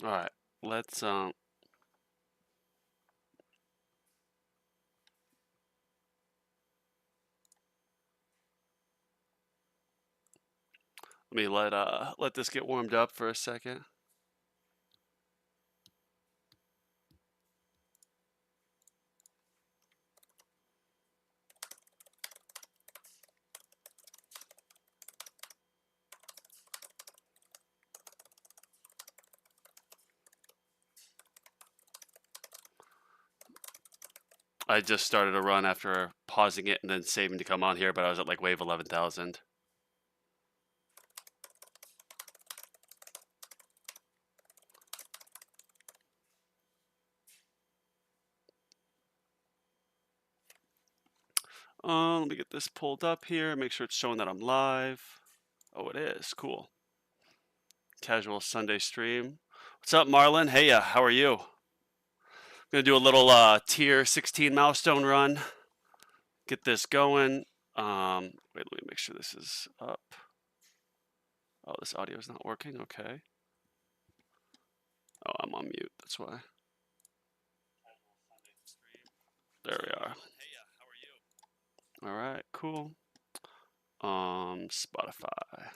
All right, let's let me let this get warmed up for a second. I just started a run after pausing it and then saving to come on here, but I was at like wave 11,000. Let me get this pulled up here, make sure it's showing that I'm live. Oh, it is. Cool. Casual Sunday stream. What's up, Marlon? Hey, how are you? Gonna do a little tier 16 milestone run. Get this going. Wait, let me make sure this is up. Oh, this audio is not working. Okay. Oh, I'm on mute. That's why. There we are. All right, cool. Spotify.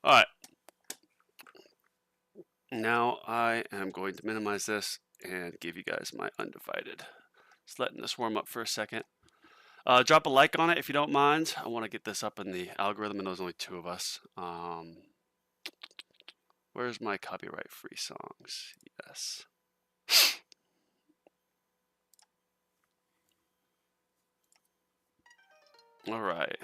All right. Now I am going to minimize this and give you guys my undivided. Just letting this warm up for a second. Drop a like on it if you don't mind. I want to get this up in the algorithm, and there's only two of us. Where's my copyright-free songs? Yes. All right.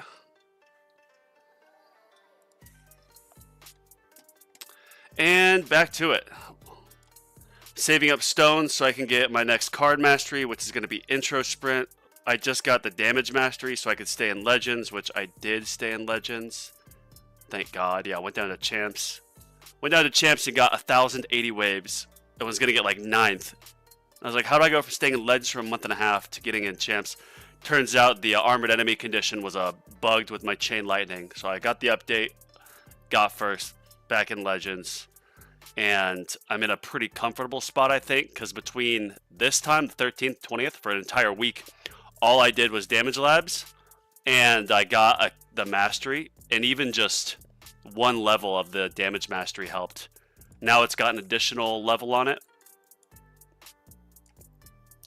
And back to it. Saving up stones so I can get my next card mastery, which is going to be intro sprint. I just got the damage mastery so I could stay in legends, which I did stay in legends. Thank God. Yeah, I went down to champs. Went down to champs and got 1,080 waves. I was going to get like 9th. I was like, how do I go from staying in legends for a month and a half to getting in champs? Turns out the armored enemy condition was bugged with my chain lightning. So I got the update, got first, back in legends. And I'm in a pretty comfortable spot, I think, because between this time, the 13th, 20th, for an entire week, all I did was damage labs, and I got the mastery, and even just one level of the damage mastery helped. Now it's got an additional level on it.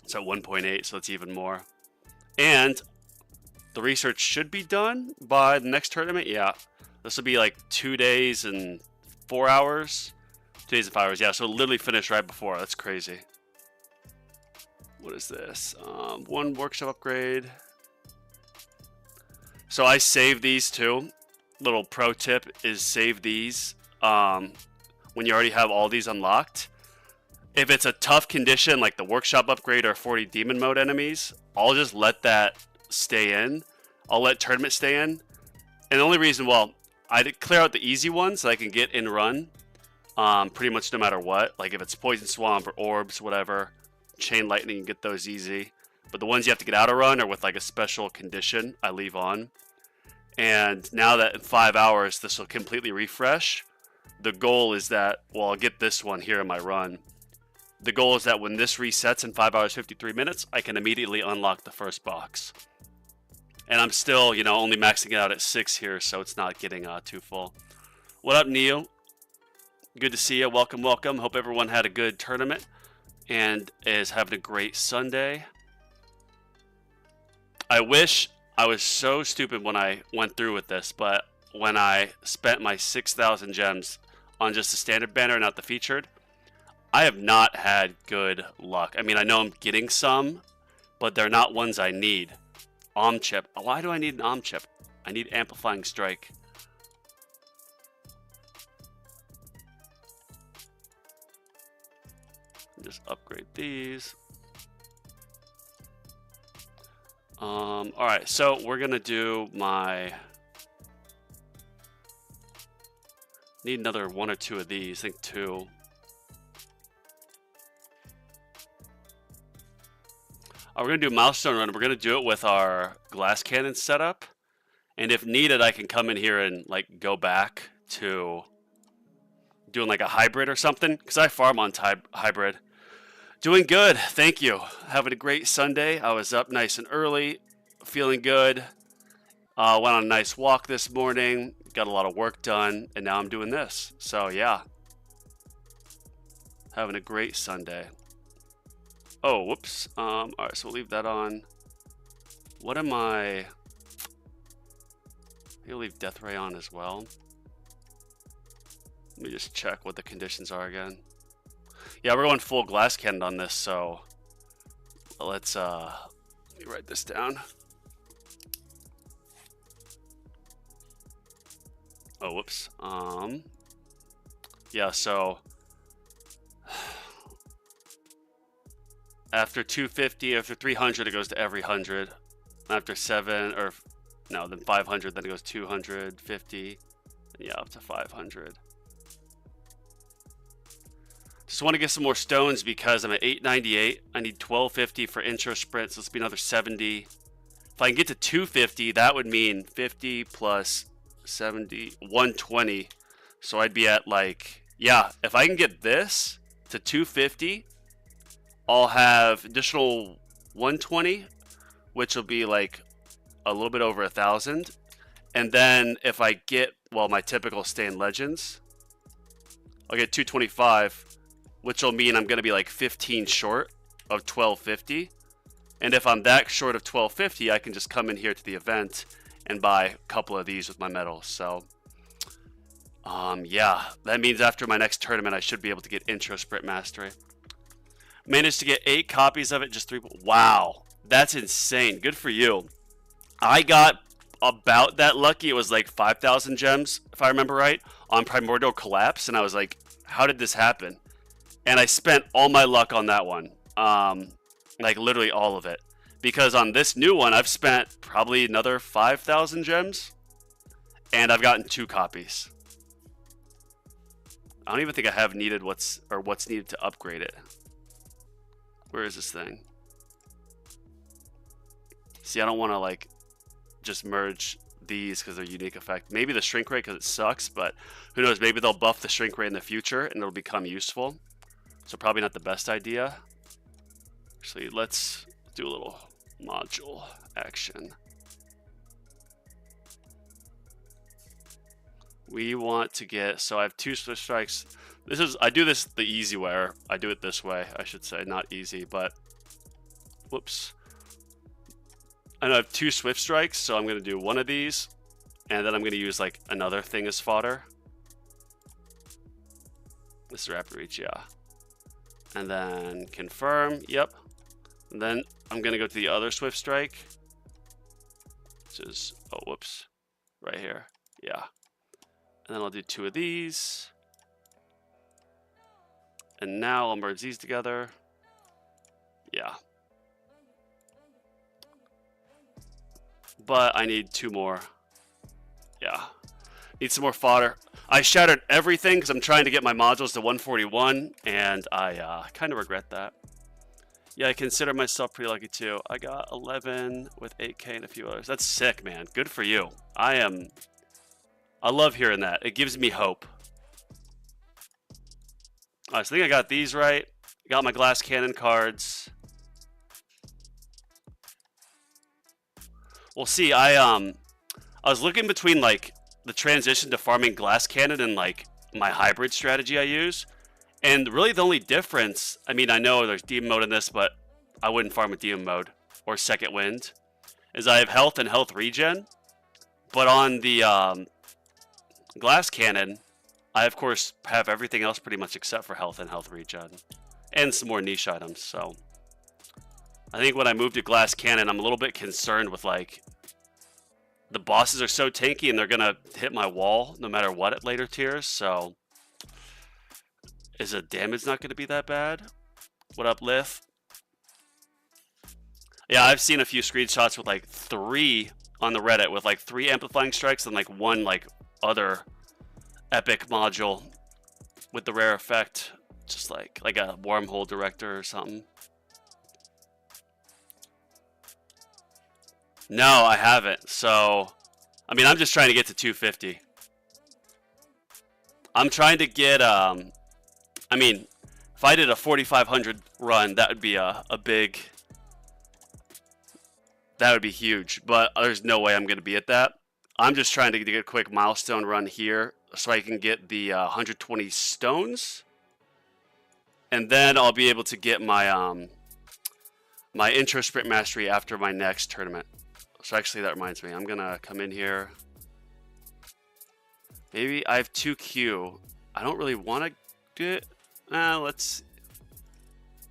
It's at 1.8, so it's even more. And the research should be done by the next tournament. Yeah, this will be like 2 days and 4 hours. 2 days and 5 hours, yeah, so it'll literally finish right before. That's crazy. What is this? One workshop upgrade. So I save these too. Little pro tip is save these when you already have all these unlocked. If it's a tough condition like the workshop upgrade or 40 demon mode enemies, I'll just let that stay in. I'll let tournament stay in. And the only reason, well, I clear out the easy ones so I can get in run. Pretty much no matter what. Like if it's Poison Swamp or Orbs, whatever, Chain Lightning, you get those easy. But the ones you have to get out of run or with like a special condition, I leave on. And now that in 5 hours this will completely refresh, the goal is that, well, I'll get this one here in my run. The goal is that when this resets in 5 hours 53 minutes, I can immediately unlock the first box. And I'm still, only maxing it out at 6 here, so it's not getting too full. What up, Neil? Good to see you. Welcome, welcome. Hope everyone had a good tournament and is having a great Sunday. I wish I was so stupid when I went through with this, but when I spent my 6,000 gems on just the standard banner and not the featured, I have not had good luck. I mean, I know I'm getting some, but they're not ones I need. Chip. Why do I need an chip? I need amplifying strike. Just upgrade these. All right, so we're gonna do my. Need another 1 or 2 of these. I think 2. We're gonna do Milestone run. We're gonna do it with our glass cannon setup, and if needed, I can come in here and like go back to doing like a hybrid or something, because I farm on hybrid. Doing good, thank you. Having a great Sunday. I was up nice and early, feeling good. Went on a nice walk this morning, got a lot of work done, and now I'm doing this. So yeah, having a great Sunday. Oh, whoops. All right, so we'll leave that on. What am I? Maybe leave Death Ray on as well. Let me just check what the conditions are again. Yeah, we're going full glass cannon on this, so let's let me write this down. Oh, whoops. Yeah, so after 250, after 300, it goes to every 100. After 7, or no, then 500, then it goes 250. Yeah, up to 500. Just want to get some more stones because I'm at 898. I need 1250 for intro sprint, so this will be another 70. If I can get to 250, that would mean 50 plus 70, 120. So I'd be at like, yeah, if I can get this to 250, I'll have additional 120, which will be like a little bit over 1,000. And then if I get, well, my typical stay in legends, I'll get 225, which will mean I'm going to be like 15 short of 1250. And if I'm that short of 1250, I can just come in here to the event and buy a couple of these with my medals. So yeah, that means after my next tournament, I should be able to get intro sprint mastery. Managed to get 8 copies of it, just 3. Wow, that's insane. Good for you. I got about that lucky. It was like 5,000 gems, if I remember right, on Primordial Collapse. And I was like, how did this happen? And I spent all my luck on that one. Like literally all of it. Because on this new one, I've spent probably another 5,000 gems. And I've gotten 2 copies. I don't even think I have needed what's needed to upgrade it. Where is this thing? See, I don't want to like just merge these because they're unique effect. Maybe the shrink rate because it sucks, but who knows? Maybe they'll buff the shrink rate in the future and it'll become useful. So probably not the best idea. Actually, let's do a little module action. We want to get, so I have 2 Swift Strikes. I do this the easy way, or I do it this way, I should say, not easy, but whoops. I know I have 2 Swift Strikes, so I'm going to do one of these, and then I'm going to use like another thing as fodder. This is Rapid Reach, yeah. And then confirm, yep. And then I'm going to go to the other Swift Strike, which is, oh, whoops, right here, yeah. And then I'll do 2 of these. And now I'll merge these together. Yeah. But I need 2 more. Yeah. Need some more fodder. I shattered everything because I'm trying to get my modules to 141. And I kind of regret that. Yeah, I consider myself pretty lucky too. I got 11 with 8K and a few others. That's sick, man. Good for you. I love hearing that. It gives me hope. All right, so I think I got these right. Got my glass cannon cards. We'll see. I was looking between like the transition to farming glass cannon and like my hybrid strategy I use. And really the only difference, I mean, I know there's demon mode in this, but I wouldn't farm with demon mode or second wind, is I have health and health regen. But on the glass cannon, I of course have everything else pretty much except for health and health regen. And some more niche items, so. I think when I move to glass cannon, I'm a little bit concerned with like, the bosses are so tanky and they're gonna hit my wall no matter what at later tiers, so. Is the damage not gonna be that bad? What up, Lith? Yeah, I've seen a few screenshots with like 3 on the Reddit with like 3 amplifying strikes and like 1 like other epic module with the rare effect, just like a wormhole director or something. No, I haven't. So, I mean, I'm just trying to get to 250. I'm trying to get I mean, if I did a 4,500 run, that would be a big. That would be huge, but there's no way I'm going to be at that. I'm just trying to get a quick milestone run here so I can get the 120 stones. And then I'll be able to get my my intro sprint mastery after my next tournament. So actually that reminds me, I'm going to come in here. Maybe I have 2Q. I don't really want to do it. Let's...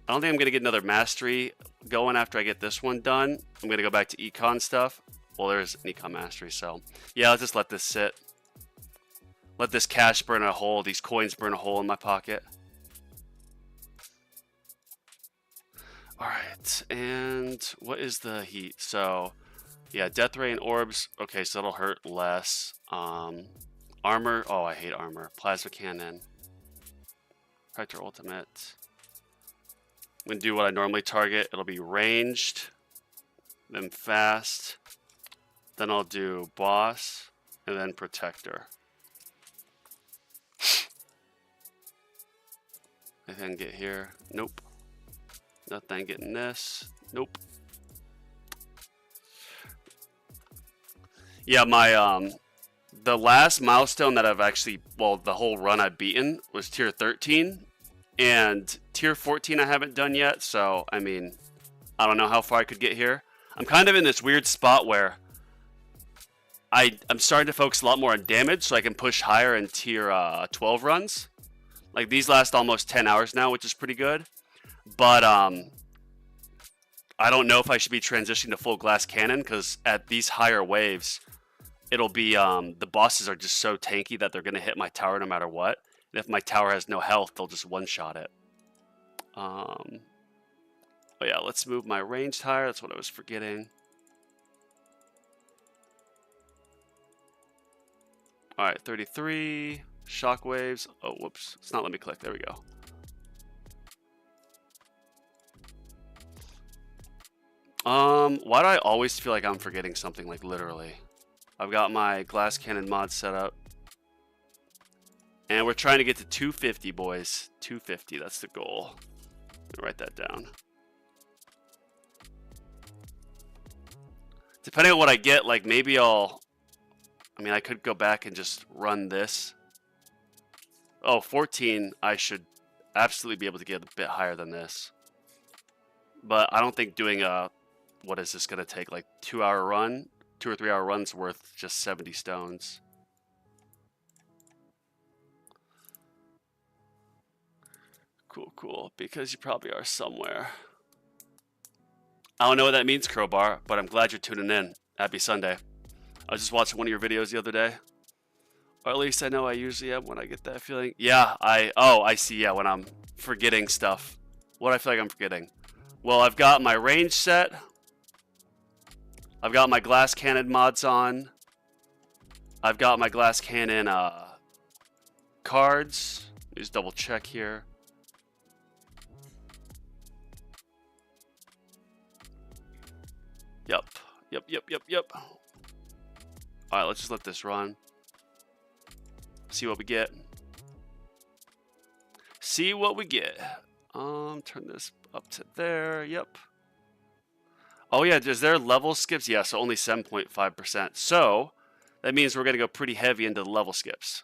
I don't think I'm going to get another mastery going after I get this one done. I'm going to go back to econ stuff. Well, there's an econ mastery, so... Yeah, I'll just let this sit. Let this cash burn a hole, these coins burn a hole in my pocket. Alright, and what is the heat? So, yeah, Death Ray and Orbs. Okay, so that'll hurt less. Armor. Oh, I hate armor. Plasma Cannon. Protector Ultimate. I'm going to do what I normally target. It'll be ranged, then fast, then I'll do boss, and then protector. Anything get here? Nope. Nothing getting this. Nope. Yeah, my the last milestone that I've actually, well, the whole run I've beaten was tier 13. And tier 14 I haven't done yet, so, I mean, I don't know how far I could get here. I'm kind of in this weird spot where I'm starting to focus a lot more on damage so I can push higher in tier 12 runs. Like, these last almost 10 hours now, which is pretty good. But, I don't know if I should be transitioning to full glass cannon, because at these higher waves, it'll be, the bosses are just so tanky that they're going to hit my tower no matter what. And if my tower has no health, they'll just one-shot it. Oh yeah, let's move my ranged higher. That's what I was forgetting. Alright, 33. Shockwaves. Oh, whoops. It's not letting me click. There we go. Why do I always feel like I'm forgetting something, like literally? I've got my glass cannon mod set up. And we're trying to get to 250, boys. 250, that's the goal. Write that down. Depending on what I get, like maybe I mean, I could go back and just run this. Oh, 14, I should absolutely be able to get a bit higher than this. But I don't think doing what is this going to take, like 2-hour run? 2 or 3 hour run's worth just 70 stones. Cool, because you probably are somewhere. I don't know what that means, Crowbar, but I'm glad you're tuning in. Happy Sunday. I was just watching one of your videos the other day. Or at least I know I usually am when I get that feeling. Yeah, I see, yeah, when I'm forgetting stuff. What do I feel like I'm forgetting? Well, I've got my range set. I've got my glass cannon mods on. I've got my glass cannon cards. Let me just double check here. Yep. Alright, let's just let this run. See what we get. See what we get. Turn this up to there. Yep. Oh yeah, is there level skips? Yeah, so only 7.5%. So, that means we're going to go pretty heavy into the level skips.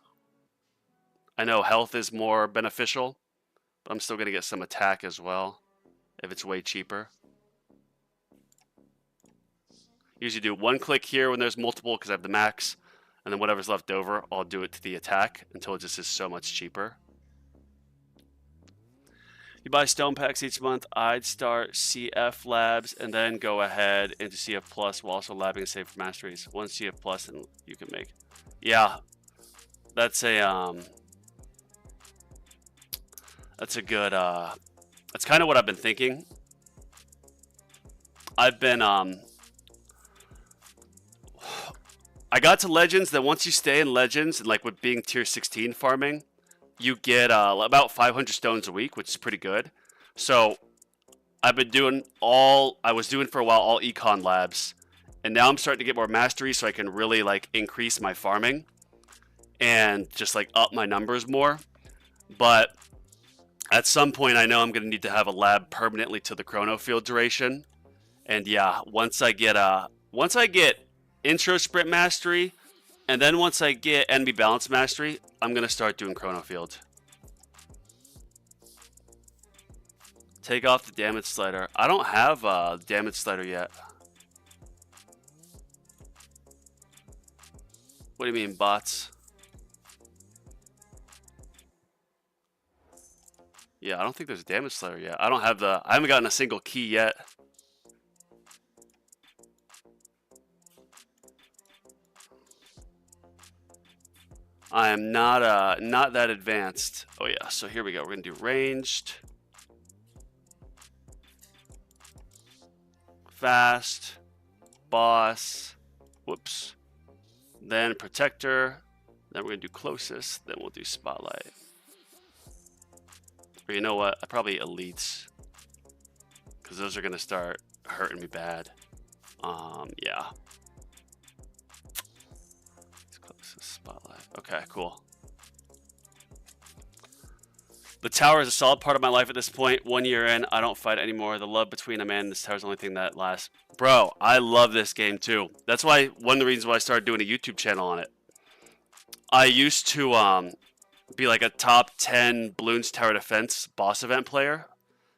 I know health is more beneficial, but I'm still going to get some attack as well if it's way cheaper. Usually do one click here when there's multiple because I have the max, and then whatever's left over, I'll do it to the attack until it just is so much cheaper. You buy stone packs each month. I'd start CF labs and then go ahead into CF plus while also labbing and save for masteries. One CF plus and you can make. Yeah, that's a good that's kind of what I've been thinking. I've been I got to Legends, then once you stay in Legends and like with being tier 16 farming, you get about 500 stones a week, which is pretty good. So I've been doing I was doing for a while all econ labs, and now I'm starting to get more mastery so I can really like increase my farming and just like up my numbers more. But at some point I know I'm going to need to have a lab permanently to the chrono field duration. And yeah, once I get intro sprint mastery, and then once I get enemy balance mastery, I'm going to start doing chrono field. Take off the damage slider. I don't have damage slider yet. What do you mean, bots? Yeah, I don't think there's a damage slider yet. I haven't gotten a single key yet. I am not that advanced. Oh yeah, so here we go. We're gonna do ranged, fast, boss, whoops, then protector, then we're gonna do closest, then we'll do spotlight. Or you know what? Probably elites, because those are gonna start hurting me bad. Yeah. Spotlight. Okay, cool. The tower is a solid part of my life at this point. 1 year in, I don't fight anymore. The love between a man and this tower is the only thing that lasts. Bro, I love this game too. That's why one of the reasons why I started doing a YouTube channel on it. I used to be like a top 10 Bloons Tower Defense boss event player.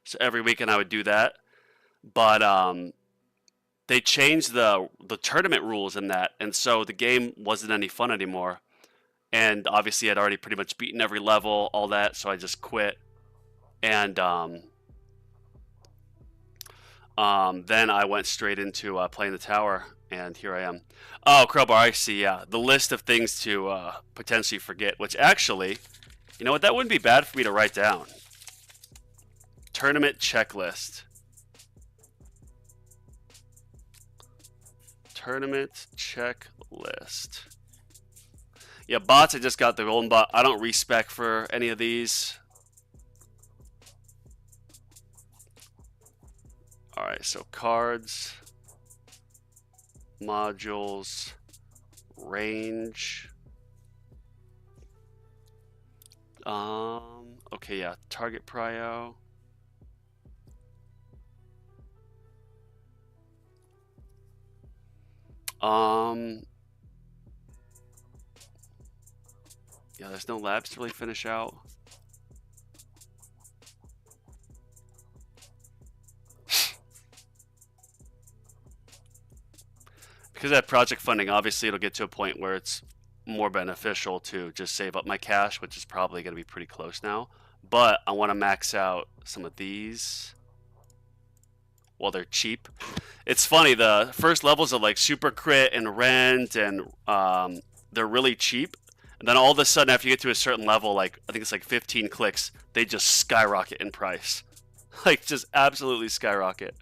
So every weekend I would do that. But they changed the tournament rules in that, and so the game wasn't any fun anymore. And obviously I'd already pretty much beaten every level, all that, so I just quit. And then I went straight into playing the tower, and here I am. Oh, Crowbar, I see, yeah. The list of things to potentially forget, which actually, you know what, that wouldn't be bad for me to write down. Tournament checklist. Tournament checklist. Yeah, bots, I just got the golden bot. I don't respec for any of these. Alright, so cards, modules, range. Okay, yeah, target prio. Yeah, there's no labs to really finish out. Because I have project funding, obviously it'll get to a point where it's more beneficial to just save up my cash, which is probably going to be pretty close now. But I want to max out some of these while they're cheap. It's funny, the first levels of like Super Crit and Rend, and they're really cheap. And then all of a sudden, after you get to a certain level, like I think it's like 15 clicks, they just skyrocket in price. Like just absolutely skyrocket.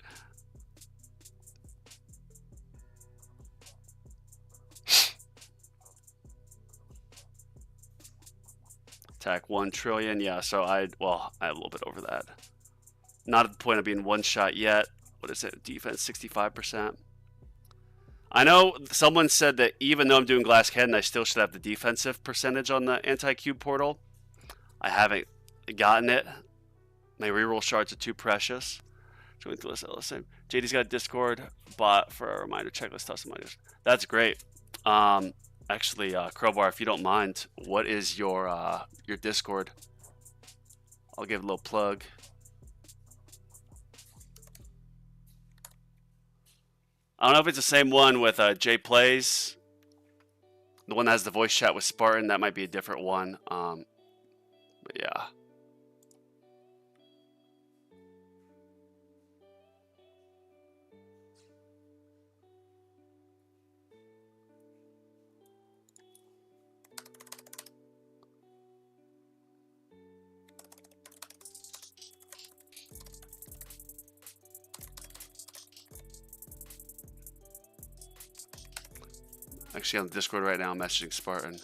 Attack 1 trillion, yeah, so I have a little bit over that. Not at the point of being one shot yet. What is it? Defense 65%. I know someone said that even though I'm doing Glass Cannon, I still should have the defensive percentage on the anti-cube portal. I haven't gotten it. My reroll shards are too precious. JD's got a Discord bot for a reminder checklist. That's great. Actually, Crowbar, if you don't mind, what is your Discord? I'll give a little plug. I don't know if it's the same one with Jay Plays. The one that has the voice chat with Spartan, that might be a different one. But yeah. Actually, on the Discord right now, I'm messaging Spartan.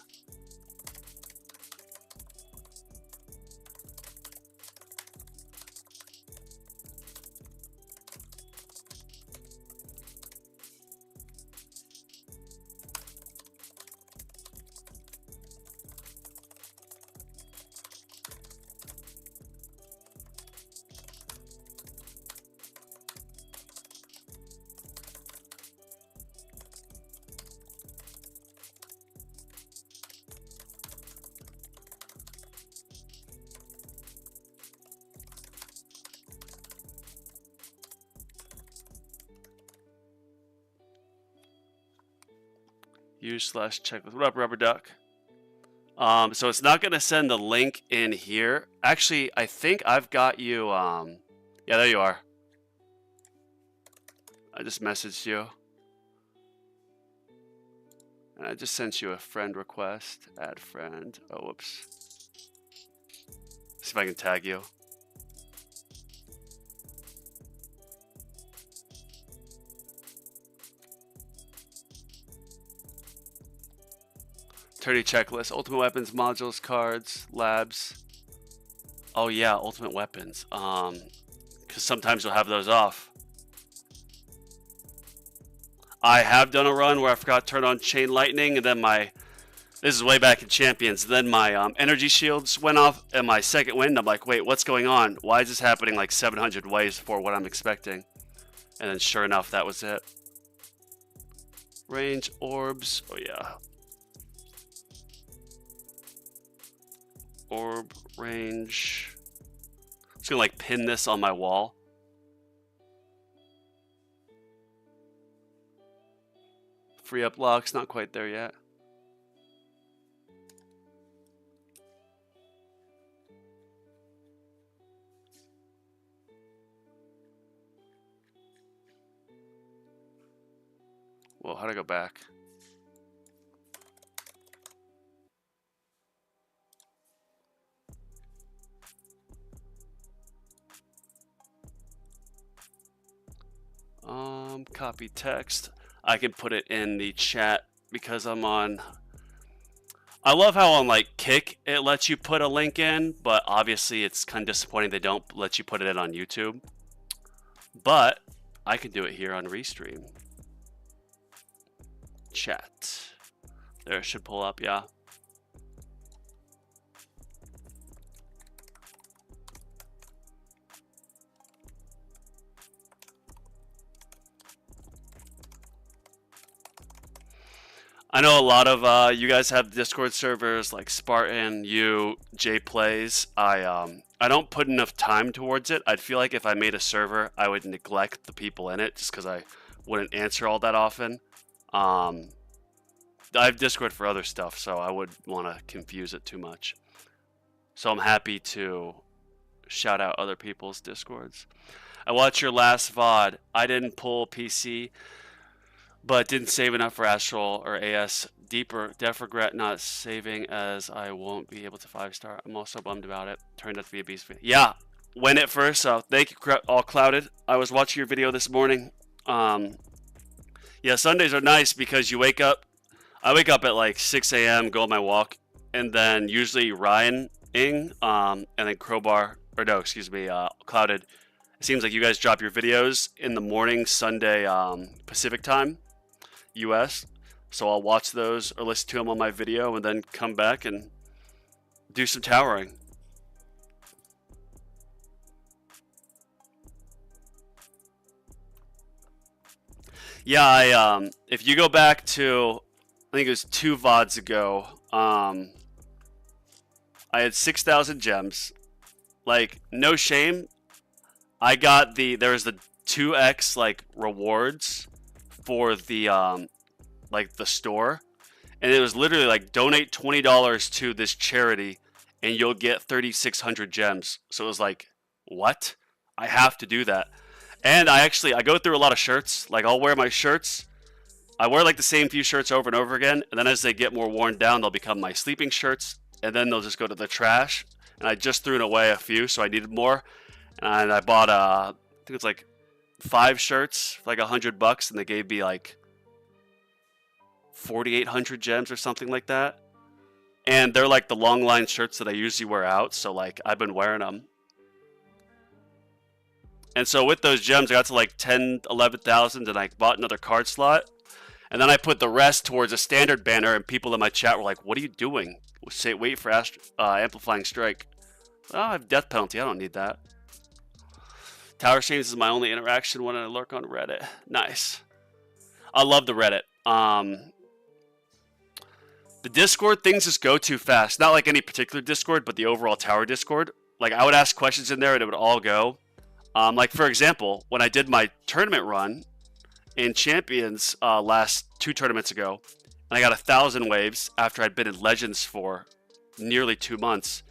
/checklist. What up, Rubber Duck? So it's not gonna send the link in here. Actually, I think I've got you. Yeah, there you are. I just messaged you, and I just sent you a friend request. Add friend. Oh, whoops. See if I can tag you. Attorney checklist, ultimate weapons, modules, cards, labs. Oh yeah, ultimate weapons. Because sometimes you'll have those off. I have done a run where I forgot to turn on chain lightning, and then this is way back in Champions. Then my energy shields went off, and my second wind. I'm like, wait, what's going on? Why is this happening like 700 ways before what I'm expecting? And then sure enough, that was it. Range orbs. Oh yeah. Orb range. I'm just gonna like pin this on my wall. Free up locks, not quite there yet. Well, how do I go back? Copy text. I can put it in the chat because I'm on. I love how on like Kick it lets you put a link in, but obviously it's kind of disappointing they don't let you put it in on YouTube. But I can do it here on Restream. Chat. There, it should pull up, yeah. I know a lot of you guys have Discord servers like Spartan, Jay Plays. I don't put enough time towards it. I'd feel like if I made a server, I would neglect the people in it just because I wouldn't answer all that often. I have Discord for other stuff, so I would want to confuse it too much. So I'm happy to shout out other people's Discords. I watched your last VOD. I didn't pull PC, but didn't save enough for Astral or AS. Def regret not saving as I won't be able to 5-star. I'm also bummed about it. Turned out to be a beast. Yeah, when it first, thank you, All Clouded. I was watching your video this morning. Yeah, Sundays are nice because you wake up. I wake up at like 6 a.m., go on my walk, and then usually Ryan, and then Crowbar, or no, excuse me, Clouded. It seems like you guys drop your videos in the morning, Sunday, Pacific time, US. So I'll watch those or listen to them on my video and then come back and do some towering. Yeah, if you go back to, I think it was 2 VODs ago. I had 6,000 gems. Like, no shame. I got there was the 2x like rewards for the like the store, and it was literally like donate $20 to this charity and you'll get 3,600 gems. So it was like, what? I have to do that. And I go through a lot of shirts. Like, I'll wear my shirts. I wear like the same few shirts over and over again, and then as they get more worn down, they'll become my sleeping shirts, and then they'll just go to the trash. And I just threw away a few, so I needed more. And I bought I think it's like 5 shirts for like $100, and they gave me like 4,800 gems or something like that. And they're like the long line shirts that I usually wear out, so like I've been wearing them. And so with those gems, I got to like 10, 11,000, and I bought another card slot. And then I put the rest towards a standard banner, and people in my chat were like, "What are you doing? Say, wait for Amplifying Strike." Oh, I have Death Penalty. I don't need that. Tower Streams is my only interaction when I lurk on Reddit. Nice. I love the Reddit. The Discord, things just go too fast. Not like any particular Discord, but the overall Tower Discord. Like, I would ask questions in there, and it would all go. Like, for example, when I did my tournament run in Champions last 2 tournaments ago, and I got 1,000 waves after I'd been in Legends for nearly 2 months,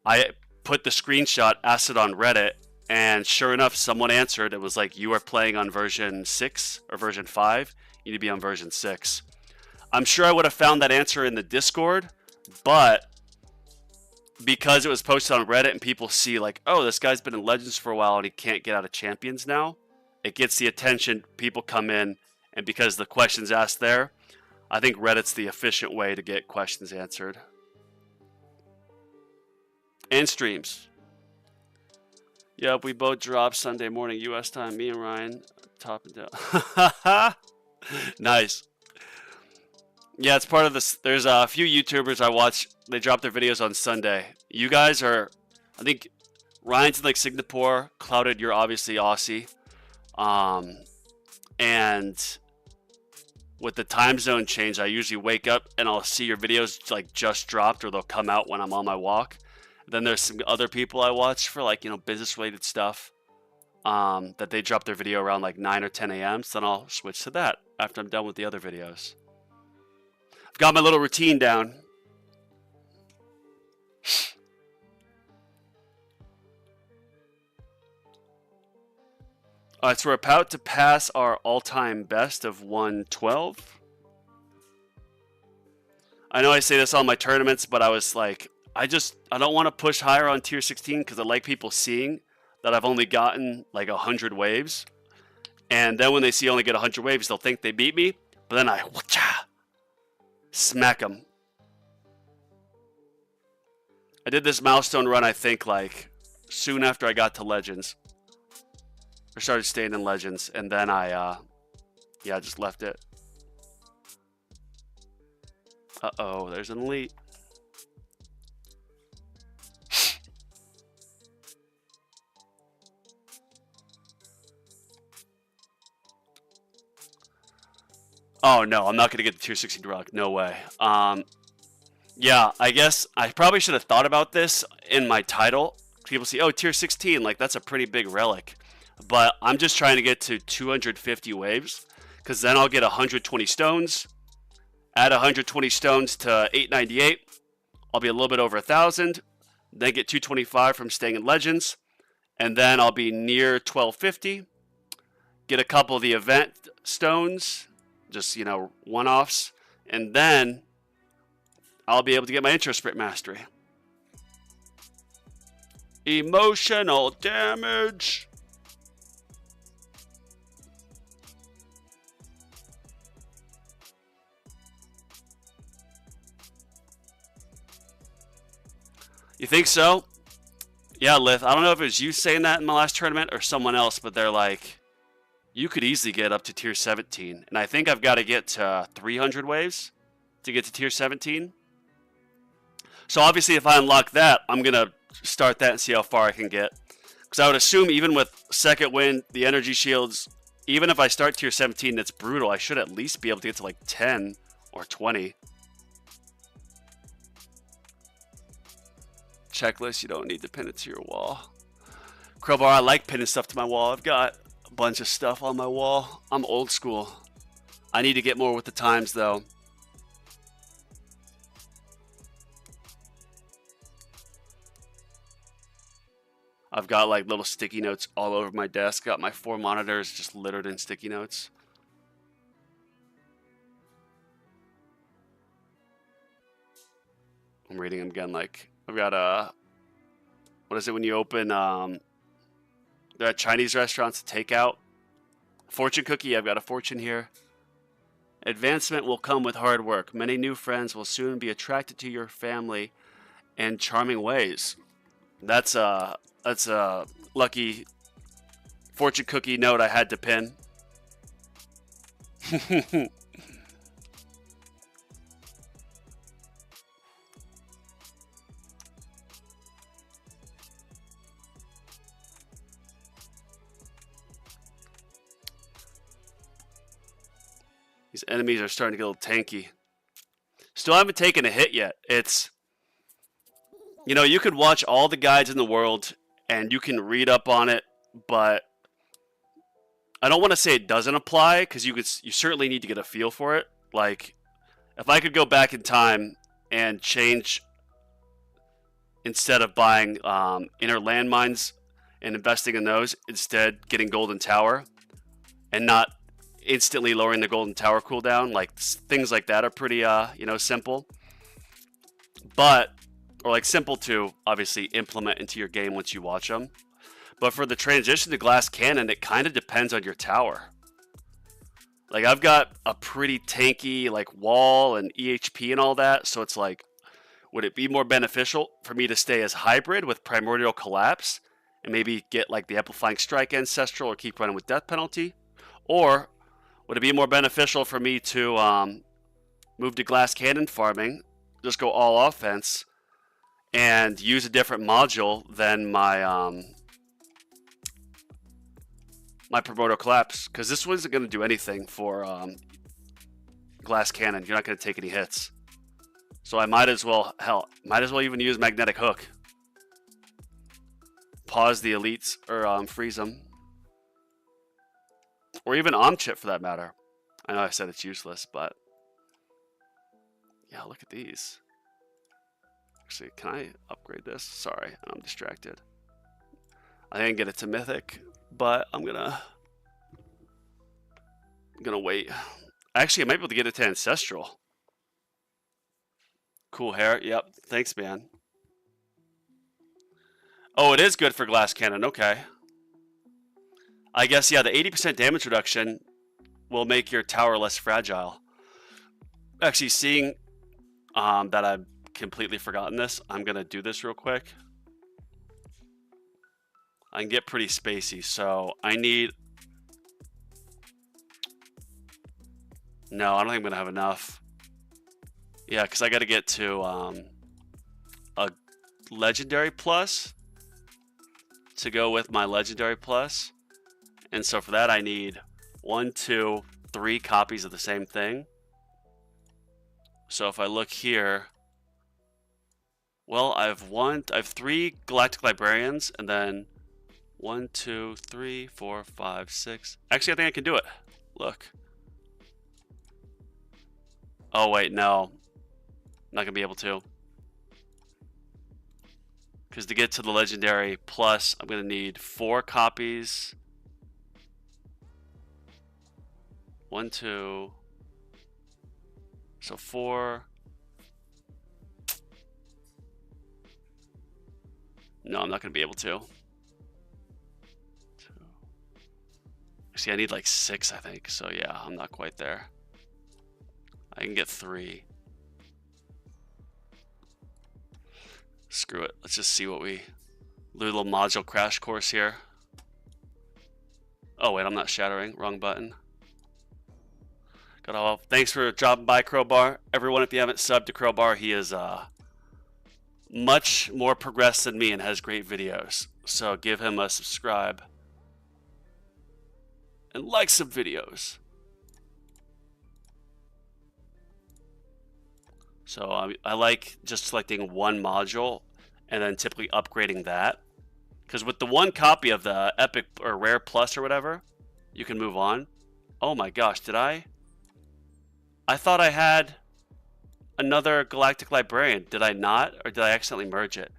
I put the screenshot, asked it on Reddit, and sure enough, someone answered. It was like, you are playing on version 6 or version 5. You need to be on version 6. I'm sure I would have found that answer in the Discord, but because it was posted on Reddit and people see like, oh, this guy's been in Legends for a while and he can't get out of Champions now, it gets the attention, people come in, and because the question's asked there, I think Reddit's the efficient way to get questions answered. And streams. Yep, we both dropped Sunday morning US time, me and Ryan, top and down. Nice. Yeah, it's part of this. There's a few YouTubers I watch. They drop their videos on Sunday. You guys are, I think, Ryan's in like Singapore. Clouded, you're obviously Aussie. And with the time zone change, I usually wake up and I'll see your videos like just dropped, or they'll come out when I'm on my walk. Then there's some other people I watch for like, you know, business related stuff. That they drop their video around like 9 or 10 a.m. So then I'll switch to that after I'm done with the other videos. I've got my little routine down. Alright, so we're about to pass our all-time best of 112. I know I say this on my tournaments, but I was like, I don't want to push higher on tier 16 because I like people seeing that I've only gotten like 100 waves. And then when they see I only get 100 waves, they'll think they beat me. But then I smack them. I did this milestone run, I think, like soon after I got to Legends. I started staying in Legends, and then I just left it. Uh-oh, there's an elite. Oh no, I'm not gonna get the tier 16 relic. No way. Yeah, I guess I probably should have thought about this in my title. People see, oh, tier 16, like that's a pretty big relic. But I'm just trying to get to 250 waves, because then I'll get 120 stones. Add 120 stones to 898. I'll be a little bit over 1,000. Then get 225 from staying in Legends. And then I'll be near 1250. Get a couple of the event stones. Just, you know, one-offs. And then I'll be able to get my intro sprint mastery. Emotional damage. You think so? Yeah, Lith. I don't know if it was you saying that in my last tournament or someone else, but they're like, you could easily get up to tier 17. And I think I've got to get to 300 waves to get to tier 17. So obviously if I unlock that, I'm going to start that and see how far I can get. Because I would assume even with second wind, the energy shields, even if I start tier 17, that's brutal. I should at least be able to get to like 10 or 20. Checklist, you don't need to pin it to your wall. Crowbar, I like pinning stuff to my wall. I've got a bunch of stuff on my wall. I'm old school. I need to get more with the times, though. I've got like little sticky notes all over my desk. Got my 4 monitors just littered in sticky notes. I'm reading them again. Like, I've got a, what is it when you open the Chinese restaurants to take out? Fortune cookie. I've got a fortune here. Advancement will come with hard work. Many new friends will soon be attracted to your family and charming ways. That's a lucky fortune cookie note I had to pin. These enemies are starting to get a little tanky. Still haven't taken a hit yet. It's, you know, you could watch all the guides in the world and you can read up on it, but I don't want to say it doesn't apply, because you certainly need to get a feel for it. Like, if I could go back in time and change, instead of buying inner landmines and investing in those, instead getting Golden Tower and not instantly lowering the Golden Tower cooldown, like things like that are pretty simple, but or like simple to obviously implement into your game once you watch them. But for the transition to glass cannon, it kind of depends on your tower. Like, I've got a pretty tanky like wall and EHP and all that, so it's like, would it be more beneficial for me to stay as hybrid with Primordial Collapse and maybe get like the Amplifying Strike Ancestral or keep running with Death Penalty? Or would it be more beneficial for me to move to glass cannon farming, just go all offense, and use a different module than my my Primordial Collapse? Because this one isn't going to do anything for glass cannon. You're not going to take any hits. So I might as well, even use Magnetic Hook. Pause the elites, or freeze them. Or even Omchip for that matter. I know I said it's useless, but yeah, look at these. Actually, can I upgrade this? Sorry, I'm distracted. I didn't get it to Mythic, but I'm gonna wait. Actually, I might be able to get it to Ancestral. Cool hair. Yep. Thanks, man. Oh, it is good for glass cannon. Okay. I guess, yeah, the 80% damage reduction will make your tower less fragile. Actually, seeing that I've completely forgotten this, I'm going to do this real quick. I can get pretty spacey, so I need... No, I don't think I'm going to have enough. Yeah, because I got to get to a Legendary Plus to go with my Legendary Plus. And so for that, I need 1, 2, 3 copies of the same thing. So if I look here, well, I have 3 Galactic Librarians, and then 1, 2, 3, 4, 5, 6. Actually, I think I can do it. Look. Oh wait, no. I'm not gonna be able to. Because to get to the Legendary Plus, I'm gonna need 4 copies. 1, 2. So 4. No, I'm not going to be able to. 2. See, I need like 6, I think. So yeah, I'm not quite there. I can get 3. Screw it. Let's just see what we... Little module crash course here. Oh wait, I'm not shattering. Wrong button. Thanks for dropping by, Crowbar. Everyone, if you haven't subbed to Crowbar, he is much more progressed than me and has great videos. So give him a subscribe. And like some videos. So I like just selecting one module and then typically upgrading that. Because with the one copy of the Epic or Rare Plus or whatever, you can move on. Oh my gosh, did I? I thought I had another Galactic Librarian. Did I not? Or did I accidentally merge it?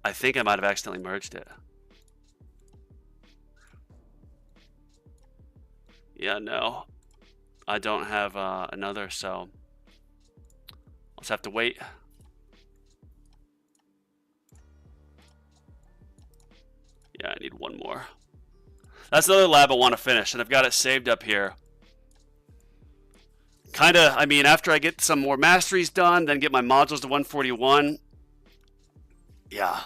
I think I might have accidentally merged it. Yeah, no. I don't have another, so I'll just have to wait. Yeah, I need one more. That's another lab I want to finish, and I've got it saved up here. Kind of, I mean, after I get some more masteries done, then get my modules to 141. Yeah,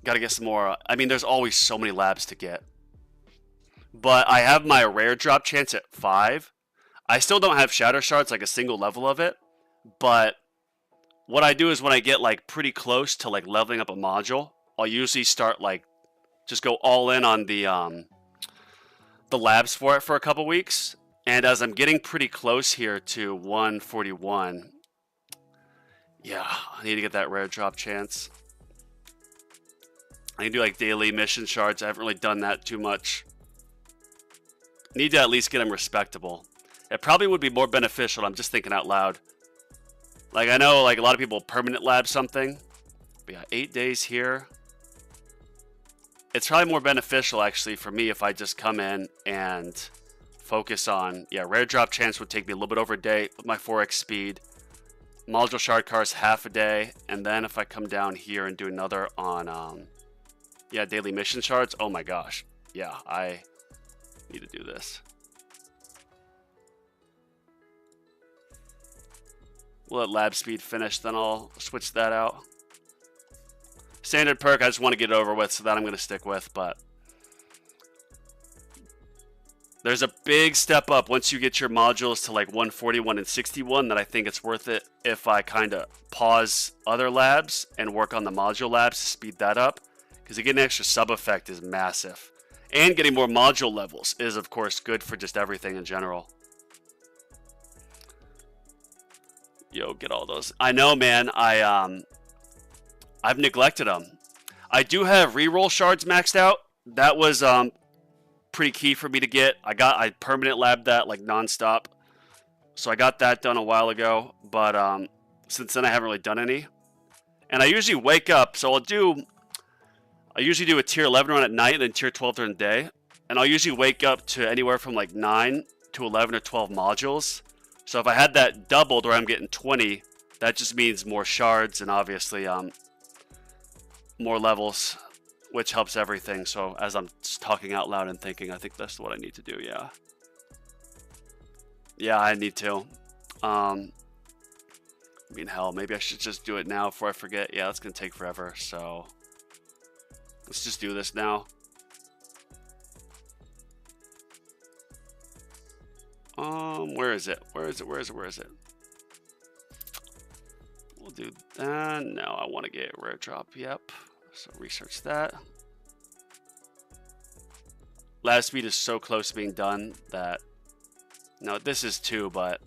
got to get some more. I mean, there's always so many labs to get. But I have my rare drop chance at 5. I still don't have shatter shards, like a single level of it. But what I do is when I get like pretty close to like leveling up a module, I'll usually start like just go all in on the labs for it for a couple weeks. And as I'm getting pretty close here to 141, yeah, I need to get that rare drop chance. I can do like daily mission shards. I haven't really done that too much. Need to at least get them respectable. It probably would be more beneficial. I'm just thinking out loud. Like I know like a lot of people permanent lab something. But yeah, 8 days here. It's probably more beneficial actually for me if I just come in and focus on, yeah, rare drop chance would take me a little bit over a day with my 4x speed. Module shard cars half a day, and then if I come down here and do another on, yeah, daily mission shards. Oh my gosh, yeah, I need to do this. We'll let lab speed finish, then I'll switch that out. Standard perk, I just want to get it over with, so that I'm going to stick with, but there's a big step up once you get your modules to like 141 and 61 that I think it's worth it if I kind of pause other labs and work on the module labs to speed that up. Because getting an extra sub effect is massive. And getting more module levels is, of course, good for just everything in general. Yo, get all those. I know, man. I've neglected them. I do have reroll shards maxed out. That was pretty key for me to get. I permanent labbed that like nonstop. So I got that done a while ago. But since then I haven't really done any. And I usually wake up. So I usually do a tier 11 run at night and then tier 12 during the day. And I'll usually wake up to anywhere from like 9 to 11 or 12 modules. So if I had that doubled where I'm getting 20, that just means more shards and obviously more levels, which helps everything. So as I'm talking out loud and thinking, I think that's what I need to do. Yeah. Yeah, I need to. I mean, hell, maybe I should just do it now before I forget. Yeah, that's going to take forever. So let's just do this now. Where is it? Where is it? Where is it? Where is it? We'll do that. No, I want to get rare drop. Yep. So research that. Lab speed is so close to being done that, no, this is 2, but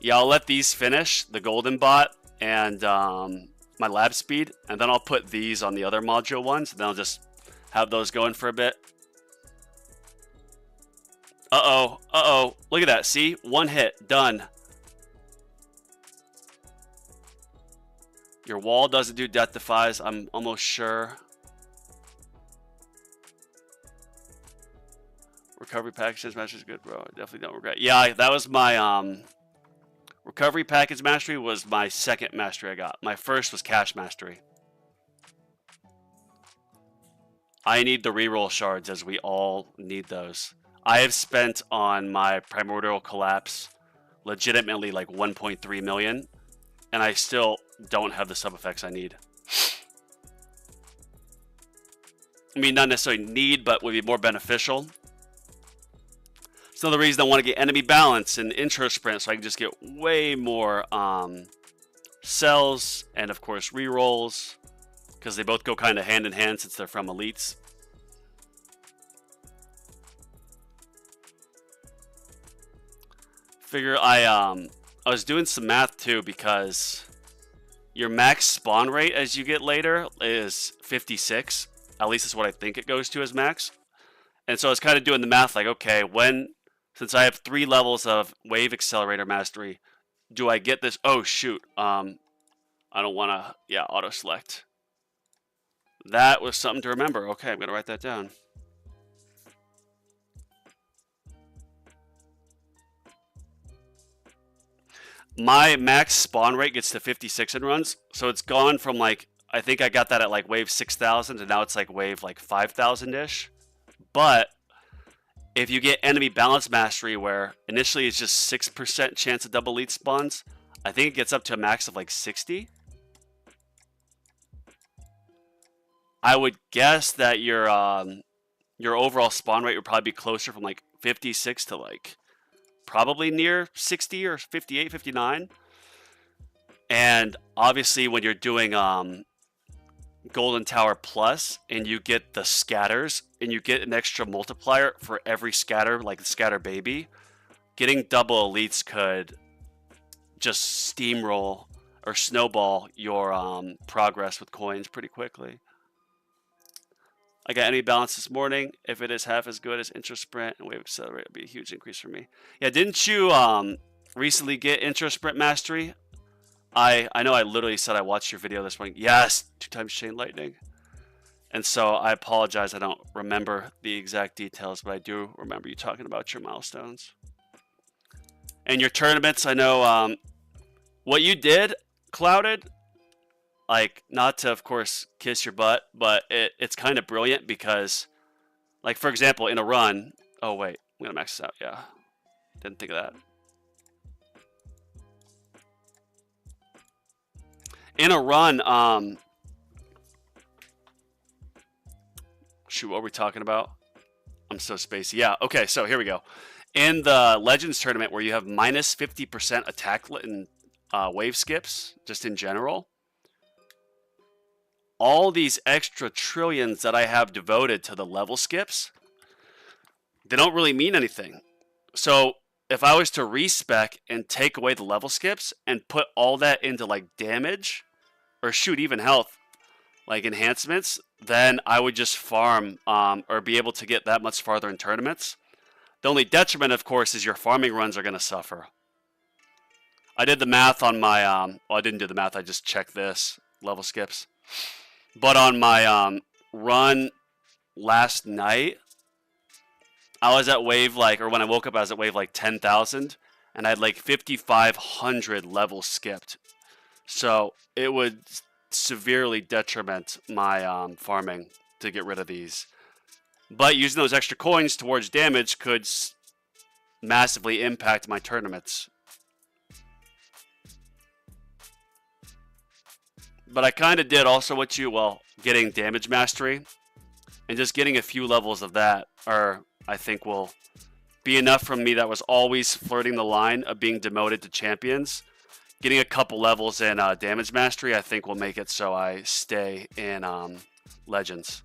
yeah, I'll let these finish, the golden bot and my lab speed, and then I'll put these on the other module ones, and then I'll just have those going for a bit. Uh-oh, look at that, see? 1 hit, done. Your wall doesn't do death defies, I'm almost sure. Recovery package mastery is good, bro. I definitely don't regret. Yeah, that was my recovery package mastery was my second mastery I got. My first was cash mastery. I need the reroll shards, as we all need those. I have spent on my primordial collapse legitimately like 1.3 million, and I still don't have the sub effects I need. I mean, not necessarily need, but would be more beneficial. It's another reason I want to get enemy balance and intro sprint, so I can just get way more cells and, of course, rerolls, because they both go kind of hand in hand since they're from elites. Figure I I was doing some math too, because your max spawn rate as you get later is 56. At least that's what I think it goes to as max. And so I was kind of doing the math like, okay, since I have 3 levels of wave accelerator mastery, do I get this? Oh, shoot. I don't want to, yeah, auto select. That was something to remember. Okay, I'm going to write that down. My max spawn rate gets to 56 in runs, so it's gone from like, I think I got that at like wave 6,000, and now it's like wave like 5,000-ish. But if you get enemy balance mastery, where initially it's just 6% chance of double elite spawns, I think it gets up to a max of like 60. I would guess that your overall spawn rate would probably be closer from like 56 to like probably near 60 or 58, 59. And obviously when you're doing Golden Tower Plus and you get the scatters and you get an extra multiplier for every scatter, like the scatter baby, getting double elites could just steamroll or snowball your progress with coins pretty quickly. I got enemy balance this morning. If it is half as good as intro sprint and wave accelerate, it'll be a huge increase for me. Yeah, didn't you recently get intro sprint mastery? I know I literally said I watched your video this morning. Yes, 2 times chain lightning. And so I apologize, I don't remember the exact details, but I do remember you talking about your milestones. And your tournaments, I know what you did, Clouded, like, not to, of course, kiss your butt, but it's kind of brilliant because, like, for example, in a run... Oh, wait. I'm going to max this out. Yeah. Didn't think of that. In a run, shoot, what were we talking about? I'm so spacey. Yeah, okay, so here we go. In the Legends tournament where you have minus 50% attack and wave skips, just in general, all these extra trillions that I have devoted to the level skips, they don't really mean anything. So if I was to respec and take away the level skips and put all that into like damage, or shoot, even health, like enhancements, then I would just farm or be able to get that much farther in tournaments. The only detriment, of course, is your farming runs are going to suffer. I did the math on my, well, I didn't do the math, I just checked this, level skips. But on my run last night, I was at wave like, or when I woke up, I was at wave like 10,000, and I had like 5,500 levels skipped. So it would severely detriment my farming to get rid of these. But using those extra coins towards damage could massively impact my tournaments. But I kind of did also what you, well, getting damage mastery. And just getting a few levels of that, or I think will be enough from me that was always flirting the line of being demoted to champions. Getting a couple levels in damage mastery, I think will make it so I stay in Legends.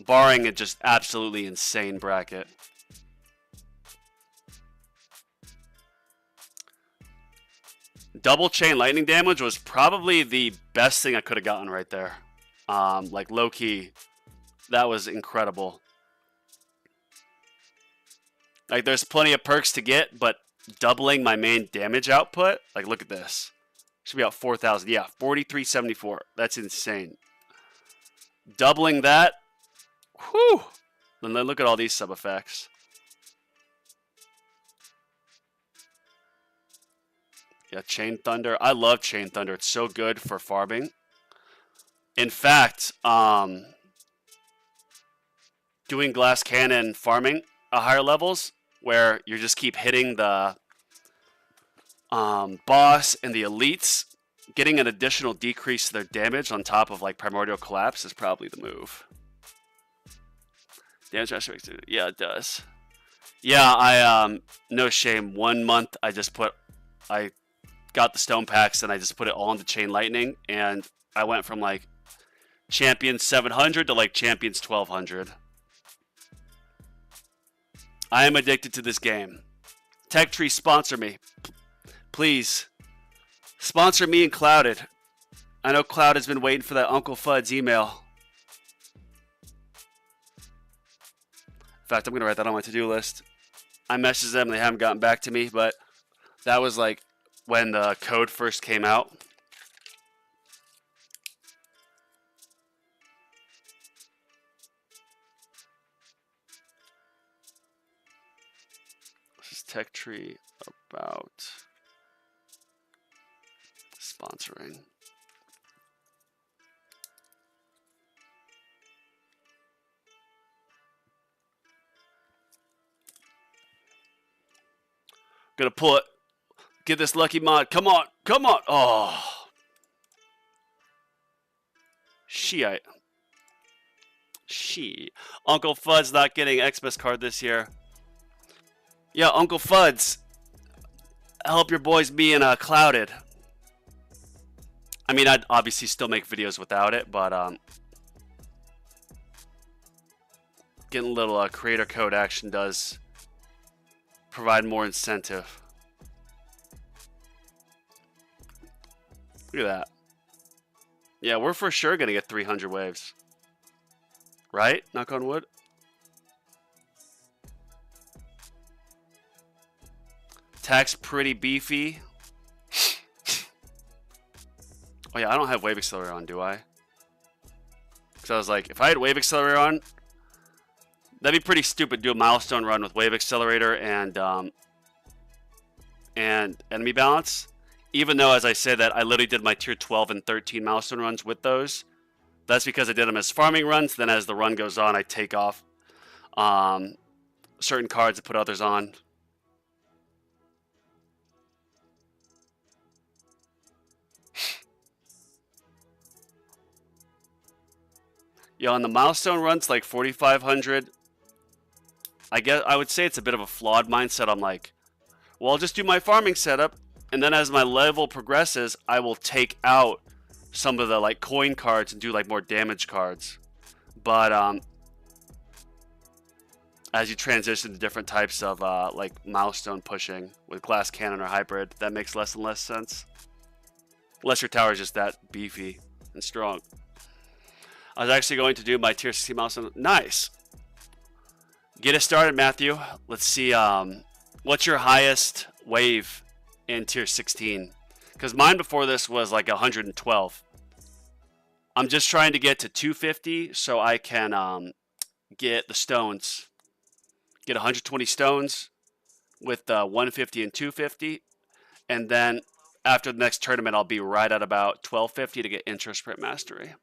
Barring a just absolutely insane bracket. Double chain lightning damage was probably the best thing I could have gotten right there. Like low-key, that was incredible. Like there's plenty of perks to get, but doubling my main damage output, like look at this. Should be about 4,000. Yeah, 4,374. That's insane. Doubling that, whew. And then look at all these sub effects. Yeah, Chain Thunder. I love Chain Thunder. It's so good for farming. In fact, doing Glass Cannon farming at higher levels, where you just keep hitting the boss and the elites, getting an additional decrease to their damage on top of like Primordial Collapse is probably the move. Damage mastery, yeah, it does. Yeah, I no shame. 1 month I got the stone packs and I just put it all into Chain Lightning, and I went from like Champions 700 to like Champions 1200. I am addicted to this game. Tech Tree, sponsor me. Please sponsor me and Clouded. I know Cloud has been waiting for that Uncle Fudd's email. In fact, I'm going to write that on my to-do list. I messaged them. They haven't gotten back to me, but that was like when the code first came out. This is Tech Tree about sponsoring. Gonna pull it. Get this lucky mod. Come on. Come on. Oh. Shiite. Uncle Fudd's not getting Xmas card this year. Yeah, Uncle Fudd's. Help your boys be in Clouded. I mean, I'd obviously still make videos without it, but getting a little creator code action does provide more incentive. Look at that. Yeah, we're for sure going to get 300 waves. Right? Knock on wood. Tax pretty beefy. Oh yeah, I don't have wave accelerator on, do I? Because I was like, if I had wave accelerator on, that'd be pretty stupid to do a milestone run with wave accelerator and enemy balance. Even though, as I said, that I literally did my tier 12 and 13 milestone runs with those. That's because I did them as farming runs. Then as the run goes on, I take off certain cards and put others on. Yeah, on the milestone runs, like 4,500, I guess I would say it's a bit of a flawed mindset. I'm like, well, I'll just do my farming setup, and then as my level progresses, I will take out some of the like coin cards and do like more damage cards. But as you transition to different types of like milestone pushing with glass cannon or hybrid, that makes less and less sense. Unless your tower is just that beefy and strong. I was actually going to do my tier 16 milestone. Nice. Get us started, Matthew. Let's see. What's your highest wave in tier 16? Because mine before this was like 112. I'm just trying to get to 250 so I can get the stones. Get 120 stones with 150 and 250. And then after the next tournament, I'll be right at about 1250 to get intro sprint mastery.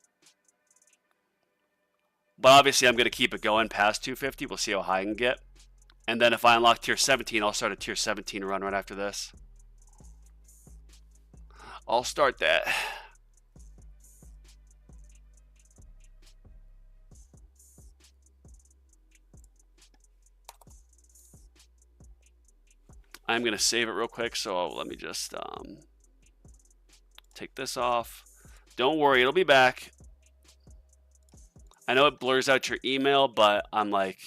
But obviously, I'm going to keep it going past 250. We'll see how high I can get. And then if I unlock tier 17, I'll start a tier 17 run right after this. I'll start that. I'm going to save it real quick, so let me just take this off. Don't worry, it'll be back. I know it blurs out your email, but I'm like,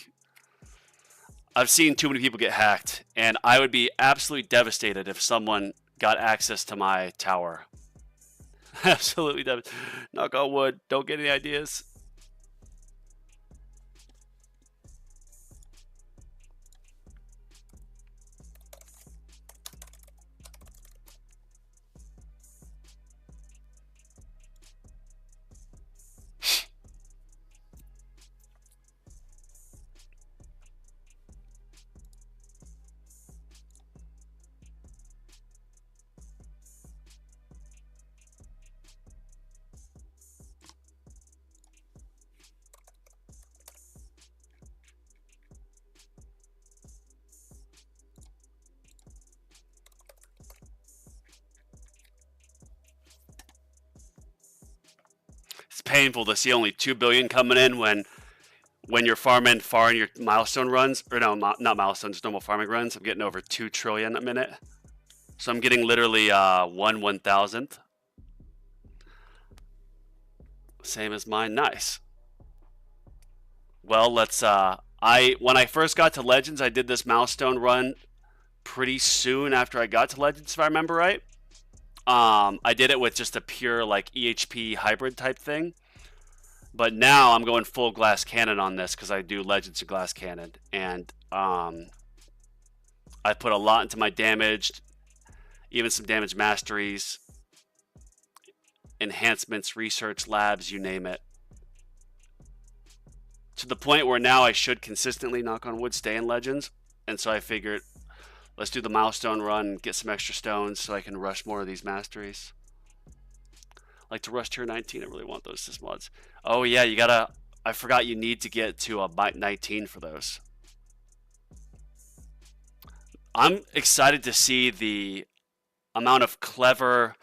I've seen too many people get hacked, and I would be absolutely devastated if someone got access to my tower. Absolutely devastated. Knock on wood. Don't get any ideas. It's painful to see only 2 billion coming in when you're farming far in your milestone runs, or no, not milestones, normal farming runs. I'm getting over 2 trillion a minute. So I'm getting literally 1/1000th. Same as mine. Nice. Well, let's when I first got to Legends, I did this milestone run pretty soon after I got to Legends, if I remember right. I did it with just a pure like EHP hybrid type thing. But now I'm going full glass cannon on this because I do Legends of Glass Cannon. And I put a lot into my damage, even some damage masteries, enhancements, research, labs, you name it. To the point where now I should consistently, knock on wood, stay in Legends. And so I figured, let's do the Milestone run, get some extra stones so I can rush more of these masteries. Like to rush tier 19, I really want those sysmods. Oh yeah, you gotta, I forgot you need to get to a 19 for those. I'm excited to see the amount of clever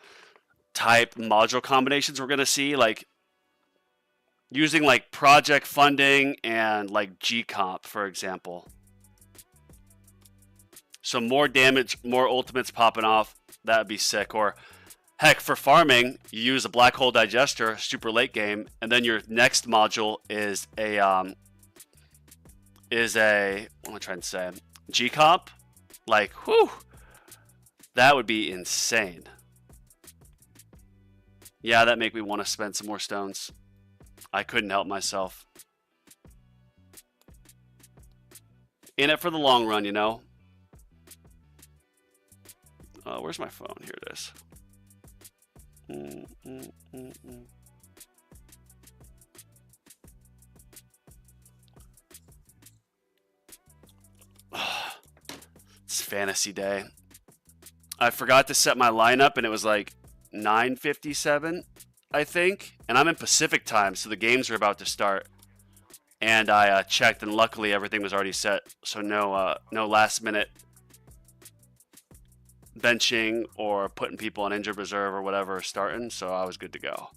type module combinations we're gonna see, like using like project funding and like G-Comp, for example. So more damage, more ultimates popping off, that would be sick. Or heck, for farming, you use a black hole digester, super late game, and then your next module is a what am I trying to say? G-Comp? Like, whew, that would be insane. Yeah, that make me want to spend some more stones. I couldn't help myself. In it for the long run, you know? Where's my phone? Here it is. It's fantasy day. I forgot to set my lineup and it was like 9:57, I think. And I'm in Pacific time, so the games are about to start. And I checked, and luckily everything was already set, so no last minute benching or putting people on injured reserve or whatever starting, so I was good to go.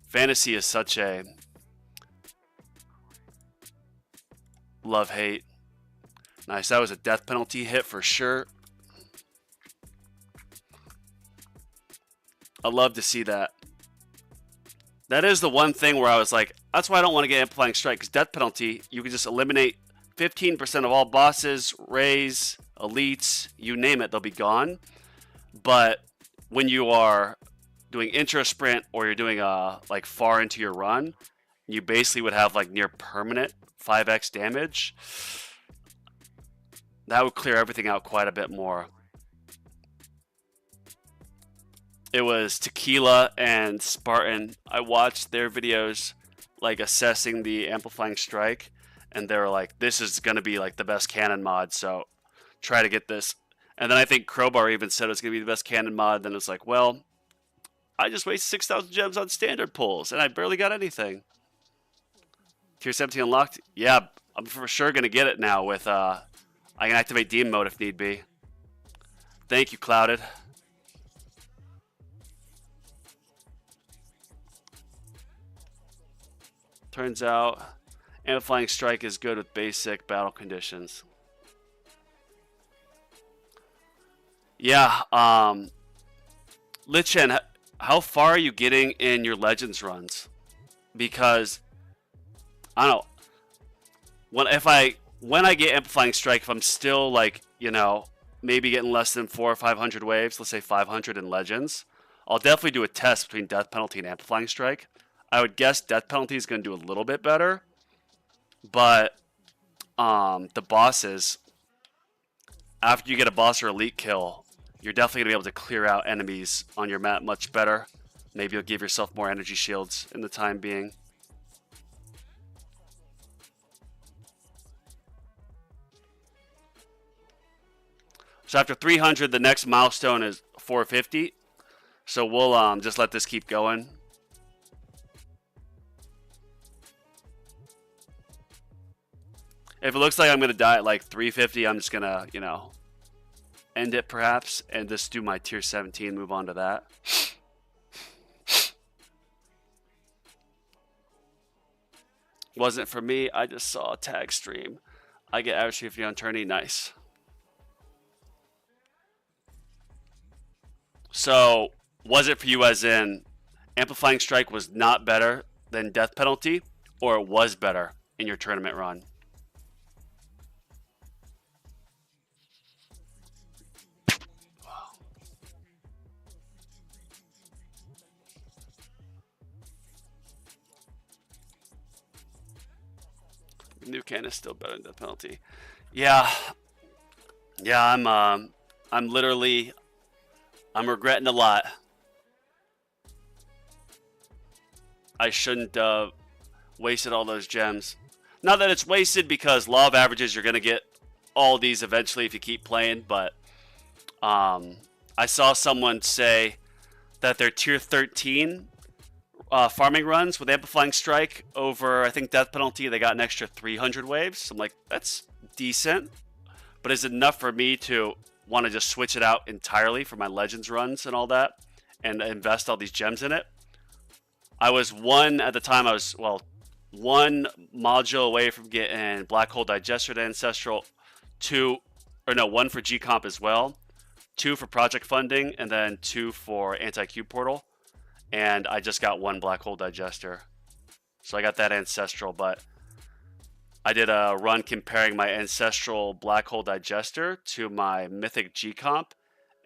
Fantasy is such a love-hate. Nice, that was a death penalty hit for sure. I love to see that. That is the one thing where I was like, that's why I don't want to get Amplifying Strike, because death penalty, you can just eliminate 15% of all bosses, rays, elites, you name it, they'll be gone. But when you are doing intro sprint or you're doing like far into your run, you basically would have like near permanent 5x damage. That would clear everything out quite a bit more. It was Tequila and Spartan. I watched their videos like assessing the Amplifying Strike, and they were like, this is going to be like the best cannon mod, so try to get this. And then I think Crowbar even said it was going to be the best cannon mod. Then it's like, well, I just wasted 6,000 gems on standard pulls, and I barely got anything. Tier 17 unlocked? Yeah, I'm for sure going to get it now with, I can activate Demon Mode if need be. Thank you, Clouded. Turns out, Amplifying Strike is good with basic battle conditions. Yeah, Lichen, how far are you getting in your Legends runs? Because, I don't know, when I get Amplifying Strike, if I'm still like, you know, maybe getting less than 400 or 500 waves, let's say 500 in Legends, I'll definitely do a test between Death Penalty and Amplifying Strike. I would guess Death Penalty is going to do a little bit better, but the bosses, after you get a boss or elite kill, you're definitely going to be able to clear out enemies on your map much better. Maybe you'll give yourself more energy shields in the time being. So after 300, the next milestone is 450. So we'll just let this keep going. If it looks like I'm going to die at like 350, I'm just going to, you know, end it perhaps and just do my tier 17, move on to that. Wasn't for me. I just saw a tag stream. I get average 50 on tourney. Nice. So, was it for you as in Amplifying Strike was not better than Death Penalty, or it was better in your tournament run? New can is still better than death penalty. Yeah, yeah. I'm literally, I'm regretting a lot. I shouldn't wasted all those gems. Not that it's wasted, because law of averages, you're gonna get all these eventually if you keep playing. But I saw someone say that their tier 13 farming runs with amplifying strike over, I think, death penalty, they got an extra 300 waves. So I'm like, that's decent, but is it enough for me to want to just switch it out entirely for my legends runs and all that and invest all these gems in it? I was one at the time. I was, well, one module away from getting Black Hole Digester to Ancestral, one for G Comp as well, 2 for project funding, and then 2 for Anti-Q Portal. And I just got 1 Black Hole Digester. So I got that Ancestral, but I did a run comparing my Ancestral Black Hole Digester to my Mythic G Comp.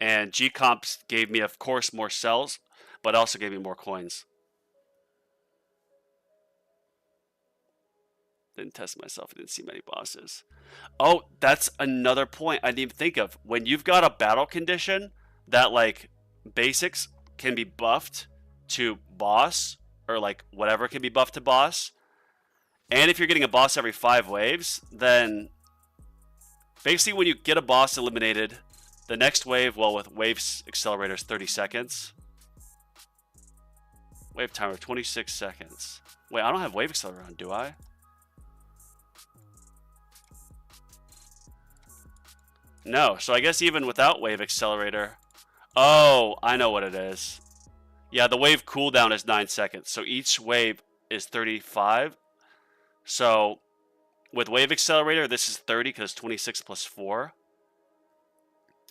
And G Comps gave me, of course, more cells, but also gave me more coins. Didn't test myself. I didn't see many bosses. Oh, that's another point I didn't even think of. When you've got a battle condition that, like, basics can be buffed to boss, or like whatever can be buffed to boss, and if you're getting a boss every 5 waves, then basically when you get a boss eliminated, the next wave, well, with waves accelerator is 30 seconds. Wave timer 26 seconds. Wait, I don't have wave accelerator on, do I? No, so I guess even without wave accelerator. Oh, I know what it is. Yeah, the wave cooldown is 9 seconds, so each wave is 35. So with wave accelerator, this is 30 because 26 plus 4.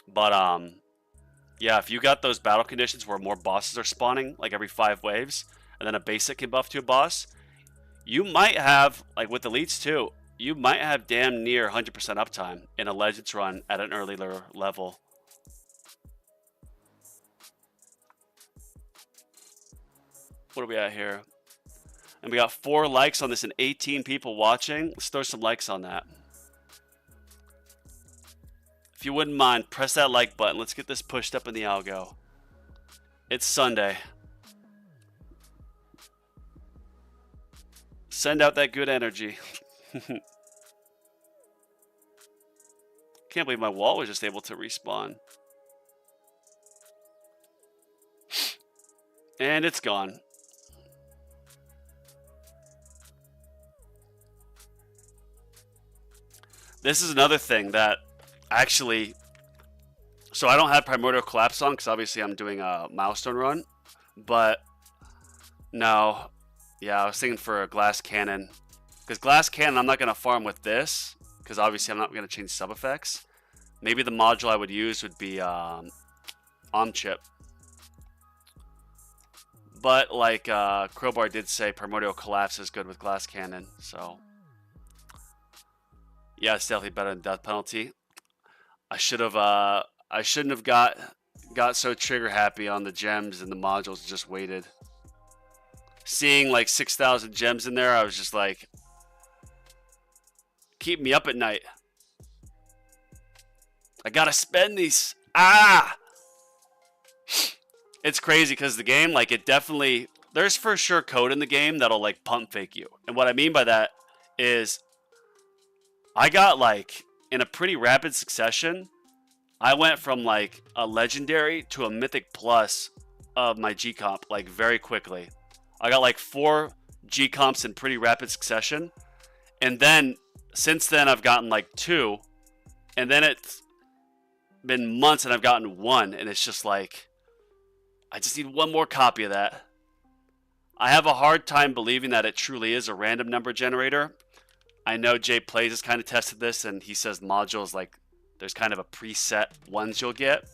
But yeah, if you got those battle conditions where more bosses are spawning like every 5 waves, and then a basic can buff to a boss, you might have, like with elites too, you might have damn near 100% uptime in a Legends run at an earlier level. What are we at here? And we got 4 likes on this and 18 people watching. Let's throw some likes on that. If you wouldn't mind, press that like button. Let's get this pushed up in the algo. It's Sunday. Send out that good energy. Can't believe my wall was just able to respawn. And it's gone. This is another thing that actually... So I don't have Primordial Collapse on because obviously I'm doing a Milestone run. But no. Yeah, I was thinking for a Glass Cannon. Because Glass Cannon I'm not going to farm with this. Because obviously I'm not going to change sub effects. Maybe the module I would use would be Chip. But like Crowbar did say, Primordial Collapse is good with Glass Cannon. So yeah, it's definitely better than Death Penalty. I shouldn't have got so trigger happy on the gems and the modules, just waited. Seeing like 6,000 gems in there, I was just like, keep me up at night. I gotta spend these. Ah! It's crazy because the game, like, it definitely, there's for sure code in the game that'll like pump fake you. And what I mean by that is I got like in a pretty rapid succession, I went from like a legendary to a mythic plus of my G comp like very quickly. I got like 4 G comps in pretty rapid succession. And then since then I've gotten like 2, and then it's been months and I've gotten 1, and it's just like I just need 1 more copy of that. I have a hard time believing that it truly is a random number generator. I know Jay Plays has kind of tested this, and he says modules like there's kind of a preset ones you'll get,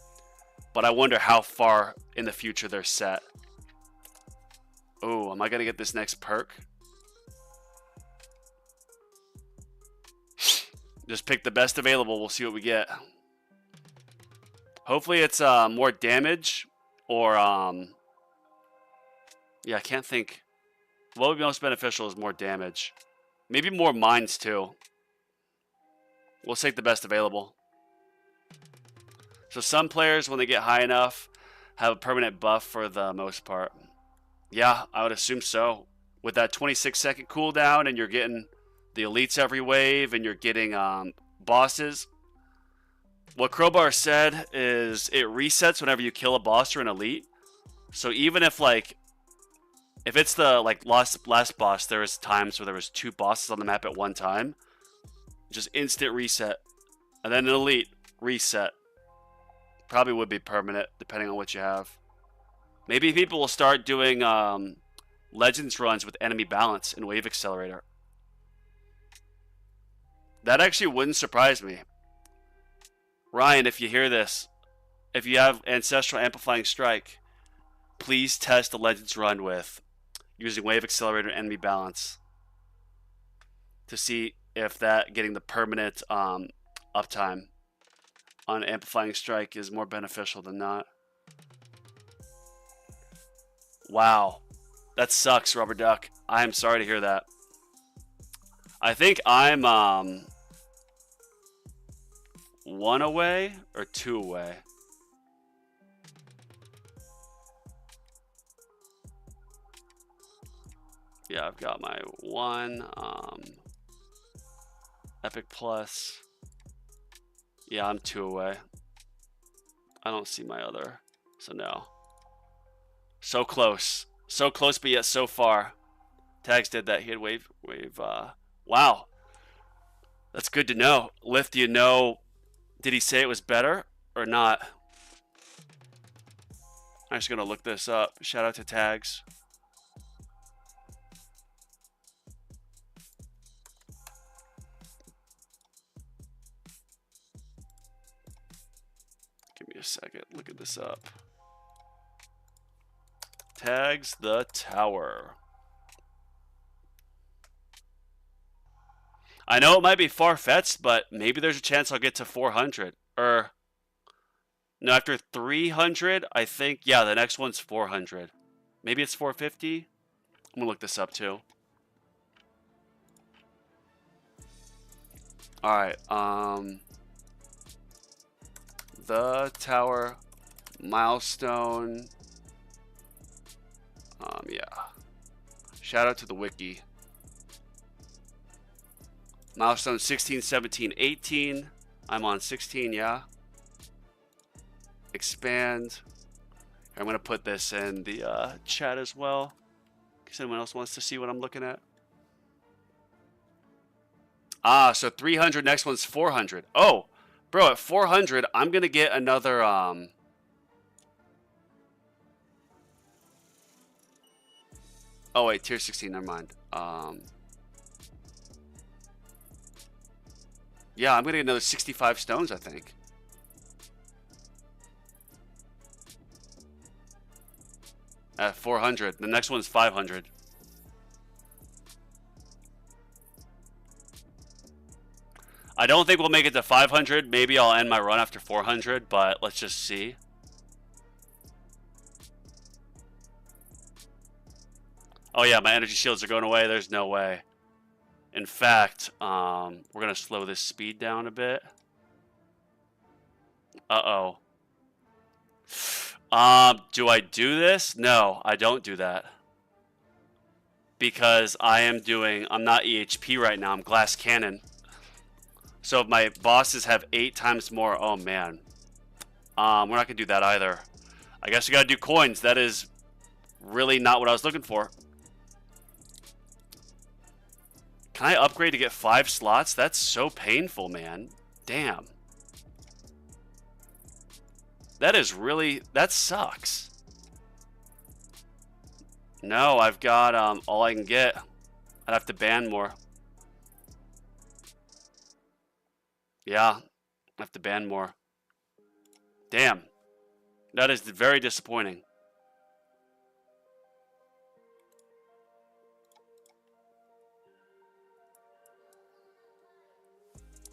but I wonder how far in the future they're set. Oh, am I gonna get this next perk? Just pick the best available. We'll see what we get. Hopefully it's more damage, or yeah, I can't think. What would be most beneficial is more damage. Maybe more mines too. We'll take the best available. So some players, when they get high enough, have a permanent buff for the most part. Yeah, I would assume so. With that 26-second cooldown, and you're getting the elites every wave, and you're getting bosses. What Crowbar said is it resets whenever you kill a boss or an elite. So even if if it's the last boss, there was times where there was 2 bosses on the map at one time. Just instant reset. And then an elite reset. Probably would be permanent, depending on what you have. Maybe people will start doing Legends runs with enemy balance and Wave Accelerator. That actually wouldn't surprise me. Ryan, if you hear this, if you have Ancestral Amplifying Strike, please test the Legends run with using Wave Accelerator and enemy balance to see if that getting the permanent uptime on Amplifying Strike is more beneficial than not. Wow. That sucks, Rubber Duck. I am sorry to hear that. I think I'm 1 away or 2 away. Yeah, I've got my 1 Epic Plus. Yeah, I'm 2 away. I don't see my other, so no. So close. So close, but yet so far. Tags did that. He had wave. Wow. That's good to know. Lift, do you know, did he say it was better or not? I'm just going to look this up. Shout out to Tags. Give me a second. Look at this up. Tags the tower. I know it might be far-fetched, but maybe there's a chance I'll get to 400. Or, no, after 300, I think, yeah, the next one's 400. Maybe it's 450? I'm going to look this up, too. Alright, the tower, milestone. Yeah. Shout out to the wiki. Milestone 16, 17, 18. I'm on 16, yeah. Expand. I'm going to put this in the chat as well, in case anyone else wants to see what I'm looking at. Ah, so 300, next one's 400. Oh, bro, at 400, I'm going to get another... Oh, wait, tier 16, never mind. Yeah, I'm going to get another 65 stones, I think. At 400. The next one's 500. I don't think we'll make it to 500. Maybe I'll end my run after 400, but let's just see. Oh yeah, my energy shields are going away. There's no way. In fact, we're going to slow this speed down a bit. Uh-oh. Do I do this? No, I don't do that. Because I'm not EHP right now. I'm Glass Cannon. So if my bosses have 8 times more, oh man. We're not going to do that either. I guess we got to do coins. That is really not what I was looking for. Can I upgrade to get 5 slots? That's so painful, man. Damn. That is really... That sucks. No, I've got all I can get. I'd have to ban more. Yeah, I have to ban more. Damn. That is very disappointing.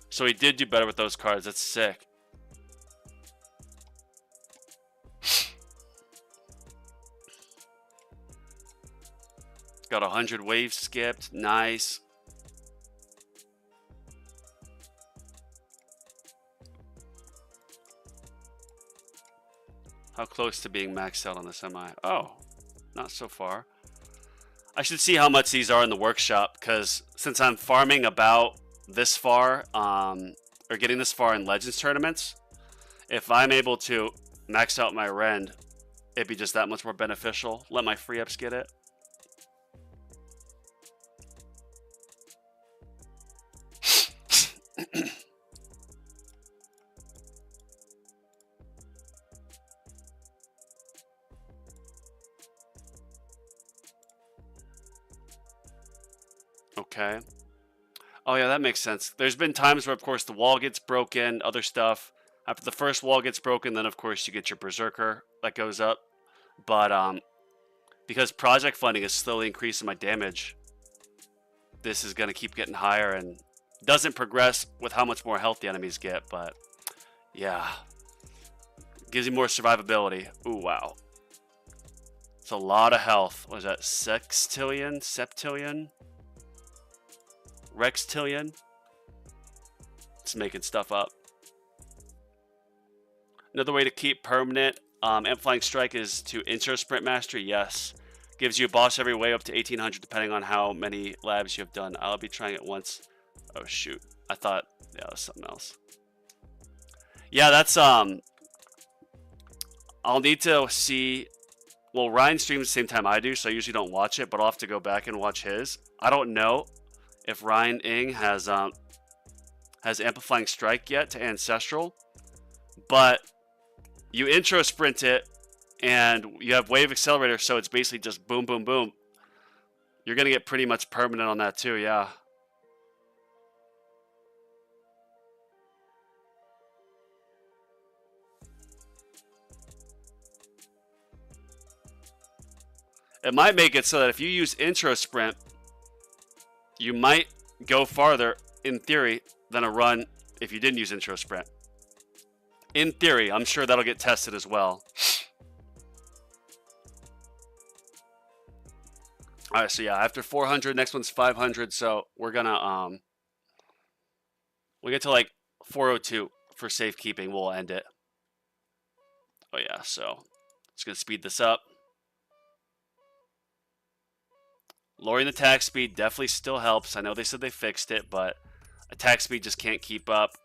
So he did do better with those cards. That's sick. Got 100 waves skipped. Nice. How close to being maxed out on this am I? Oh, not so far. I should see how much these are in the workshop, because since I'm farming about this far, or getting this far in Legends tournaments, if I'm able to max out my rend, it'd be just that much more beneficial. Let my free ups get it. Okay. Oh yeah, that makes sense. There's been times where, of course, the wall gets broken, other stuff. After the first wall gets broken, then of course you get your berserker that goes up. But because project funding is slowly increasing my damage, this is gonna keep getting higher and doesn't progress with how much more health the enemies get. But yeah, gives you more survivability. Ooh, wow. It's a lot of health. What is that? Sextillion? Septillion? Rextillion? It's making stuff up. Another way to keep permanent amplifying strike is to intro sprint mastery. Yes. Gives you a boss every way up to 1800 depending on how many labs you have done. I'll be trying it once. Oh shoot. I thought, yeah, that was something else. Yeah, that's I'll need to see. Well, Ryan streams the same time I do, so I usually don't watch it, but I'll have to go back and watch his. I don't know if Ryan Ing has amplifying strike yet to ancestral, but you intro sprint it and you have wave accelerator, so it's basically just boom boom boom. You're gonna get pretty much permanent on that too. Yeah. It might make it so that if you use intro sprint, you might go farther, in theory, than a run if you didn't use intro sprint. In theory, I'm sure that'll get tested as well. All right, so yeah, after 400, next one's 500, so we're gonna, we get to like 402 for safekeeping, we'll end it. Oh yeah, so it's gonna speed this up. Lowering the attack speed definitely still helps. I know they said they fixed it, but attack speed just can't keep up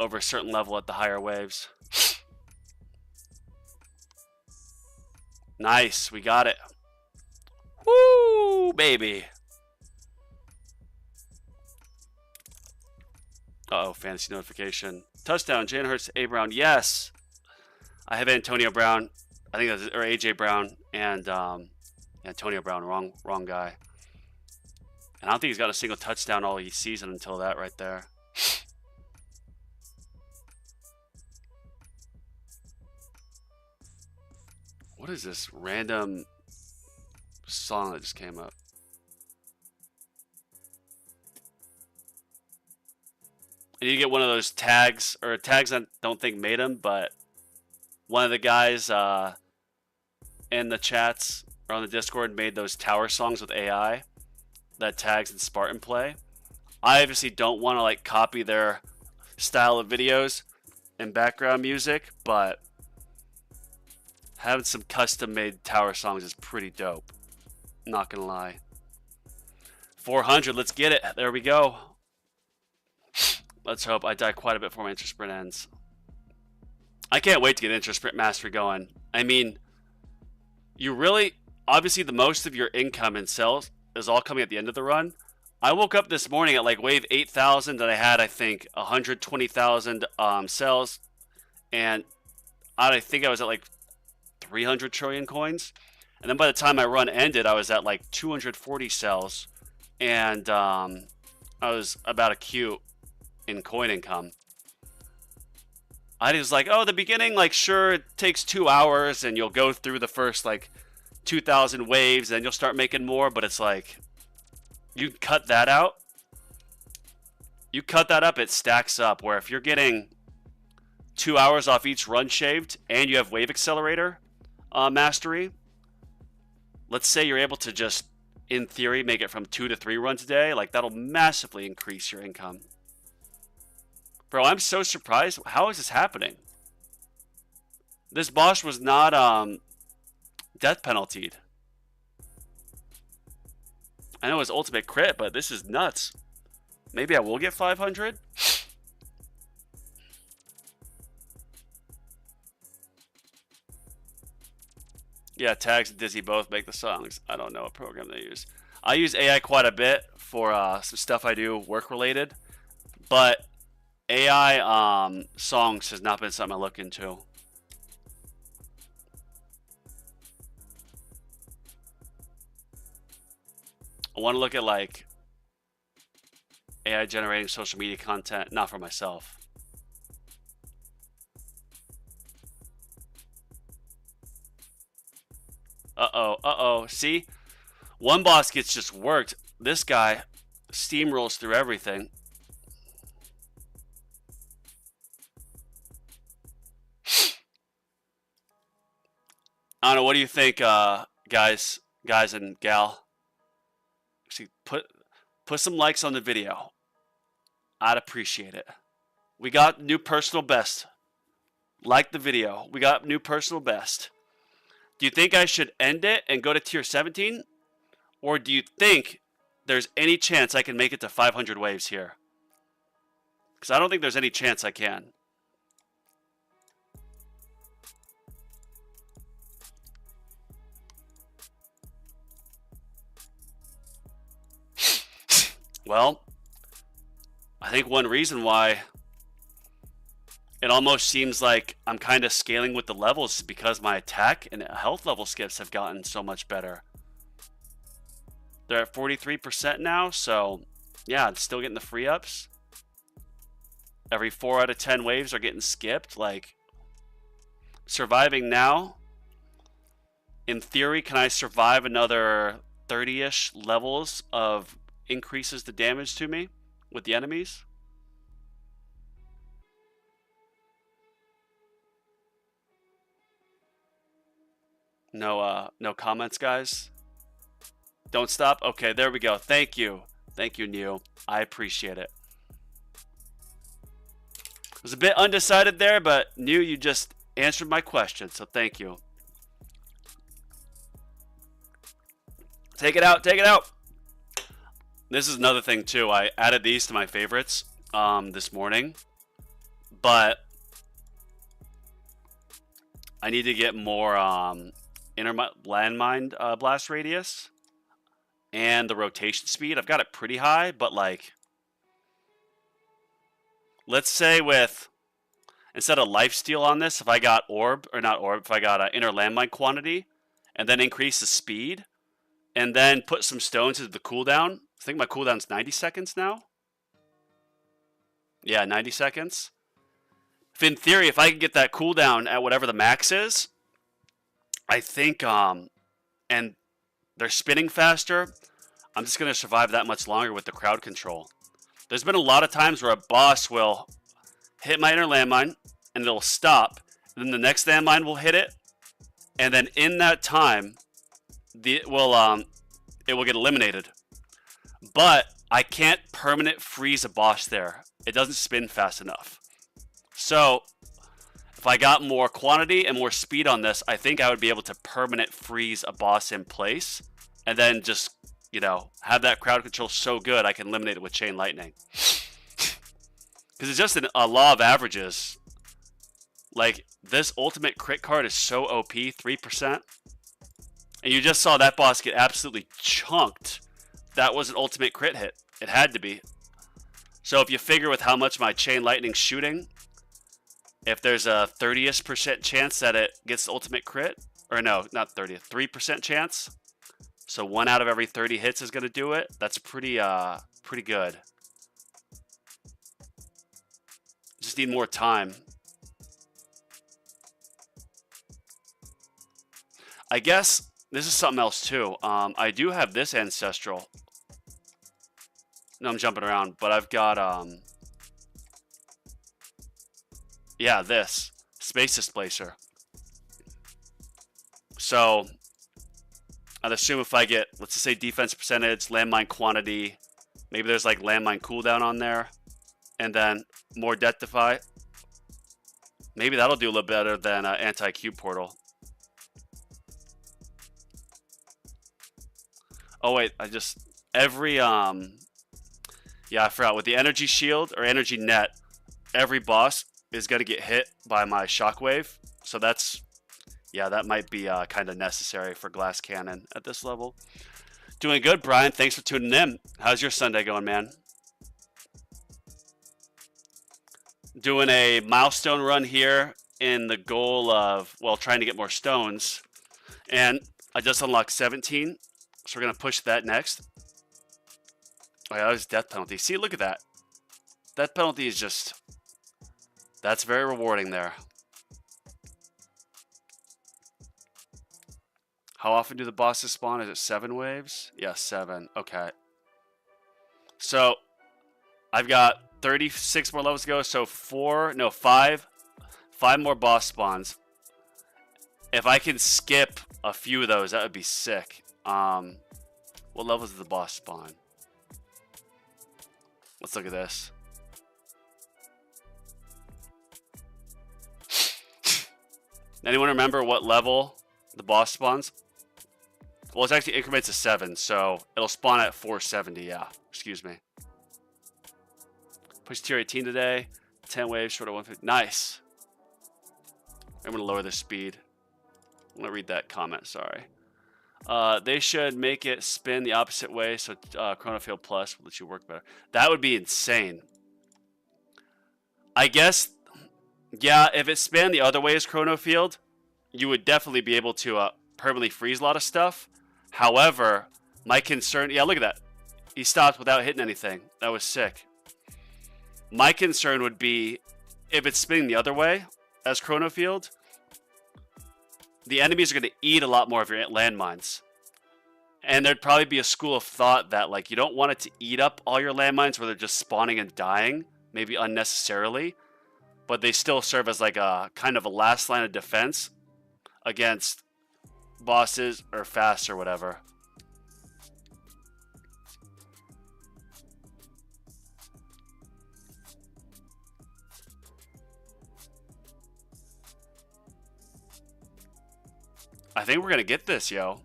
over a certain level at the higher waves. Nice, we got it. Woo, baby. Uh-oh, fantasy notification. Touchdown, Jalen Hurts, A. Brown. Yes. I have Antonio Brown. I think that's, or AJ Brown and Antonio Brown, wrong guy. And I don't think he's got a single touchdown all season until that right there. What is this random song that just came up? I need to get one of those tags, or tags I don't think made them, but one of the guys in the chats or on the Discord made those tower songs with AI that tags in Spartan play. I obviously don't want to like copy their style of videos and background music, but having some custom made tower songs is pretty dope. Not gonna lie. 400, let's get it. There we go. Let's hope I die quite a bit before my intro sprint ends. I can't wait to get intro sprint mastery going. I mean, you really, obviously the most of your income in cells is all coming at the end of the run. I woke up this morning at like wave 8,000 and I had, I think, 120,000 cells. And I think I was at like 300 trillion coins. And then by the time my run ended, I was at like 240 cells. And I was about a Q in coin income. I was like, oh, the beginning, like, sure, it takes 2 hours and you'll go through the first like 2,000 waves and you'll start making more. But it's like, you cut that out. You cut that up, it stacks up. Where if you're getting 2 hours off each run shaved and you have wave accelerator mastery, let's say you're able to just, in theory, make it from 2 to 3 runs a day, like that'll massively increase your income. Bro, I'm so surprised. How is this happening? This boss was not death penaltied. I know it's ultimate crit, but this is nuts. Maybe I will get 500. Yeah, Tags and Dizzy both make the songs. I don't know what program they use. I use AI quite a bit for some stuff I do work related, but AI songs has not been something I look into. I want to look at like AI generating social media content, not for myself. Uh-oh. See? One boss gets just worked. This guy steamrolls through everything. I don't know. What do you think, guys and gal? See, put some likes on the video. I'd appreciate it. We got new personal best. Like the video. We got new personal best. Do you think I should end it and go to tier 17? Or do you think there's any chance I can make it to 500 waves here? Because I don't think there's any chance I can. Well, I think one reason why it almost seems like I'm kind of scaling with the levels is because my attack and health level skips have gotten so much better. They're at 43% now, so yeah, I'm still getting the free ups. Every 4 out of 10 waves are getting skipped. Like, surviving now, in theory, can I survive another 30-ish levels of increases the damage to me with the enemies? No comments, guys. Don't stop. Okay, there we go. Thank you, Neo. I appreciate it. I was a bit undecided there, but Neo, you just answered my question, so thank you. Take it out. This is another thing too. I added these to my favorites this morning, but I need to get more inner landmine blast radius and the rotation speed. I've got it pretty high, but like, let's say with instead of lifesteal on this, if I got if I got inner landmine quantity and then increase the speed and then put some stones into the cooldown. I think my cooldown's 90 seconds now. Yeah, 90 seconds. If in theory, if I can get that cooldown at whatever the max is, I think, and they're spinning faster, I'm just going to survive that much longer with the crowd control. There's been a lot of times where a boss will hit my inner landmine, and it'll stop. And then the next landmine will hit it, and then in that time, it will get eliminated. But I can't permanent freeze a boss there. It doesn't spin fast enough. So if I got more quantity and more speed on this, I think I would be able to permanent freeze a boss in place and then just, you know, have that crowd control so good I can eliminate it with chain lightning. Because it's just a law of averages. Like, this ultimate crit card is so OP, 3%. And you just saw that boss get absolutely chunked. That was an ultimate crit hit. It had to be. So if you figure with how much my chain lightning's shooting, if there's a 30% chance that it gets the ultimate crit, or no, not 30, 3% chance. So 1 out of every 30 hits is going to do it. That's pretty good. Just need more time. I guess this is something else too. I do have this ancestral. No, I'm jumping around, but I've got yeah, this space displacer. So I'd assume if I get, let's just say, defense percentage, landmine quantity, maybe there's like landmine cooldown on there, and then more death defy. Maybe that'll do a little better than anti-cube portal. Oh wait, yeah, I forgot. With the energy shield or energy net, every boss is gonna get hit by my shockwave. So yeah, that might be kind of necessary for glass cannon at this level. Doing good, Brian. Thanks for tuning in. How's your Sunday going, man? Doing a milestone run here in the goal of, well, trying to get more stones. And I just unlocked 17, so we're going to push that next. Oh, yeah, that was death penalty. See, look at that. Death penalty is just, that's very rewarding there. How often do the bosses spawn? Is it 7 waves? Yeah, 7. Okay. So I've got 36 more levels to go. So 5 more boss spawns. If I can skip a few of those, that would be sick. What levels is the boss spawn? Let's look at this. Anyone remember what level the boss spawns? Well, it's actually increments of 7, so it'll spawn at 470, yeah. Excuse me. Push tier 18 today. 10 waves, short of 150. Nice. I'm going to lower the speed. I'm going to read that comment, sorry. They should make it spin the opposite way, so Chronofield Plus will let you work better. That would be insane. I guess, yeah, if it spun the other way as Chronofield, you would definitely be able to permanently freeze a lot of stuff. However, my concern, yeah, look at that. He stopped without hitting anything. That was sick. My concern would be if it's spinning the other way as Chronofield, the enemies are going to eat a lot more of your landmines. And there'd probably be a school of thought that, like, you don't want it to eat up all your landmines where they're just spawning and dying, maybe unnecessarily, but they still serve as like a kind of a last line of defense against bosses or fast or whatever. I think we're gonna get this, yo.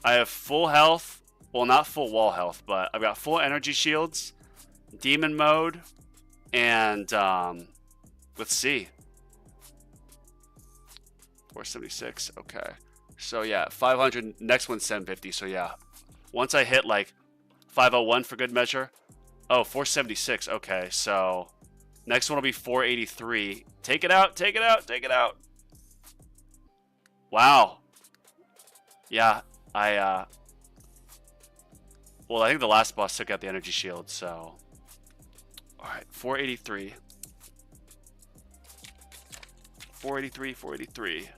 I have full health. Well, not full wall health, but I've got full energy shields, demon mode, and let's see. 476. Okay. So yeah, 500. Next one's 750. So yeah, once I hit like 501 for good measure. Oh, 476. Okay, so next one will be 483. Take it out. Take it out. Take it out. Wow. Yeah, well, I think the last boss took out the energy shield, so. Alright, 483. 483, 483.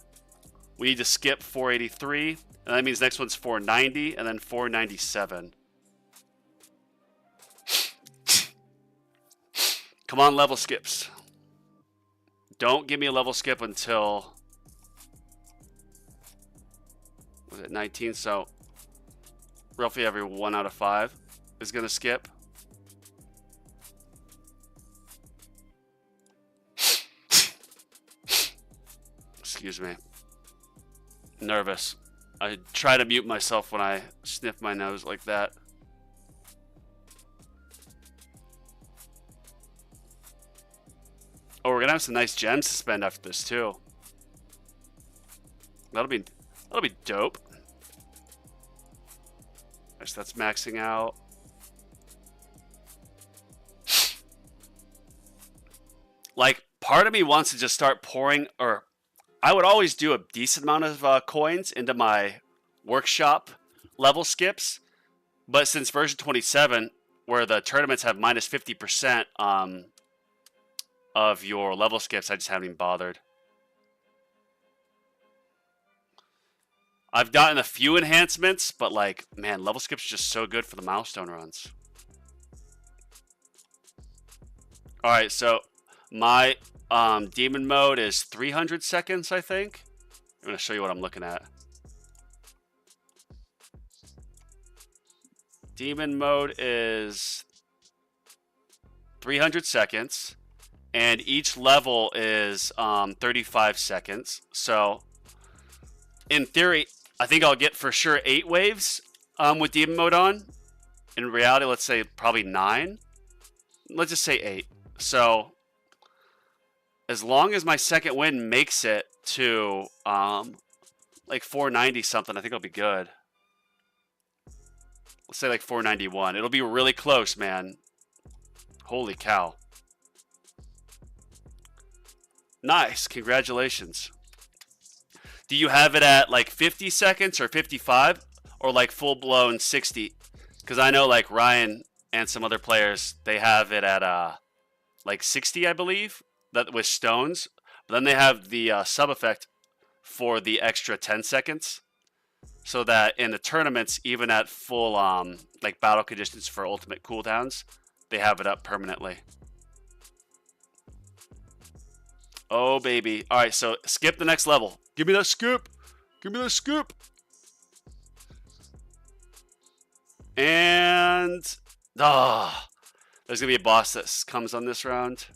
We need to skip 483, and that means next one's 490, and then 497. Come on, level skips. Don't give me a level skip until... was it 19? So roughly every 1 out of 5 is going to skip. Excuse me. Nervous. I try to mute myself when I sniff my nose like that. Oh, we're gonna have some nice gems to spend after this too. That'll be dope. Guess that's maxing out. Like, part of me wants to just start pouring, or I would always do a decent amount of coins into my workshop level skips, but since version 27, where the tournaments have minus 50% of your level skips, I just haven't even bothered. I've gotten a few enhancements, but like, man, level skips are just so good for the milestone runs. All right, so my demon mode is 300 seconds, I think. I'm going to show you what I'm looking at. Demon mode is 300 seconds, and each level is 35 seconds. So, in theory, I think I'll get for sure 8 waves with demon mode on. In reality, let's say probably 9. Let's just say 8. So, as long as my second win makes it to like 490 something, I think I'll be good. Let's say like 491. It'll be really close, man. Holy cow. Nice. Congratulations. Do you have it at like 50 seconds or 55 or like full blown 60? Because I know like Ryan and some other players, they have it at like 60, I believe, that with stones. But then they have the sub effect for the extra 10 seconds. So that in the tournaments, even at full like battle conditions for ultimate cooldowns, they have it up permanently. Oh, baby. All right, so skip the next level. Give me that skip. Give me that skip. And there's going to be a boss that comes on this round.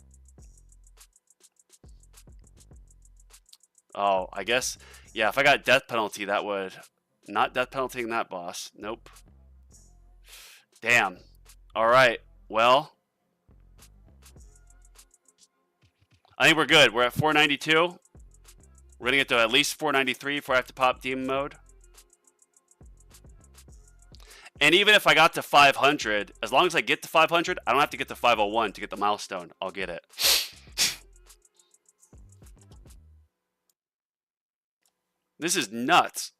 Oh, I guess, yeah, if I got death penalty, that would... Not death penaltying that boss. Nope. Damn. All right. Well, I think we're good. We're at 492. We're going to get to at least 493 before I have to pop demon mode. And even if I got to 500, as long as I get to 500, I don't have to get to 501 to get the milestone. I'll get it. This is nuts.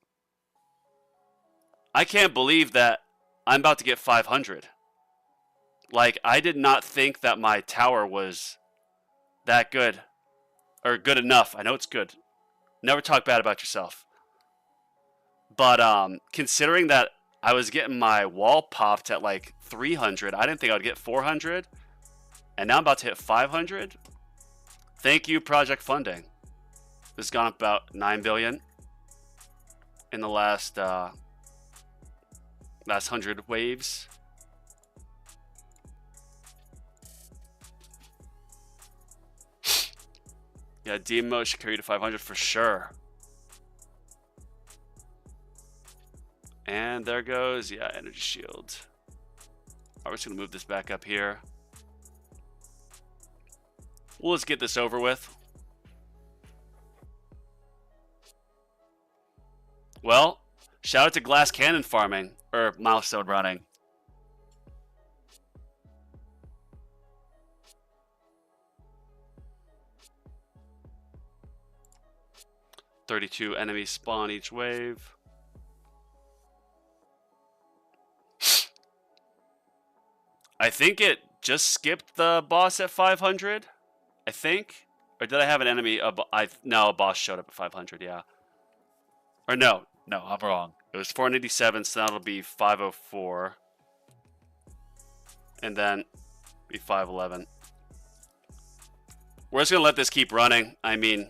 I can't believe that I'm about to get 500. Like, I did not think that my tower was that good. Or good enough. I know it's good. Never talk bad about yourself. But considering that I was getting my wall popped at like 300, I didn't think I would get 400. And now I'm about to hit 500. Thank you, project funding. This has gone up about 9 billion in the last 100 waves. Yeah, demo should carry you to 500 for sure. And there goes, yeah, energy shield. All right, we're just gonna move this back up here. Well, let's get this over with. Well, shout out to glass cannon farming, or milestone running. "32 enemies spawn each wave." I think it just skipped the boss at 500. I think, or did I have an enemy? No, a boss showed up at 500. Yeah. Or no, I'm wrong. It was 487, so that'll be 504. And then be 511. We're just going to let this keep running. I mean,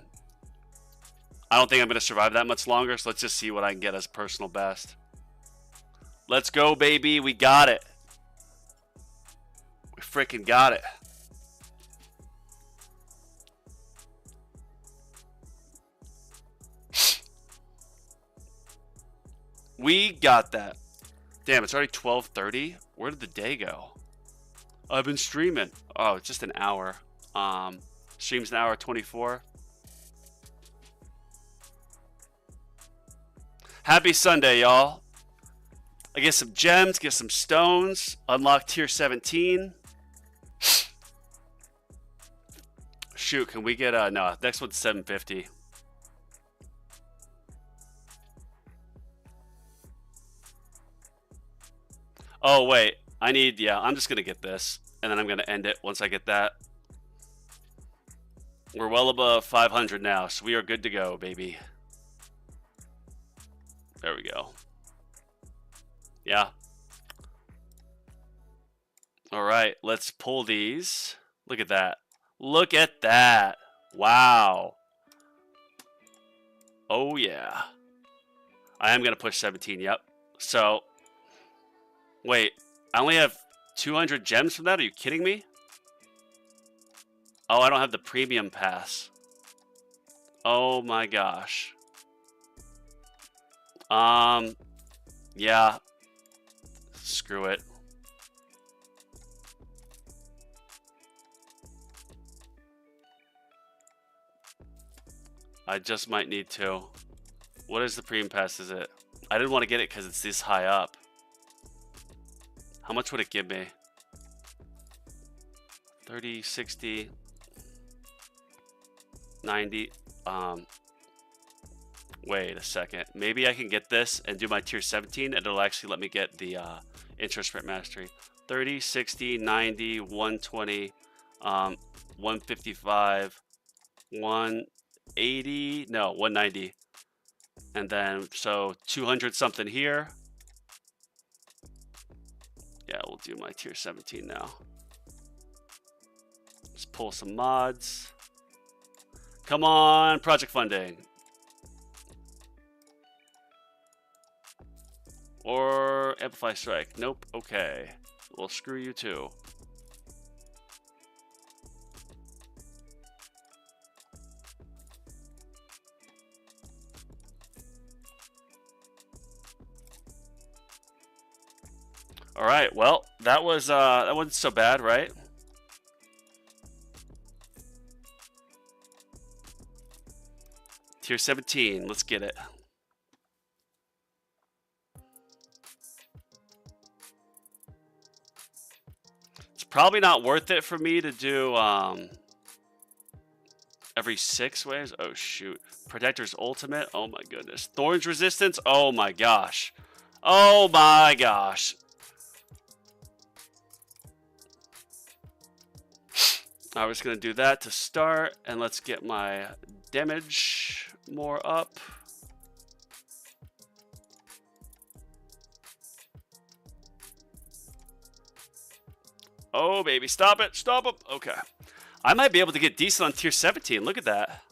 I don't think I'm going to survive that much longer, so let's just see what I can get as personal best. Let's go, baby. We got it. We freaking got it. We got that. Damn, it's already 12:30. Where did the day go? I've been streaming. Oh, it's just an hour. Streams an hour 24. Happy Sunday, y'all. I get some gems, get some stones, unlock tier 17. Shoot, can we get no, next one's 750. Oh, wait. Yeah, I'm just going to get this. And then I'm going to end it once I get that. We're well above 500 now, so we are good to go, baby. There we go. Yeah. All right, let's pull these. Look at that. Look at that. Wow. Oh, yeah. I am going to push 17, yep. So... Wait, I only have 200 gems from that? Are you kidding me? Oh, I don't have the premium pass. Oh my gosh. Yeah. Screw it. I just might need to. What is the premium pass? Is it? I didn't want to get it because it's this high up. How much would it give me? 30, 60, 90. Wait a second. Maybe I can get this and do my tier 17 and it'll actually let me get the intro sprint mastery. 30, 60, 90, 120, 155, 180, no, 190. And then, so 200 something here. Yeah, we'll do my tier 17 now. Let's pull some mods. Come on, project funding. Or Amplify Strike. Nope, okay. Well, screw you too. All right, well, that wasn't so bad, right? Tier 17, let's get it. It's probably not worth it for me to do every 6 waves. Oh shoot. Protector's ultimate. Oh my goodness. Thorns resistance. Oh my gosh. Oh my gosh. I was going to do that to start, and let's get my damage more up. Oh, baby. Stop it. Stop him. Okay. I might be able to get decent on tier 17. Look at that.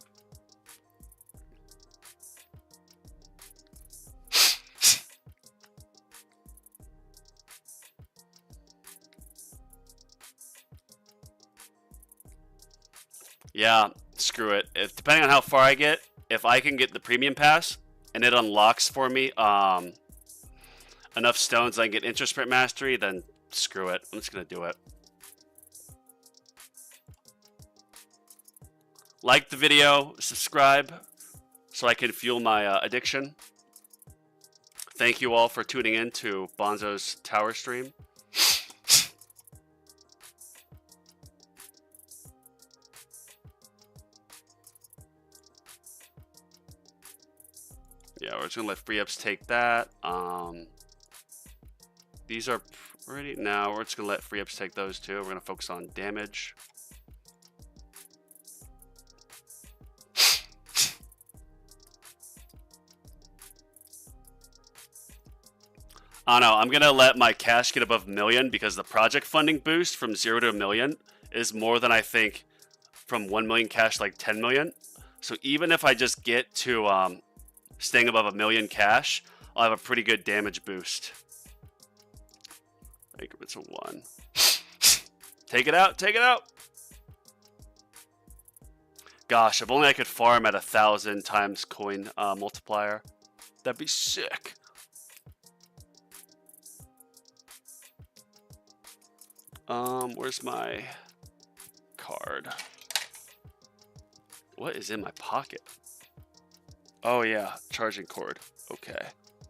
Yeah, screw it. Depending on how far I get, if I can get the premium pass and it unlocks for me enough stones I can get intro sprint mastery, then screw it. I'm just going to do it. Like the video, subscribe so I can fuel my addiction. Thank you all for tuning in to Bonzo's Tower stream. Yeah, we're just gonna let free ups take that. These are pretty. Now we're just gonna let free ups take those too. We're gonna focus on damage. I don't know. I'm gonna let my cash get above 1 million because the project funding boost from 0 to 1 million is more than I think from 1 million cash, like 10 million. So even if I just get to staying above 1 million cash, I'll have a pretty good damage boost. Increments of 1. Take it out, take it out. Gosh, if only I could farm at 1,000 times coin multiplier. That'd be sick. Where's my card? What is in my pocket? Oh yeah, charging cord. Okay,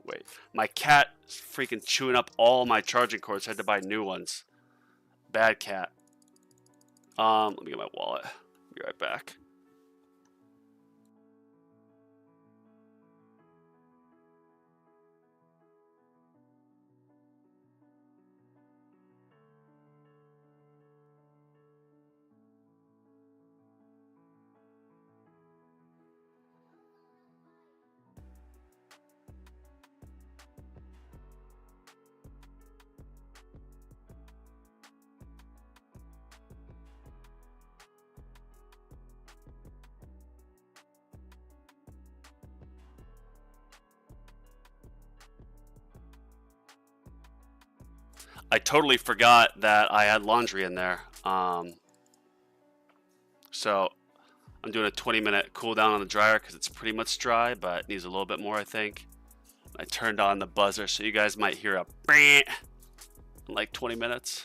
wait. My cat is freaking chewing up all my charging cords. I had to buy new ones. Bad cat. Let me get my wallet. Be right back. I totally forgot that I had laundry in there. So I'm doing a 20-minute cooldown on the dryer because it's pretty much dry, but it needs a little bit more, I think. I turned on the buzzer, so you guys might hear a in like 20 minutes.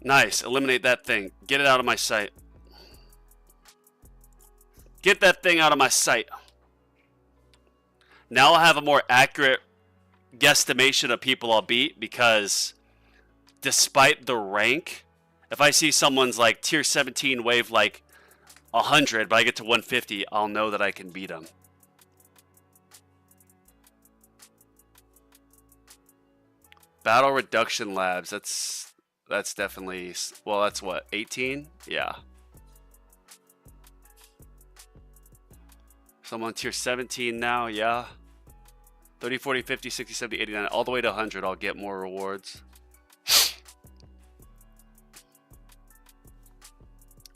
Nice. Eliminate that thing. Get it out of my sight. Get that thing out of my sight. Now I'll have a more accurate guesstimation of people I'll beat, because despite the rank, if I see someone's like tier 17 wave like 100, but I get to 150, I'll know that I can beat them. Battle Reduction Labs, that's definitely, well, that's what, 18? Yeah. Someone tier 17 now, yeah. 30, 40, 50, 60, 70, 89, all the way to 100, I'll get more rewards.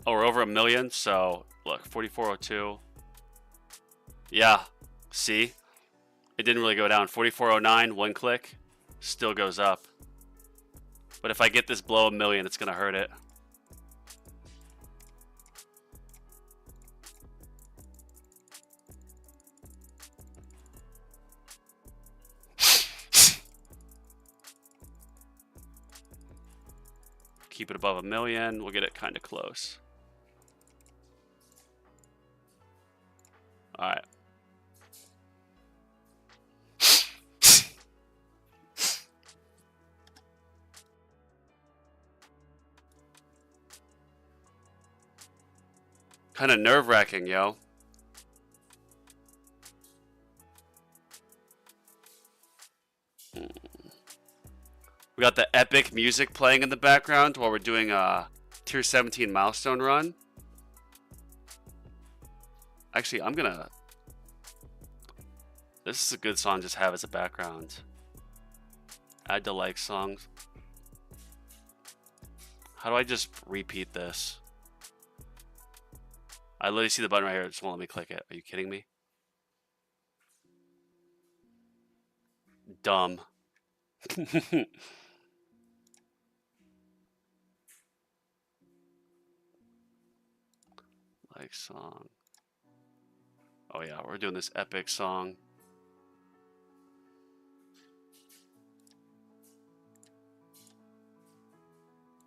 Oh, we're over 1 million, so look, 4402. Yeah, see? It didn't really go down. 4409, one click, still goes up. But if I get this below 1 million, it's going to hurt it. Keep it above 1 million. We'll get it kind of close. All right. Kind of nerve-wracking, yo. We got the epic music playing in the background while we're doing a tier 17 milestone run. Actually, I'm gonna... This is a good song just to have as a background. Add to like songs. How do I just repeat this? I literally see the button right here. It just won't let me click it. Are you kidding me? Dumb. Like song. Oh yeah, we're doing this epic song.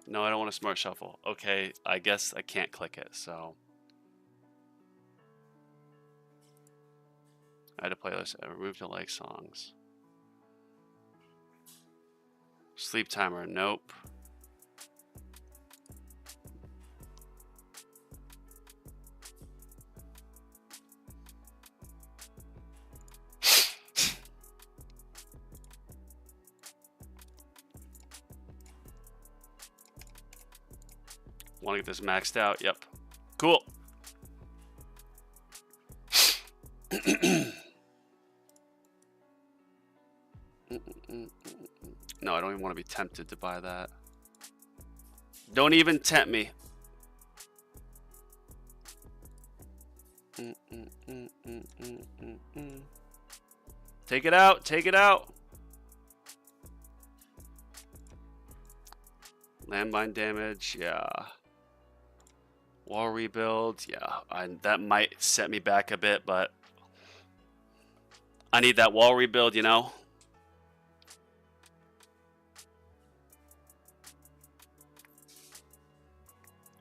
No, I don't want a smart shuffle. Okay, I guess I can't click it, so. I had to play this. Remove to like songs. Sleep timer, nope. Want to get this maxed out? Yep. Cool. No, I don't even want to be tempted to buy that. Don't even tempt me. Take it out. Take it out. Landmine damage. Yeah. Wall rebuild. Yeah. That might set me back a bit, but I need that wall rebuild, you know?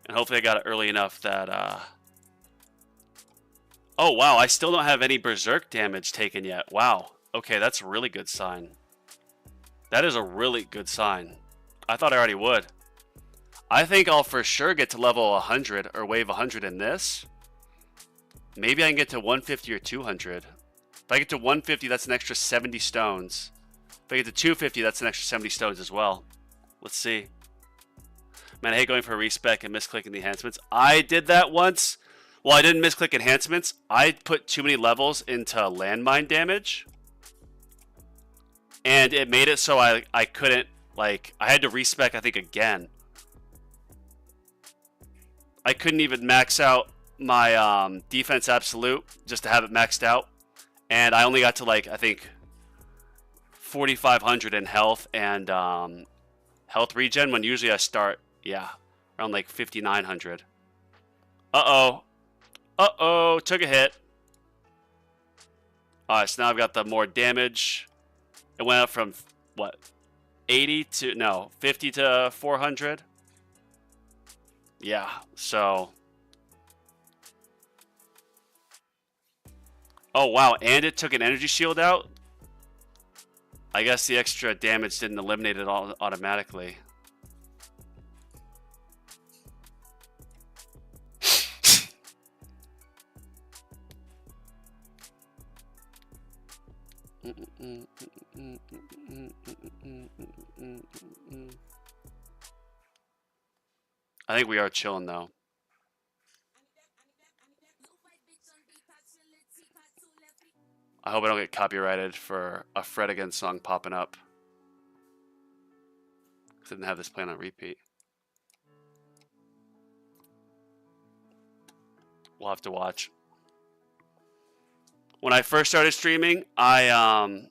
And hopefully I got it early enough that, Oh, wow, I still don't have any Berserk damage taken yet. Wow. Okay, that's a really good sign. That is a really good sign. I thought I already would. I think I'll for sure get to level 100 or wave 100 in this. Maybe I can get to 150 or 200. If I get to 150, that's an extra 70 stones. If I get to 250, that's an extra 70 stones as well. Let's see. Man, I hate going for a respec and misclicking the enhancements. I did that once. Well, I didn't misclick enhancements. I put too many levels into landmine damage. And it made it so I couldn't, like, I had to respec, I think, again. I couldn't even max out my defense absolute just to have it maxed out. And I only got to, like, I think 4,500 in health and health regen when usually I start, yeah, around like 5,900. Uh-oh. Uh-oh, took a hit. Alright, so now I've got the more damage. It went up from, what, 80 to, no, 50 to 400. Yeah, so. Oh, wow, and it took an energy shield out? I guess the extra damage didn't eliminate it all automatically. I think we are chilling though. I hope I don't get copyrighted for a Fred Again song popping up. I didn't have this playing on repeat. We'll have to watch. When I first started streaming, I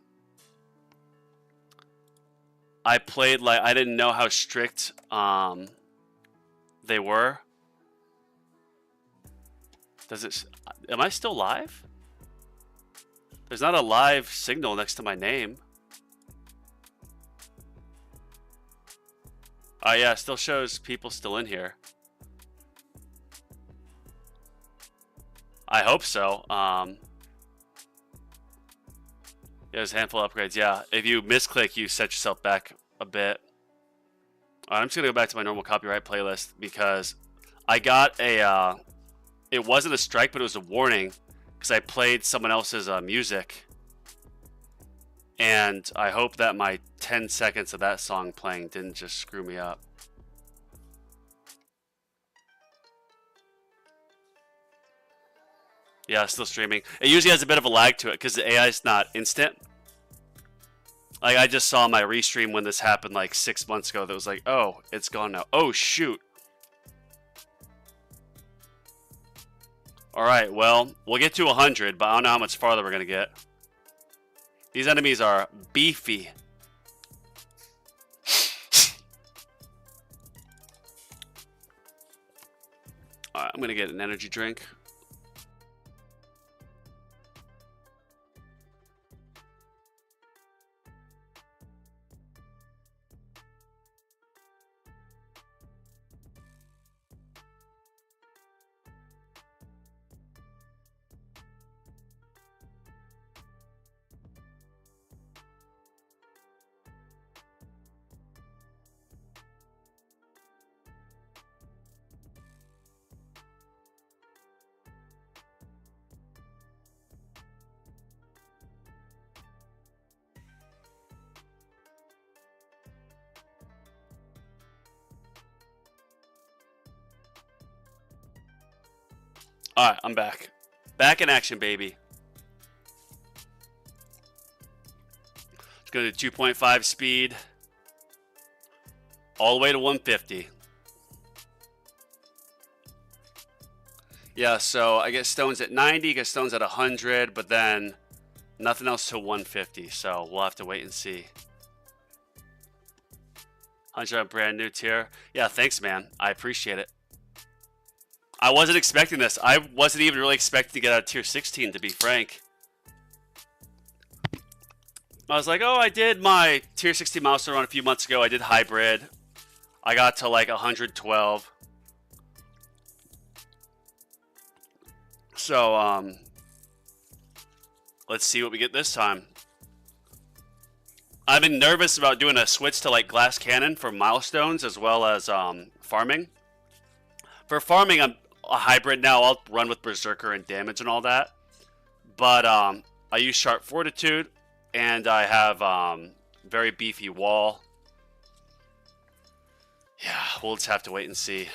played like I didn't know how strict they were. Does it? Am I still live? There's not a live signal next to my name. Oh yeah, it still shows people still in here. I hope so. Yeah, there's a handful of upgrades. Yeah, if you misclick, you set yourself back a bit. Alright, I'm just gonna go back to my normal copyright playlist because I got a. It wasn't a strike, but it was a warning because I played someone else's music. And I hope that my 10 seconds of that song playing didn't just screw me up. Yeah, still streaming. It usually has a bit of a lag to it because the AI is not instant. Like, I just saw my restream when this happened like 6 months ago that was like, oh, it's gone now. Oh, shoot. Alright, well, we'll get to 100, but I don't know how much farther we're going to get. These enemies are beefy. Alright, I'm going to get an energy drink. Alright, I'm back. Back in action, baby. Let's go to 2.5 speed. All the way to 150. Yeah, so I get stones at 90, get stones at 100, but then nothing else till 150. So we'll have to wait and see. 100 on brand new tier. Yeah, thanks, man. I appreciate it. I wasn't expecting this. I wasn't even really expecting to get out of tier 16, to be frank. I was like, oh, I did my tier 16 milestone run a few months ago. I did hybrid. I got to like 112. So, let's see what we get this time. I've been nervous about doing a switch to like glass cannon for milestones as well as farming. For farming, I'm a hybrid now. I'll run with berserker and damage and all that. But I use sharp fortitude and I have very beefy wall. Yeah, we'll just have to wait and see.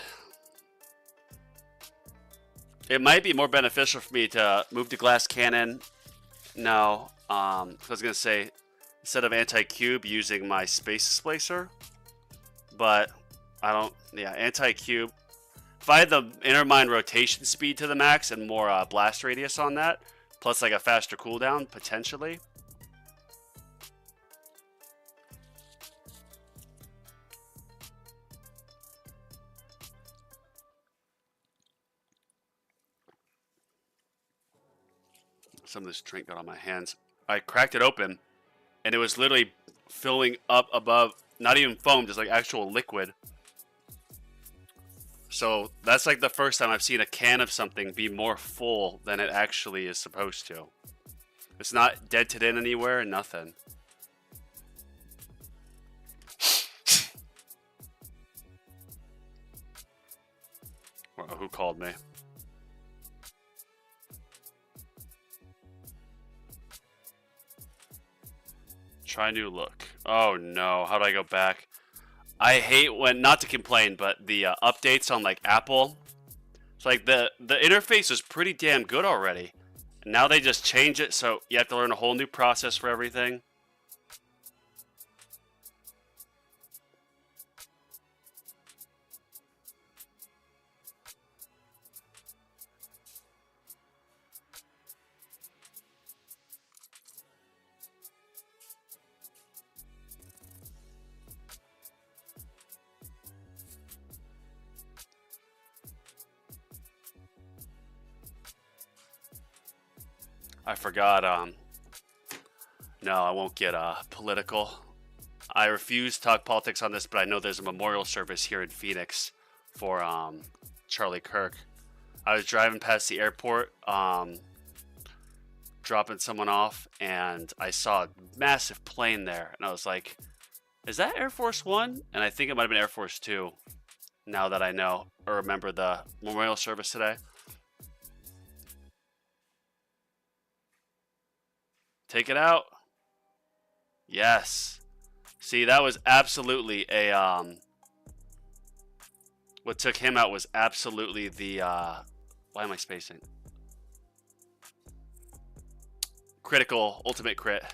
It might be more beneficial for me to move to glass cannon. No, I was gonna say instead of anti-cube using my space displacer, but I don't. Yeah, anti-cube. If I had the inner mine rotation speed to the max and more blast radius on that, plus like a faster cooldown potentially. Some of this drink got on my hands. I cracked it open, and it was literally filling up above, not even foam, just like actual liquid. So that's like the first time I've seen a can of something be more full than it actually is supposed to. It's not dented in anywhere, nothing. Well, who called me? Try new look. Oh no, how do I go back? I hate when, not to complain, but the updates on like Apple. It's like the interface is pretty damn good already. And now they just change it, so you have to learn a whole new process for everything. I forgot, no, I won't get political. I refuse to talk politics on this, but I know there's a memorial service here in Phoenix for Charlie Kirk. I was driving past the airport, dropping someone off, and I saw a massive plane there, and I was like, is that Air Force One? And I think it might have been Air Force Two, now that I know, or remember the memorial service today. Take it out. Yes. See, that was absolutely a, what took him out was absolutely the, why am I spacing? Critical, ultimate crit.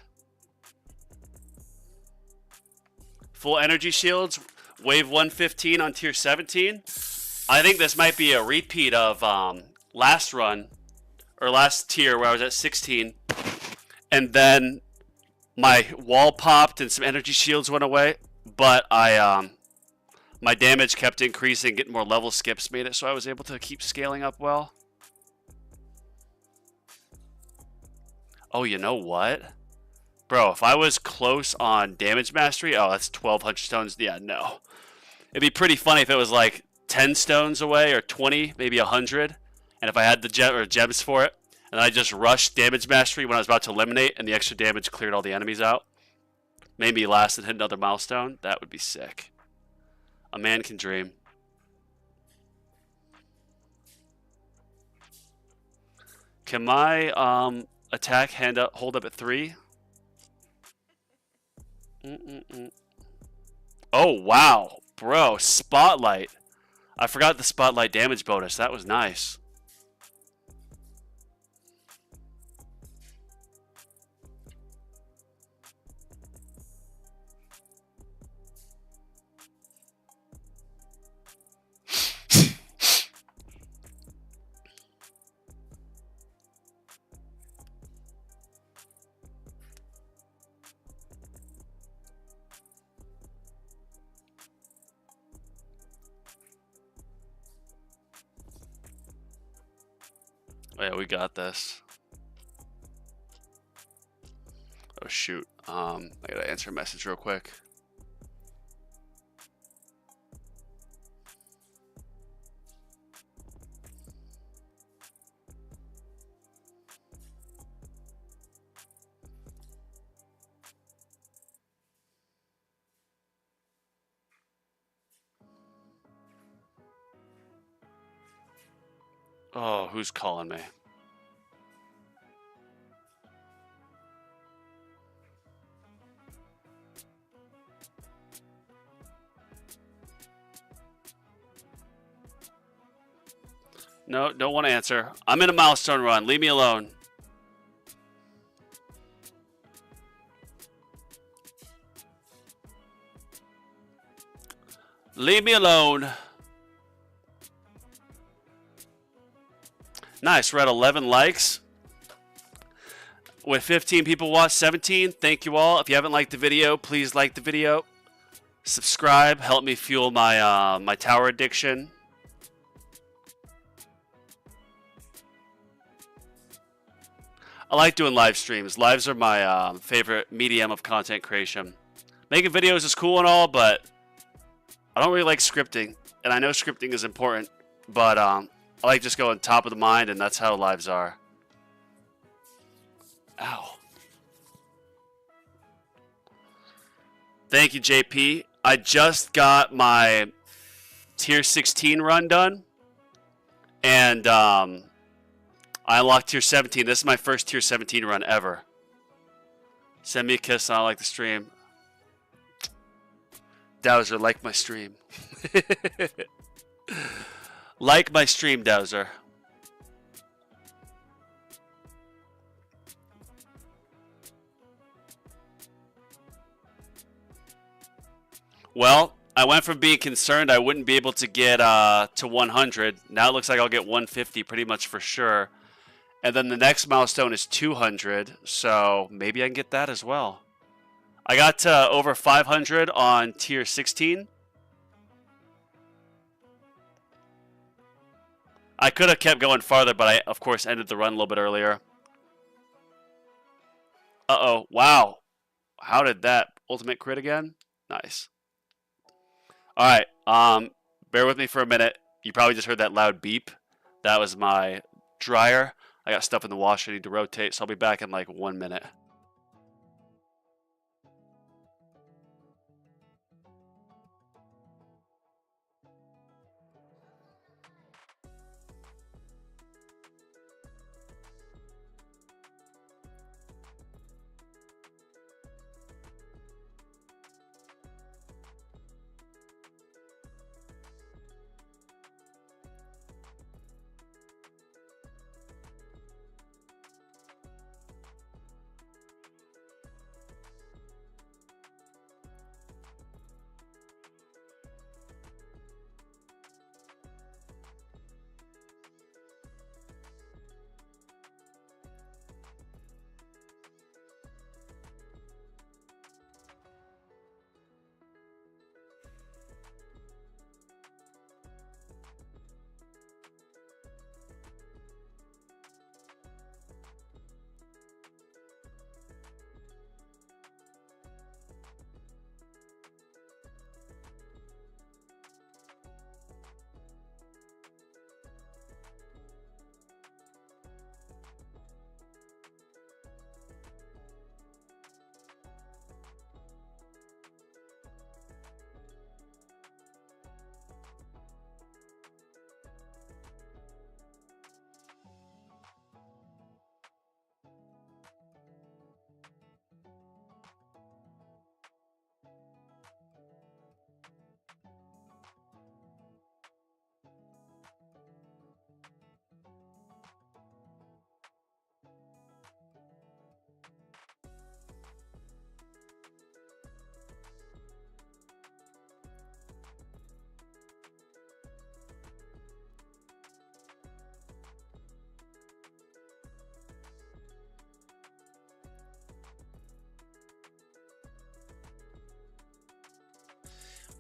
Full energy shields, wave 115 on tier 17. I think this might be a repeat of, last run, or last tier where I was at 16. And then my wall popped and some energy shields went away, but my damage kept increasing, getting more level skips made it so I was able to keep scaling up well. Oh, you know what? Bro, if I was close on damage mastery, oh, that's 1,200 stones. Yeah, no. It'd be pretty funny if it was like 10 stones away or 20, maybe 100. And if I had the gems for it. And I just rushed damage mastery when I was about to eliminate, and the extra damage cleared all the enemies out. Maybe last and hit another milestone. That would be sick. A man can dream. Can my attack hold up at 3? Oh, wow. Bro, spotlight. I forgot the spotlight damage bonus. That was nice. Oh, yeah, we got this. Oh shoot. I gotta answer a message real quick. Oh, who's calling me? No, don't want to answer. I'm in a milestone run. Leave me alone. Leave me alone. Nice, we're at 11 likes. With 15 people watch, 17. Thank you all. If you haven't liked the video, please like the video. Subscribe. Help me fuel my my tower addiction. I like doing live streams. Lives are my favorite medium of content creation. Making videos is cool and all, but I don't really like scripting. And I know scripting is important, but I like just going top of the mind, and that's how lives are. Ow. Thank you, JP. I just got my tier 16 run done, and I unlocked tier 17. This is my first tier 17 run ever. Send me a kiss, and I like the stream. Dowser, like my stream. Like my stream, Dowser. Well, I went from being concerned I wouldn't be able to get to 100. Now it looks like I'll get 150 pretty much for sure. And then the next milestone is 200, so maybe I can get that as well. I got to over 500 on tier 16. I could have kept going farther, but I, of course, ended the run a little bit earlier. Uh-oh. Wow. How did that ultimate crit again? Nice. All right. Bear with me for a minute. You probably just heard that loud beep. That was my dryer. I got stuff in the wash I need to rotate, so I'll be back in like 1 minute.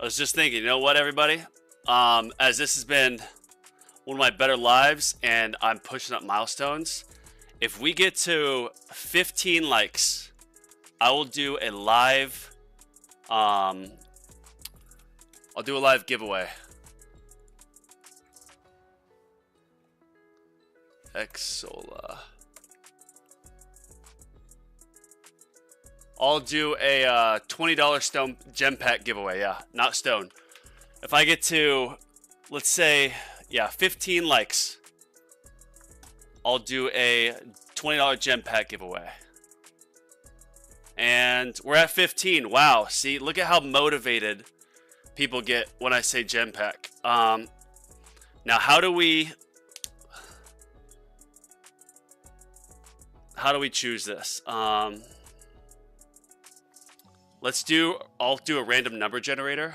I was just thinking, you know what, everybody? As this has been one of my better lives and I'm pushing up milestones, if we get to 15 likes, I will do a live, I'll do a live giveaway. Exola. I'll do a $20 stone gem pack giveaway. Yeah, not stone. If I get to, let's say, yeah, 15 likes, I'll do a $20 gem pack giveaway. And we're at 15. Wow. See, look at how motivated people get when I say gem pack. Now, how do we choose this? I'll do a random number generator.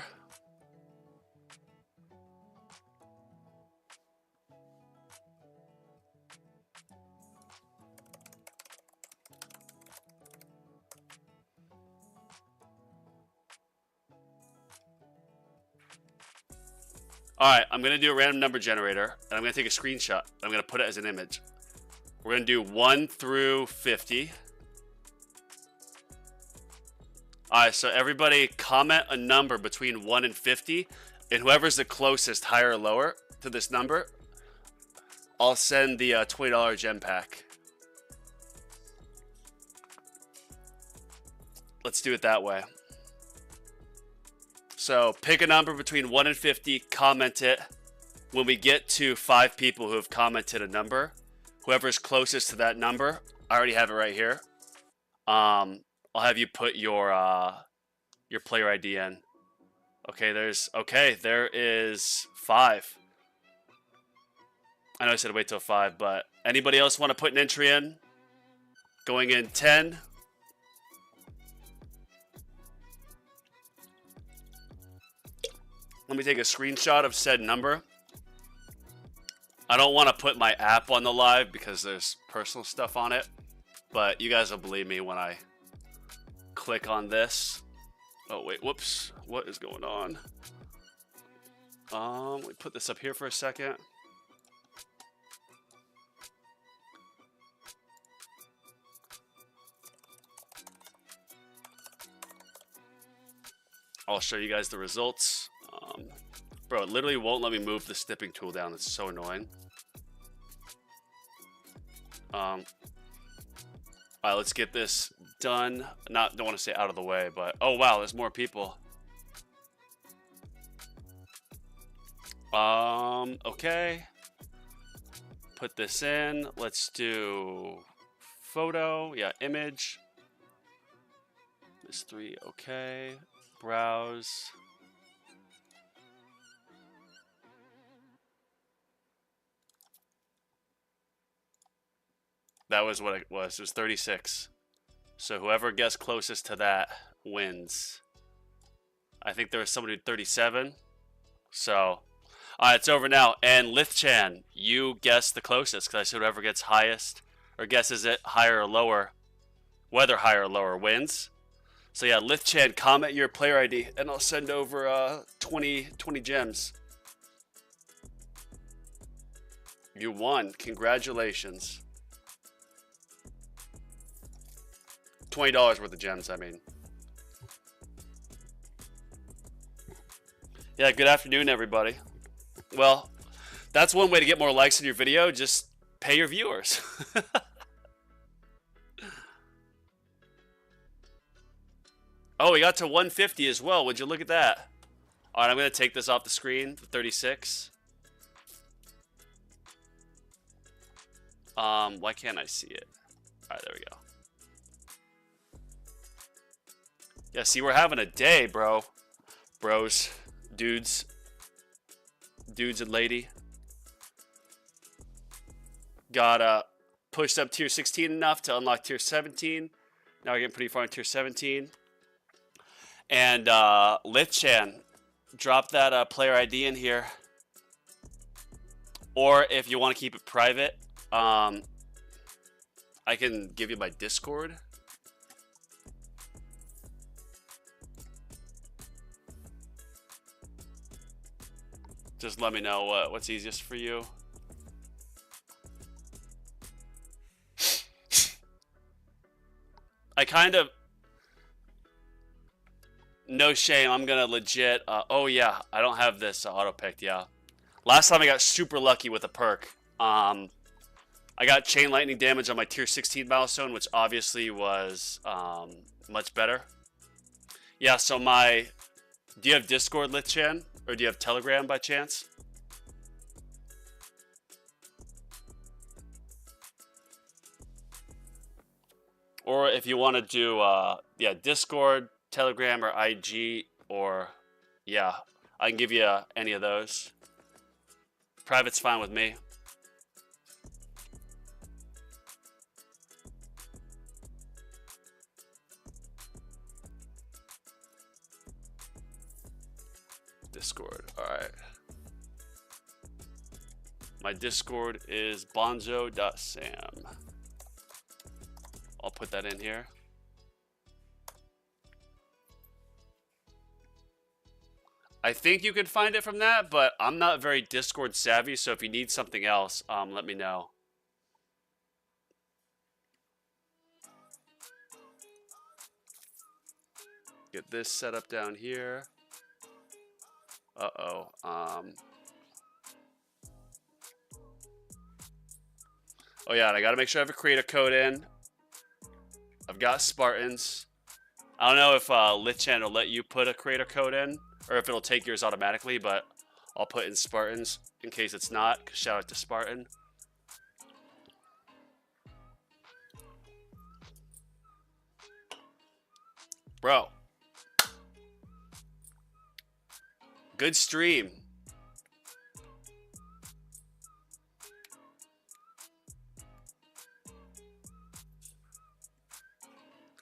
All right, I'm going to do a random number generator, and I'm going to take a screenshot. I'm going to put it as an image. We're going to do 1 through 50. Alright, so everybody comment a number between 1 and 50. And whoever's the closest, higher or lower, to this number, I'll send the $20 gem pack. Let's do it that way. So pick a number between 1 and 50, comment it. When we get to 5 people who have commented a number, whoever's closest to that number, I already have it right here. I'll have you put your player ID in. Okay, there is 5. I know I said wait till 5, but anybody else want to put an entry in? Going in 10. Let me take a screenshot of said number. I don't want to put my app on the live because there's personal stuff on it, but you guys will believe me when I click on this. Oh wait, whoops. What is going on? Let me put this up here for a second. I'll show you guys the results. Bro, it literally won't let me move the snipping tool down. It's so annoying. Alright, let's get this done. Don't want to say out of the way, but oh wow, there's more people. Okay. Put this in. Let's do photo. Yeah, image. This 3, okay. Browse. That was what it was. It was 36. So whoever gets closest to that wins. I think there was somebody who 37. So, alright, it's over now. And Lithchan, you guessed the closest because I said whoever gets highest or guesses it higher or lower, whether higher or lower wins. So yeah, Lithchan, comment your player ID and I'll send over 20 gems. You won. Congratulations. $20 worth of gems, I mean. Yeah, good afternoon, everybody. Well, that's one way to get more likes in your video. Just pay your viewers. Oh, we got to 150 as well. Would you look at that? All right, I'm going to take this off the screen, the 36. Why can't I see it? All right, there we go. Yeah, see, we're having a day, bro. Bros, dudes and lady. Got pushed up tier 16 enough to unlock tier 17. Now we're getting pretty far in tier 17. And Lithchan, drop that player ID in here. Or if you want to keep it private, I can give you my Discord. Just let me know what's easiest for you. I kind of... No shame, I'm gonna legit... oh yeah, I don't have this auto-picked, yeah. Last time I got super lucky with a perk. I got chain lightning damage on my tier 16 milestone, which obviously was much better. Yeah, so my... Do you have Discord, Lithchan? Or do you have Telegram by chance? Or if you want to do, yeah, Discord, Telegram, or IG, or, yeah, I can give you any of those. Private's fine with me. Discord, alright. My Discord is bonzo.sam. I'll put that in here. I think you could find it from that, but I'm not very Discord savvy, so if you need something else, let me know. Get this set up down here. Uh-oh. Oh yeah, and I gotta make sure I have a creator code in. I've got Spartans. I don't know if Lichen will let you put a creator code in, or if it'll take yours automatically, but I'll put in Spartans in case it's not. Shout out to Spartan. Bro. Good stream.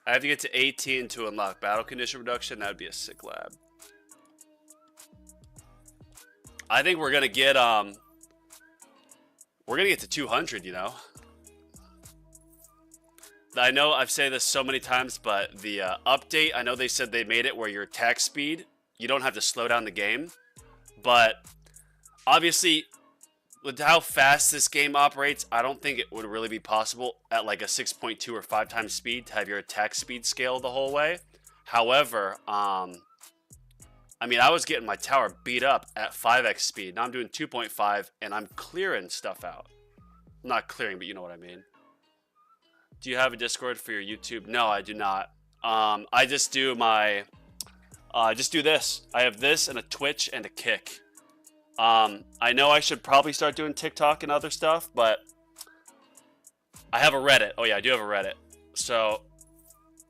I have to get to 18 to unlock battle condition reduction. That would be a sick lab. I think we're gonna get to 200, you know. I know I've said this so many times, but the update, I know they said they made it where your attack speed, you don't have to slow down the game. But obviously, with how fast this game operates, I don't think it would really be possible at like a 6.2 or 5 times speed to have your attack speed scale the whole way. However, I mean, I was getting my tower beat up at 5x speed. Now I'm doing 2.5 and I'm clearing stuff out. Not clearing, but you know what I mean. Do you have a Discord for your YouTube? No, I do not. I just do my, just do this. I have this and a Twitch and a Kick. I know I should probably start doing TikTok and other stuff, but I have a Reddit. Oh yeah, I do have a Reddit. So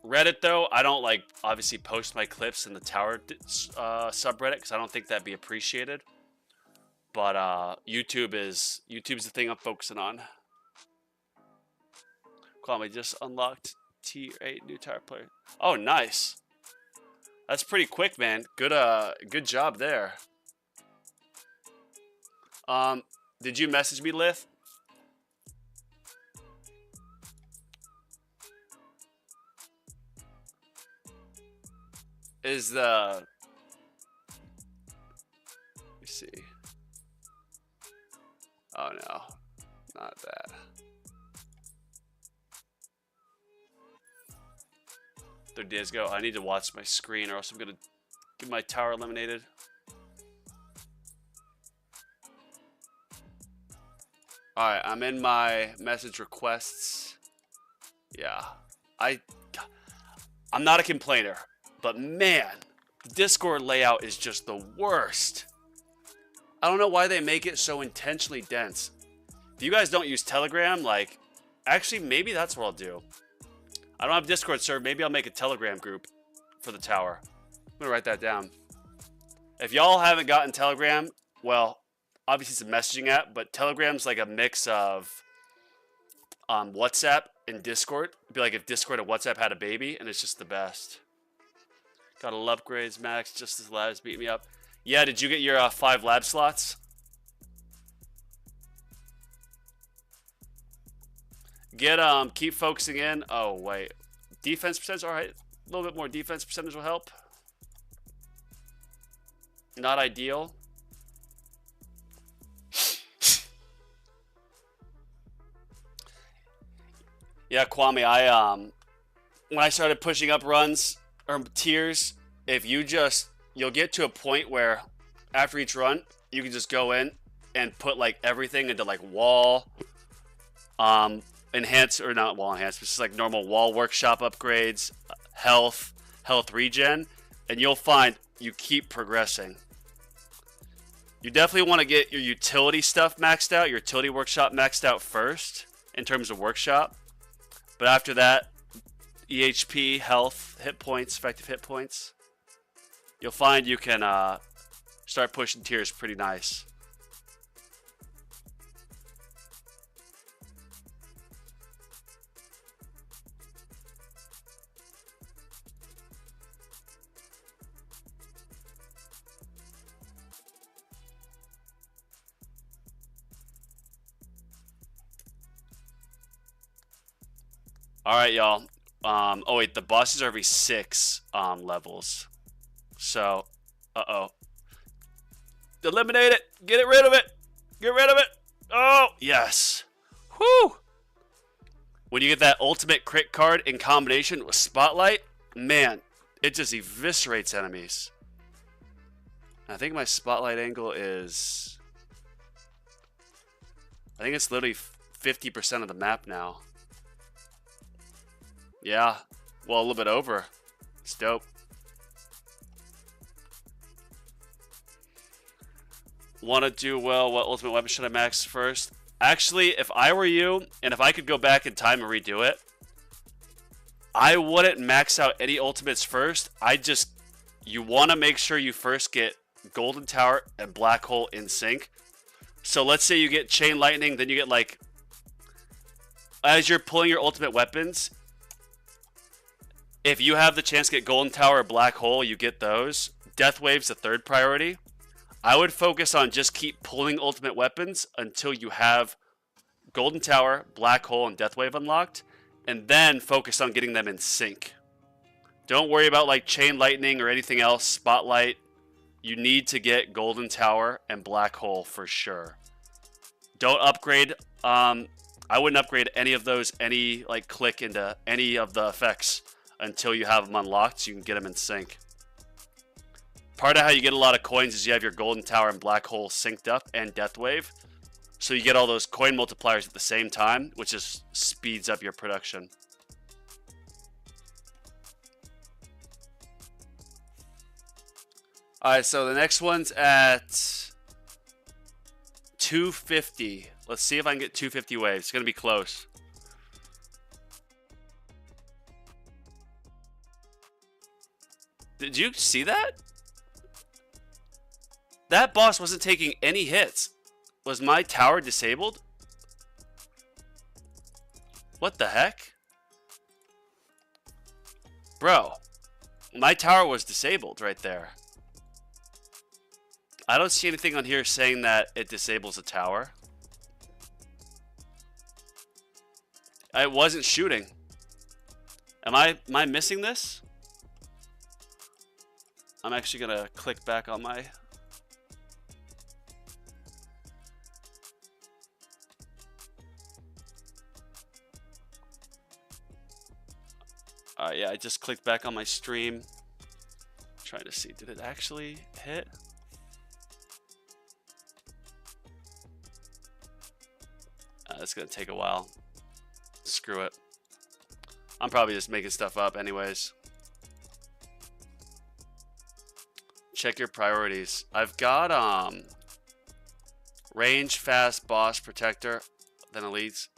Reddit though, I don't like obviously post my clips in the tower subreddit because I don't think that'd be appreciated. But YouTube's the thing I'm focusing on. Call me just unlocked Tier 8 new tower player. Oh, nice. That's pretty quick, man. Good job there. Did you message me, Lith? Is the... Let me see. Oh, no. Not that. 30 days ago. I need to watch my screen or else I'm going to get my tower eliminated. Alright, I'm in my message requests. Yeah. I'm not a complainer, but man, the Discord layout is just the worst. I don't know why they make it so intentionally dense. If you guys don't use Telegram, like, actually, maybe that's what I'll do. I don't have Discord server. Maybe I'll make a Telegram group for the tower. I'm going to write that down. If y'all haven't gotten Telegram, well, obviously it's a messaging app, but Telegram's like a mix of WhatsApp and Discord. It'd be like if Discord and WhatsApp had a baby, and it's just the best. Gotta love upgrades, Max. Just as labs beat me up. Yeah, did you get your 5 lab slots? Keep focusing in. Oh, wait. Defense percentage? All right. A little bit more defense percentage will help. Not ideal. Yeah, Kwame, when I started pushing up runs or tiers, if you you'll get to a point where after each run, you can just go in and put like everything into like wall, enhance, or not wall enhance, but just like normal wall workshop upgrades, health regen, and you'll find you keep progressing. You definitely want to get your utility stuff maxed out, your utility workshop maxed out first in terms of workshop. But after that, EHP, health, hit points, effective hit points, you'll find you can start pushing tiers pretty nice. All right, y'all. Oh wait, the bosses are every 6 levels. So, eliminate it. Get rid of it. Get rid of it. Oh yes. Whoo. When you get that ultimate crit card in combination with Spotlight, man, It just eviscerates enemies. I think my spotlight angle is... I think it's literally 50% of the map now. Yeah. Well, a little bit over. It's dope. Want to do well, what ultimate weapon should I max first? Actually, if I were you, and if I could go back in time and redo it, I wouldn't max out any ultimates first. You want to make sure you first get Golden Tower and Black Hole in sync. So let's say you get Chain Lightning, then you get like, as you're pulling your ultimate weapons, if you have the chance to get Golden Tower or Black Hole, you get those. Death Wave's the third priority. I would focus on just keep pulling ultimate weapons until you have Golden Tower, Black Hole, and Death Wave unlocked, and then focus on getting them in sync. Don't worry about like Chain Lightning or anything else, Spotlight. You need to get Golden Tower and Black Hole for sure. Don't upgrade. I wouldn't upgrade any of those, click into any of the effects until you have them unlocked so you can get them in sync. Part of how you get a lot of coins is you have your Golden Tower and Black Hole synced up and Death Wave. So you get all those coin multipliers at the same time, which just speeds up your production. Alright, so the next one's at 250. Let's see if I can get 250 waves. It's going to be close. Did you see that? That boss wasn't taking any hits. Was my tower disabled? What the heck? Bro, my tower was disabled right there. I don't see anything on here saying that it disables a tower. I wasn't shooting. Am I missing this? I'm actually gonna click back on my... yeah, I just clicked back on my stream. Trying to see, did it actually hit? That's gonna take a while. Screw it. I'm probably just making stuff up anyways. Check your priorities. I've got range, fast, boss, protector, then elites.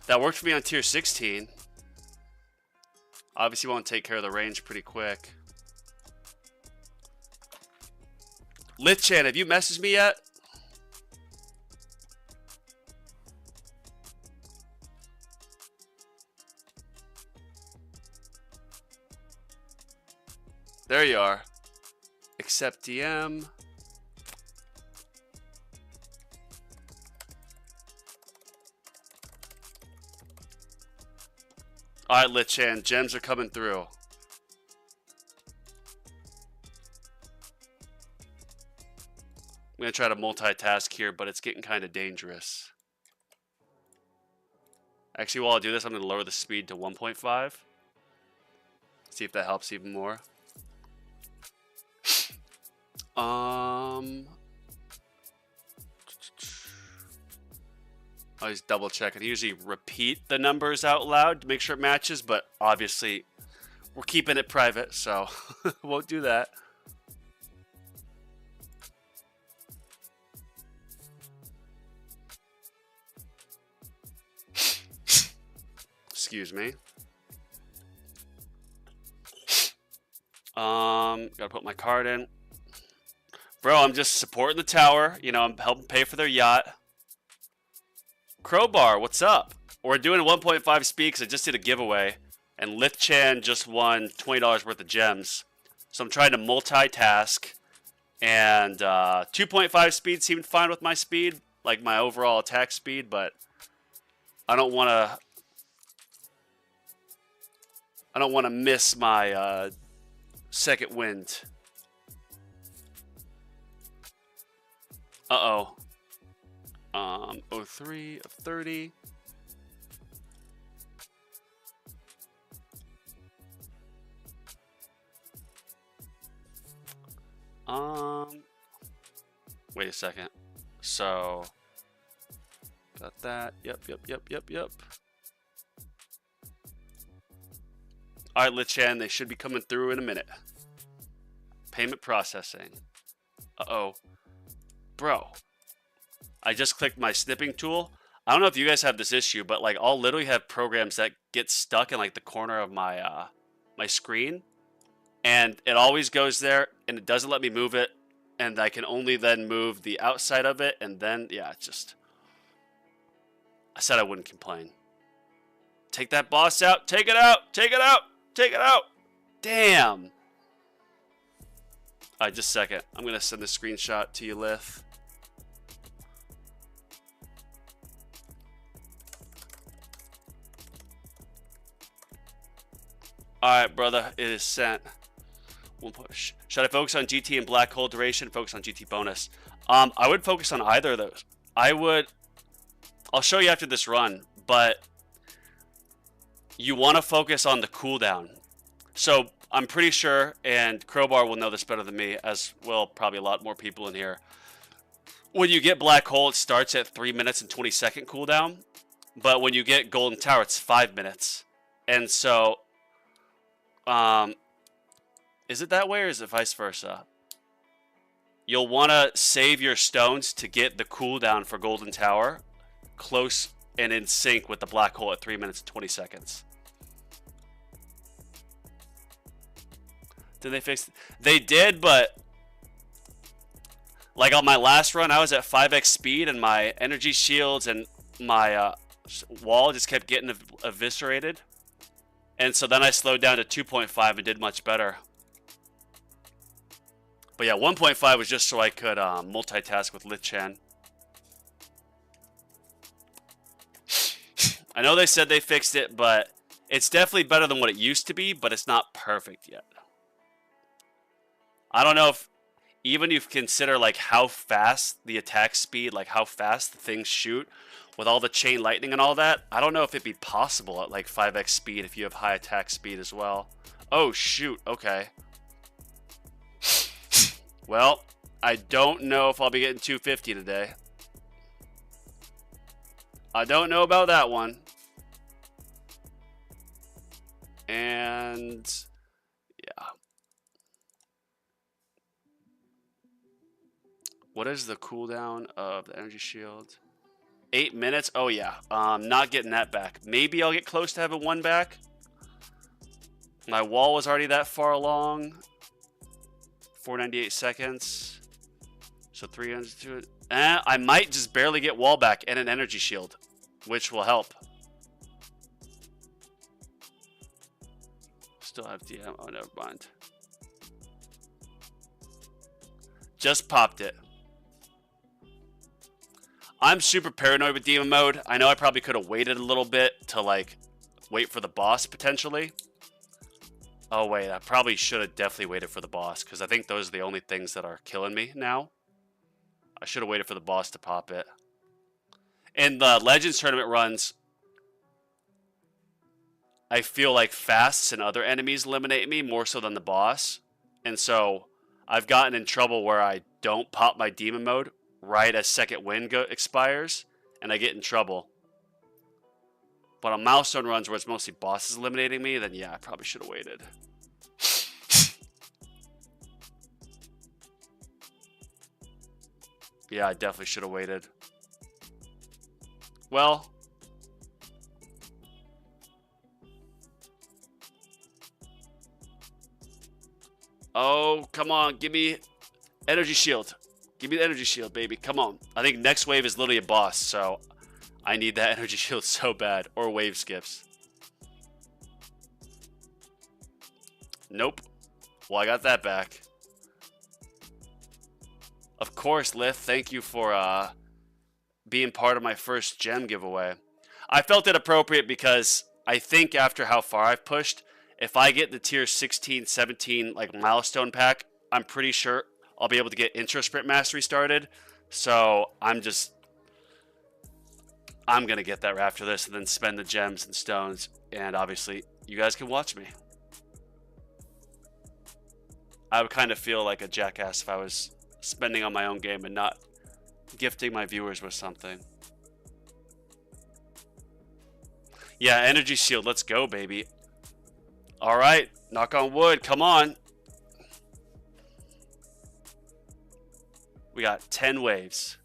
That worked for me on tier 16. Obviously won't take care of the range pretty quick. Litchan, have you messaged me yet? There you are. Accept DM. Alright, Litchan, gems are coming through. I'm going to try to multitask here, but it's getting kind of dangerous. Actually, while I do this, I'm going to lower the speed to 1.5. See if that helps even more. I always double check and usually repeat the numbers out loud to make sure it matches, but obviously we're keeping it private, so won't do that. Excuse me. Gotta put my card in. Bro, I'm just supporting the tower. You know, I'm helping pay for their yacht. Crowbar, what's up? We're doing a 1.5 speed because I just did a giveaway. And Litchan just won $20 worth of gems. So I'm trying to multitask. And 2.5 speed seemed fine with my speed. Like my overall attack speed. But I don't want to miss my second wind. Uh-oh. 03 of 30. Wait a second. So, got that. Yep. All right, Lichan, they should be coming through in a minute. Payment processing. Uh-oh. Bro. I just clicked my snipping tool. I don't know if you guys have this issue, but like I'll literally have programs that get stuck in like the corner of my my screen, and it always goes there, and it doesn't let me move it, and I can only then move the outside of it, and then yeah, it's just. I said I wouldn't complain. Take that boss out. Take it out. Take it out. Take it out. Damn. All right, just a second. I'm gonna send the screenshot to you, Lith. Alright, brother, it is sent. One push. Should I focus on GT and black hole duration? Focus on GT bonus. I would focus on either of those. I'll show you after this run, but you want to focus on the cooldown. So I'm pretty sure, and Crowbar will know this better than me, as well probably a lot more people in here. When you get black hole, it starts at 3 minutes and 20-second cooldown, but when you get golden tower, it's 5 minutes. And so is it that way or is it vice versa? You'll want to save your stones to get the cooldown for golden tower close and in sync with the black hole at 3 minutes and 20 seconds. Did they fix it? They did, but like on my last run, I was at 5x speed and my energy shields and my wall just kept getting eviscerated. And so then I slowed down to 2.5 and did much better. But yeah, 1.5 was just so I could multitask with Lichan. I know they said they fixed it, but it's definitely better than what it used to be, but it's not perfect yet. I don't know if even you consider like how fast the attack speed, like how fast the things shoot, with all the chain lightning and all that, I don't know if it'd be possible at like 5x speed if you have high attack speed as well. Oh shoot, okay. Well, I don't know if I'll be getting 250 today. I don't know about that one. And yeah. What is the cooldown of the energy shield? 8 minutes? Oh yeah, not getting that back. Maybe I'll get close to having one back. My wall was already that far along. 498 seconds. So 300 to it. I might just barely get wall back and an energy shield, which will help. Still have DM. Oh, never mind. Just popped it. I'm super paranoid with demon mode. I know I probably could have waited a little bit to like wait for the boss potentially. Oh wait, I probably should have definitely waited for the boss because I think those are the only things that are killing me now. I should have waited for the boss to pop it. In the Legends tournament runs, I feel like fasts and other enemies eliminate me more so than the boss. And so I've gotten in trouble where I don't pop my demon mode right as second wind expires, and I get in trouble. But on Milestone runs where it's mostly bosses eliminating me, then yeah, I probably should have waited. Yeah, I definitely should have waited. Well, oh, come on, give me energy shield. Give me the energy shield, baby. Come on. I think next wave is literally a boss, so I need that energy shield so bad. Or wave skips. Nope. Well, I got that back. Of course, Lith. Thank you for being part of my first gem giveaway. I felt it appropriate because I think after how far I've pushed, if I get the tier 16, 17 like milestone pack, I'm pretty sure I'll be able to get intro sprint mastery started. So I'm gonna get that after this and then spend the gems and stones, and obviously you guys can watch me. I would kind of feel like a jackass if I was spending on my own game and not gifting my viewers with something. Yeah, energy shield. Let's go, baby. All right, knock on wood. Come on. We got 10 waves.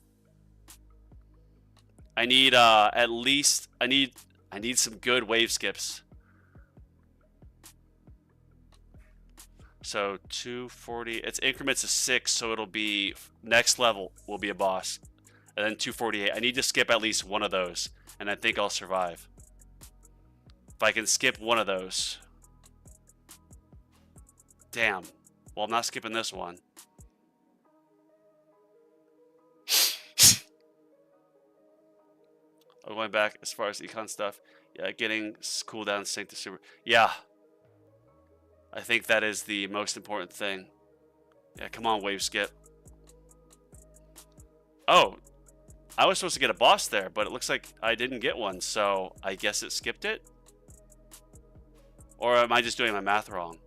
I need at least I need some good wave skips. So 240, it's increments of 6, so it'll be next level will be a boss. And then 248. I need to skip at least one of those, and I think I'll survive. If I can skip one of those. Damn. Well, I'm not skipping this one. I'm going back as far as econ stuff. Yeah, getting cooldown synced to super. Yeah. I think that is the most important thing. Yeah, come on, wave skip. Oh, I was supposed to get a boss there, but it looks like I didn't get one, so I guess it skipped it? Or am I just doing my math wrong?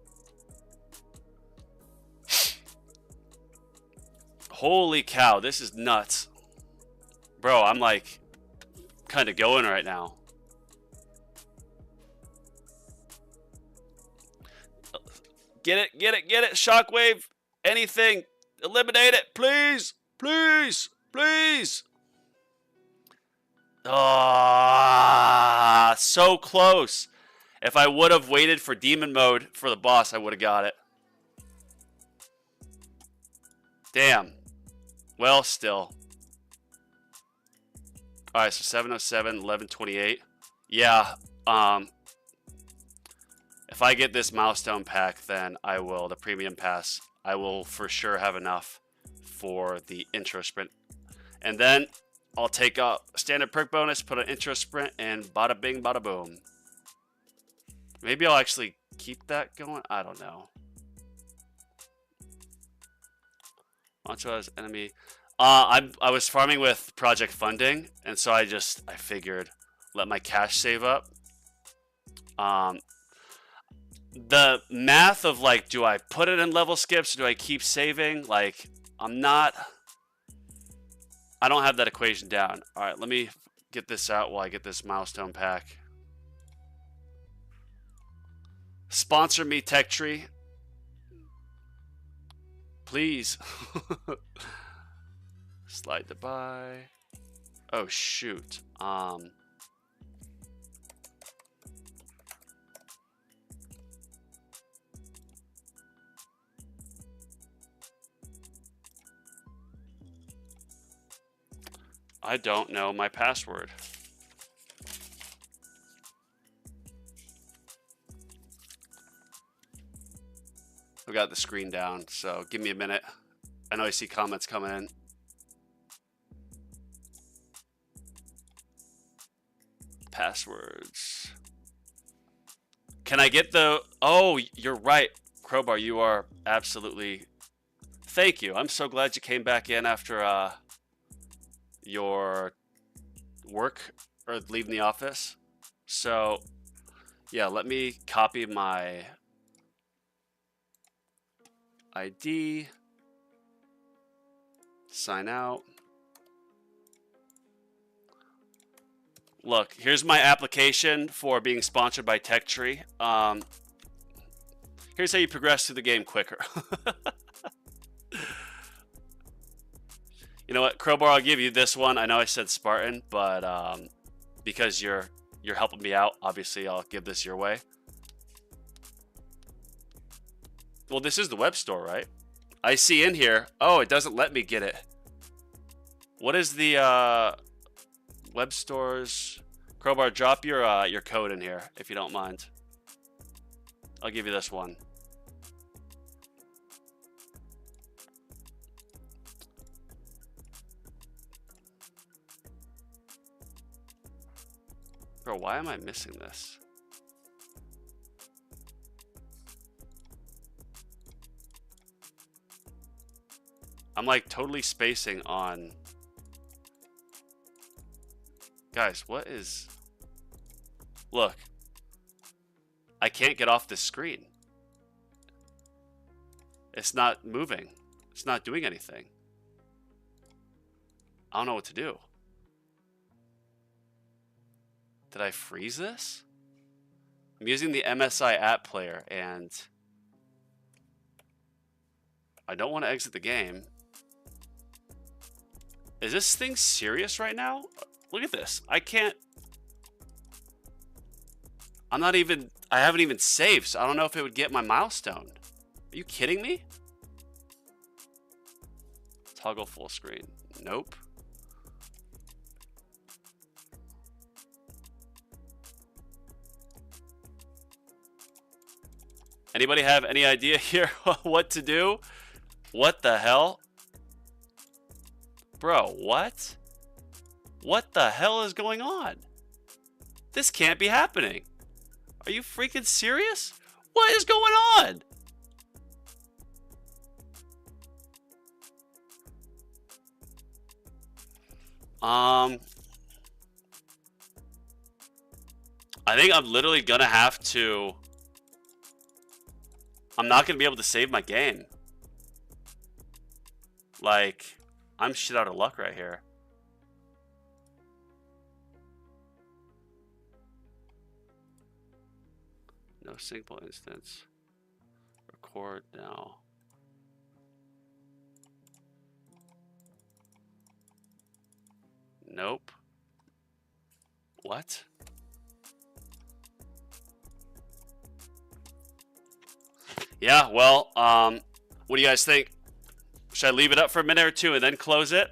Holy cow, this is nuts. Bro, I'm like kind of going right now. Get it, get it, get it. Shockwave. Anything. Eliminate it. Please. Please. Please. Ah, so close. If I would have waited for demon mode for the boss, I would have got it. Damn. Well, still. Alright, so 707, 1128. Yeah, if I get this milestone pack, then I will, the premium pass, I will for sure have enough for the intro sprint. And then I'll take a standard perk bonus, put an intro sprint, and bada bing, bada boom. Maybe I'll actually keep that going. I don't know. Mantra as enemy. I was farming with project funding, and so I figured let my cash save up. The math of like, do I put it in level skips? Or do I keep saving? Like, I don't have that equation down. All right, let me get this out while I get this milestone pack. Sponsor me, Tech Tree. Please. Slide to buy. Oh, shoot. I don't know my password. I've got the screen down, so give me a minute. I know I see comments coming in. Passwords. Can I get the... Oh, you're right. Crowbar, you are absolutely... Thank you. I'm so glad you came back in after your work or leaving the office. So, yeah, let me copy my ID. Sign out. Look, here's my application for being sponsored by Tech Tree. Here's how you progress through the game quicker. You know what, Crowbar, I'll give you this one. I know I said Spartan, but because you're helping me out, obviously I'll give this your way. Well, this is the web store, right? I see in here. Oh, it doesn't let me get it. What is the web stores? Crowbar, drop your code in here if you don't mind. I'll give you this one. Bro, why am I missing this? I'm like totally spacing on... Guys, what is... Look. I can't get off this screen. It's not moving. It's not doing anything. I don't know what to do. Did I freeze this? I'm using the MSI app player and I don't want to exit the game. Is this thing serious right now? Look at this. I can't. I haven't even saved, so I don't know if it would get my milestone. Are you kidding me? Toggle full screen. Nope. Anybody have any idea here what to do? What the hell? Bro, what? What the hell is going on? This can't be happening. Are you freaking serious? What is going on? I think I'm literally gonna have to. I'm not gonna be able to save my game. Like, I'm shit out of luck right here. No single instance. Record now. Nope. What? Yeah, well, what do you guys think? Should I leave it up for a minute or two and then close it?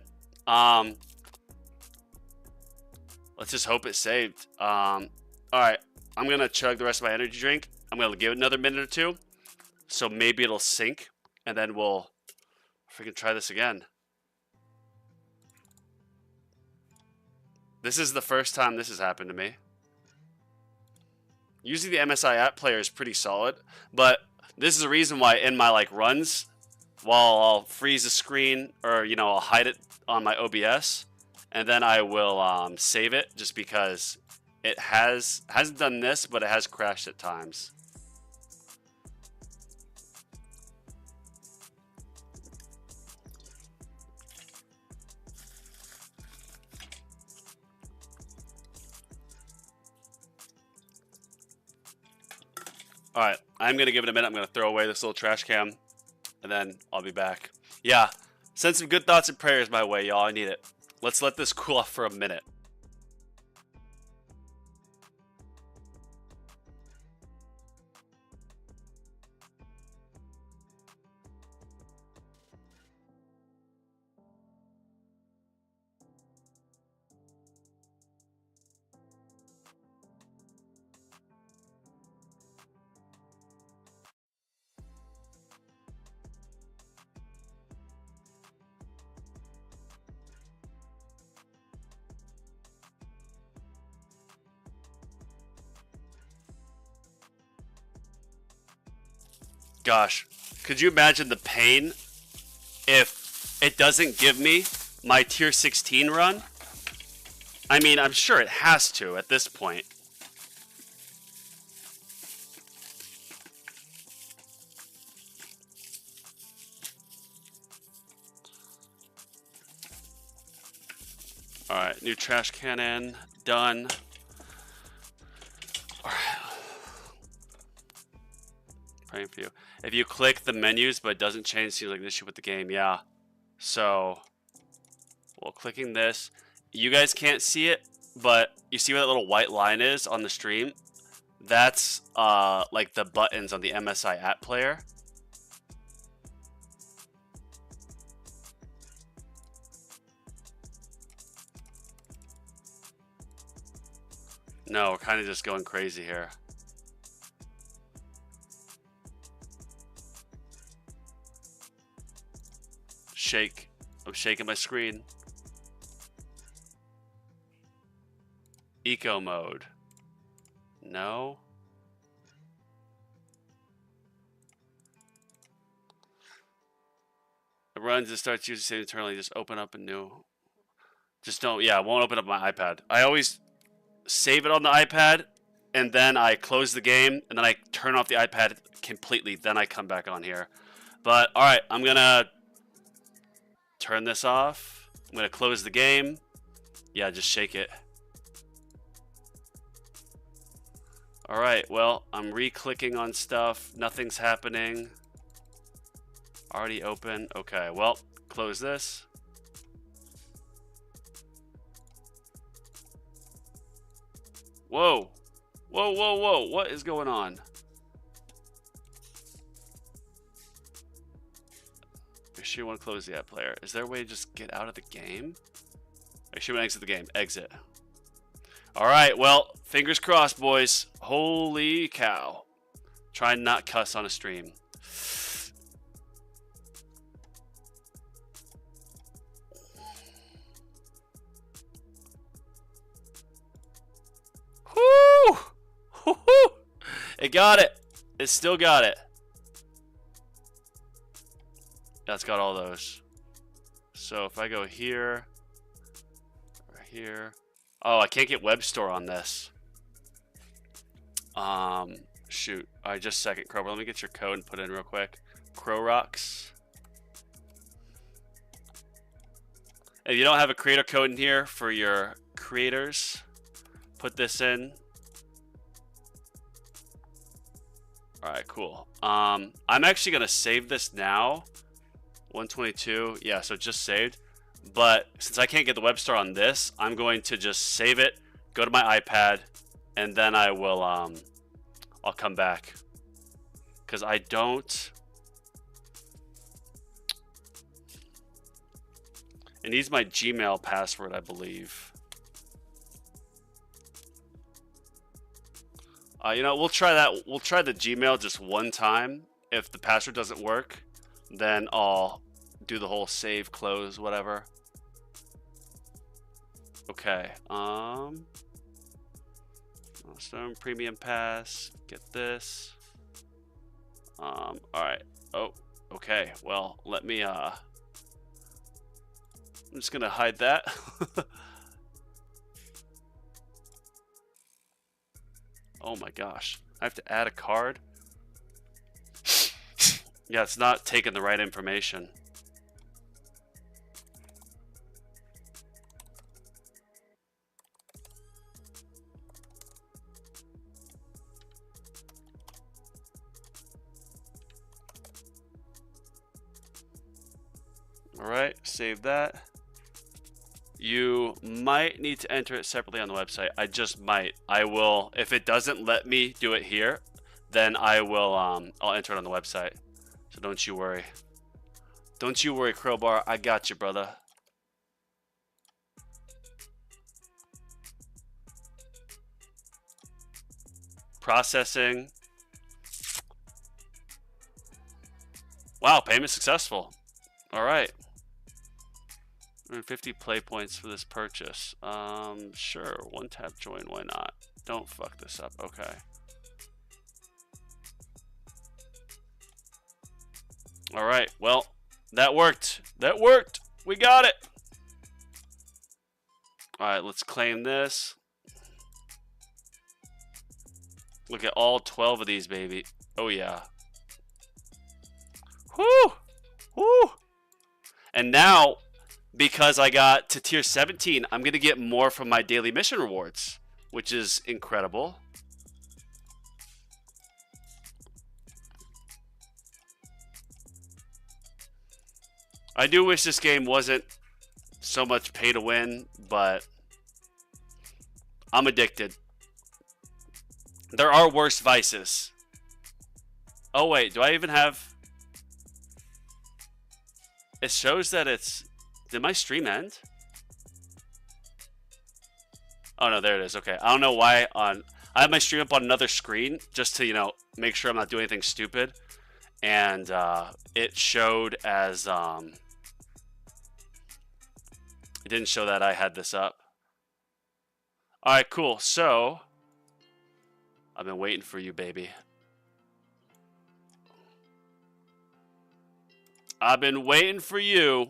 Let's just hope it's saved. All right, I'm going to chug the rest of my energy drink. I'm going to give it another minute or two. So maybe it'll sync, and then we'll freaking try this again. This is the first time this has happened to me. Usually the MSI app player is pretty solid, but this is the reason why in my like runs, while I'll freeze the screen or, you know, I'll hide it on my OBS, and then I will save it just because it hasn't done this, but it has crashed at times. All right, I'm going to give it a minute. I'm going to throw away this little trash can, and then I'll be back. Yeah, send some good thoughts and prayers my way, y'all. I need it. Let's let this cool off for a minute. Gosh, could you imagine the pain if it doesn't give me my tier 16 run? I mean, I'm sure it has to at this point. Alright, new trash can in. Done. Alright. Praying for you. If you click the menus but it doesn't change, it seems like an issue with the game. Yeah. So, well, clicking this, you guys can't see it, but you see where that little white line is on the stream? That's like the buttons on the MSI app player. No, we're kind of just going crazy here. Shake. I'm shaking my screen. Eco mode. No. It runs and starts using save internally. Just open up a new. Just don't. Yeah, it won't open up my iPad. I always save it on the iPad, and then I close the game, and then I turn off the iPad completely. Then I come back on here. But all right, I'm gonna turn this off. I'm gonna close the game. Yeah, just shake it. All right, well, I'm re-clicking on stuff. Nothing's happening. Already open. Okay, well, close this. Whoa. Whoa, whoa, whoa. What is going on? Make sure you want to close the app player. Is there a way to just get out of the game? Make sure you want to exit the game. Exit. All right, well, fingers crossed, boys. Holy cow. Try and not cuss on a stream. Whoo! Woo-hoo! It got it. It still got it. That's got all those. So if I go here, or here. Oh, I can't get web store on this. Shoot. All right, just a second, Crowbar. Let me get your code and put it in real quick. Crowrocks. If you don't have a creator code in here for your creators, put this in. All right, cool. I'm actually gonna save this now. 122. Yeah, so it just saved. But since I can't get the web store on this, I'm going to just save it, go to my iPad, and then I will I'll come back. Cause I don't. It needs my Gmail password, I believe. You know, we'll try that. We'll try the Gmail just one time. If the password doesn't work, then I'll do the whole save, close, whatever. Okay. Milestone Premium Pass. Get this. All right. Oh, okay. Well, let me. I'm just gonna hide that. Oh my gosh. I have to add a card. Yeah, it's not taking the right information. All right, save that. You might need to enter it separately on the website. I just might. I will, if it doesn't let me do it here, then I will, I'll enter it on the website. So don't you worry. Don't you worry, Crowbar. I got you, brother. Processing. Wow, payment successful. All right. 150 play points for this purchase. Sure. One tap join. Why not? Don't fuck this up. Okay. All right. Well, that worked. That worked. We got it. All right. Let's claim this. Look at all 12 of these, baby. Oh, yeah. Whoo! Whoo! And now, because I got to tier 17, I'm going to get more from my daily mission rewards, which is incredible. I do wish this game wasn't so much pay to win, but I'm addicted. There are worse vices. Oh, wait. Do I even have... It shows that it's... Did my stream end? Oh, no. There it is. Okay. I don't know why on... I have my stream up on another screen just to, you know, make sure I'm not doing anything stupid. And it showed as... It didn't show that I had this up. All right, cool. So... I've been waiting for you, baby. I've been waiting for you.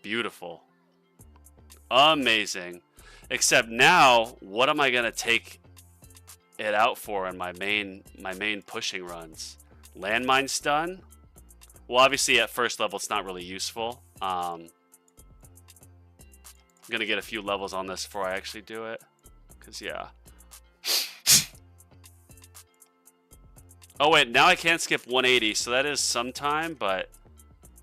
Beautiful. Amazing. Except now, what am I going to take it out for in my main pushing runs. Landmine stun. Well, obviously at first level it's not really useful. I'm gonna get a few levels on this before I actually do it, cause yeah. Oh wait, now I can't skip 180, so that is some time, but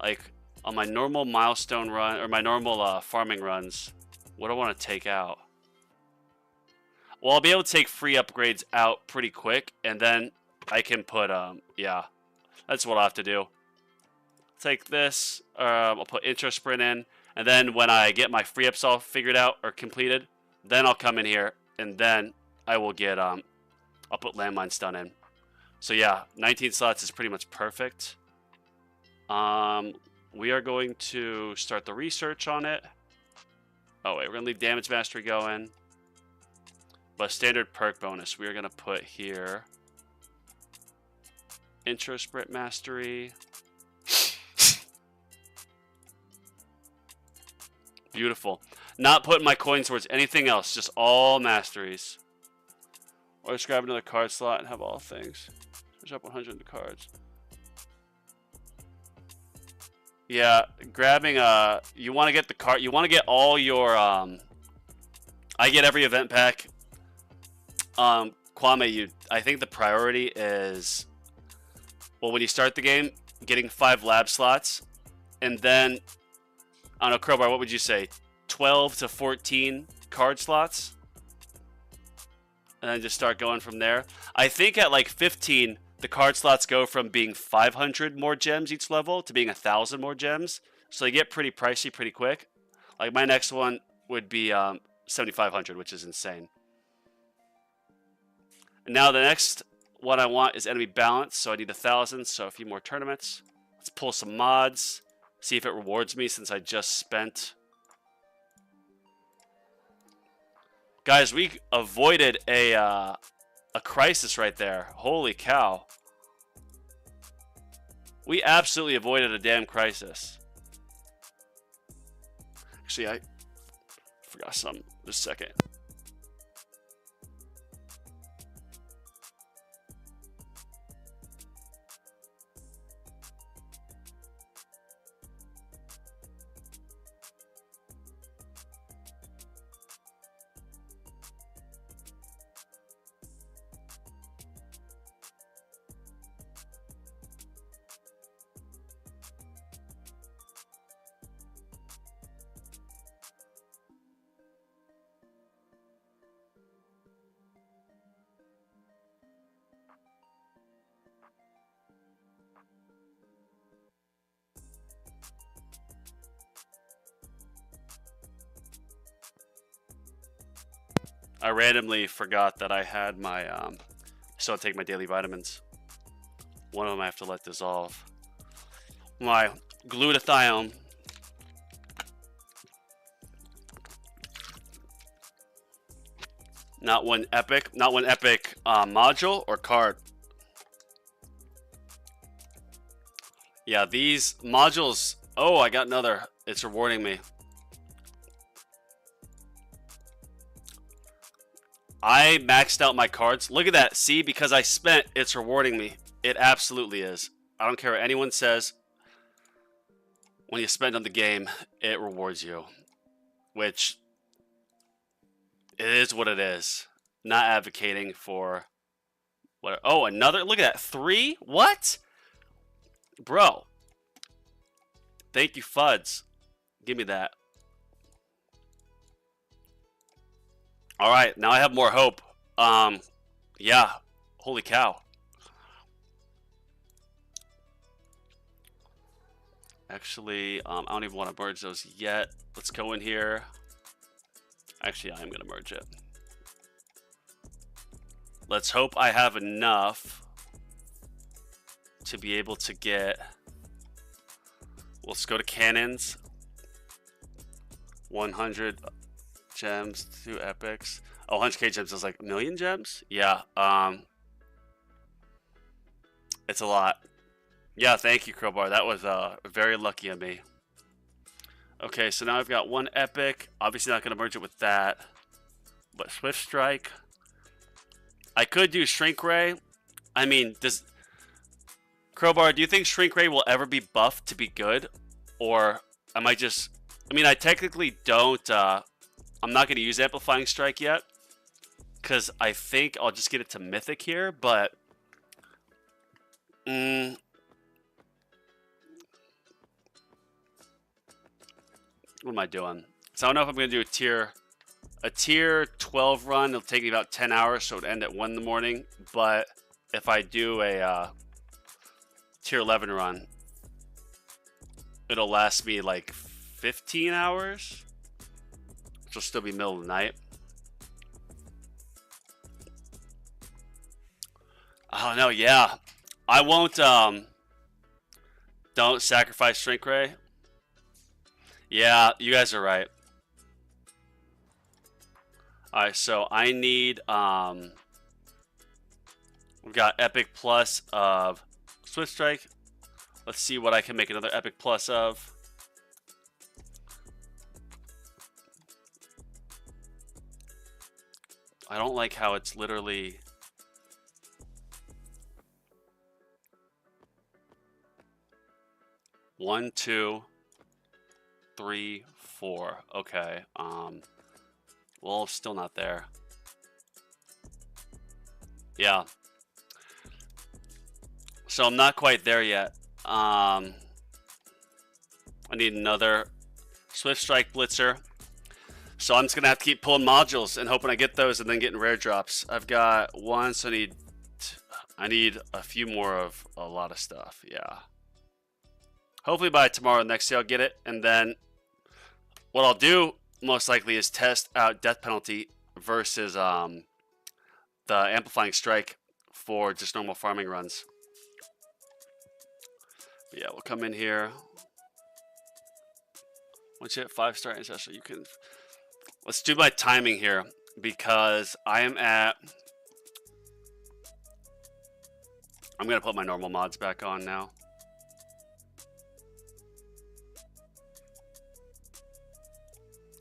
like on my normal milestone run or my normal farming runs, what do I want to take out? Well, I'll be able to take free upgrades out pretty quick, and then I can put yeah, that's what I'll have to do. Take this, I'll put intro sprint in, and then when I get my free ups all figured out or completed, then I'll come in here, and then I will get I'll put landmine stun in. So yeah, 19 slots is pretty much perfect. We are going to start the research on it. Oh wait, we're gonna leave damage mastery going. But standard perk bonus, we are gonna put here intro sprint mastery. Beautiful. Not putting my coins towards anything else, just all masteries. Or just grab another card slot and have all things. There's up 100 in the cards. Yeah, grabbing you want to get the card. You want to get all your I get every event pack. Kwame, I think the priority is, well, when you start the game, getting 5 lab slots, and then I don't know, Crowbar, what would you say? 12 to 14 card slots, and then just start going from there. I think at like 15. The card slots go from being 500 more gems each level to being 1,000 more gems. So they get pretty pricey pretty quick. Like my next one would be 7,500, which is insane. And now the next one I want is enemy balance. So I need 1,000, so a few more tournaments. Let's pull some mods. See if it rewards me since I just spent. Guys, we avoided a crisis right there. Holy cow. We absolutely avoided a damn crisis. Actually, I forgot something. Just a second. I randomly forgot that I had my, still take my daily vitamins. One of them I have to let dissolve. My glutathione. Not one epic module or card. Yeah, these modules, oh, I got another. It's rewarding me. I maxed out my cards. Look at that. See, because I spent, it's rewarding me. It absolutely is. I don't care what anyone says. When you spend on the game, it rewards you. Which, it is what it is. Not advocating for... what? Oh, another? Look at that. 3? What? Bro. Thank you, Fuds. Give me that. All right, now I have more hope. Yeah, holy cow. Actually, I don't even want to merge those yet. Let's go in here. Actually, I am going to merge it. Let's hope I have enough to be able to get... Let's go to cannons. 100... gems, 2 epics. Oh, 100k gems is like a million gems? Yeah, it's a lot. Yeah, thank you, Crowbar. That was very lucky of me. Okay, so now I've got 1 epic. Obviously not going to merge it with that. But Swift Strike. I could do Shrink Ray. I mean, does Crowbar, do you think Shrink Ray will ever be buffed to be good? Or am I just... I mean, I technically don't... I'm not going to use Amplifying Strike yet. Because I think I'll just get it to Mythic here, but... what am I doing? So I don't know if I'm going to do a tier 12 run. It'll take me about 10 hours, so it would end at 1 in the morning. But if I do a tier 11 run, it'll last me like 15 hours, which will still be middle of the night. Oh no, yeah. I won't don't sacrifice Shrink Ray. Yeah, you guys are right. Alright, so I need we've got Epic Plus of Swift Strike. Let's see what I can make another Epic Plus of. I don't like how it's literally... One, two, three, four. Okay. Well, still not there. Yeah. So I'm not quite there yet. I need another Swift Strike Blitzer. So I'm just gonna have to keep pulling modules and hoping I get those, and then getting rare drops. I've got one, so I need a few more of a lot of stuff. Yeah. Hopefully by tomorrow next day I'll get it, and then what I'll do most likely is test out Death Penalty versus the Amplifying Strike for just normal farming runs. But yeah, we'll come in here. Once you hit 5-star Ancestral, you can... Let's do my timing here, because I am at... I'm going to put my normal mods back on now.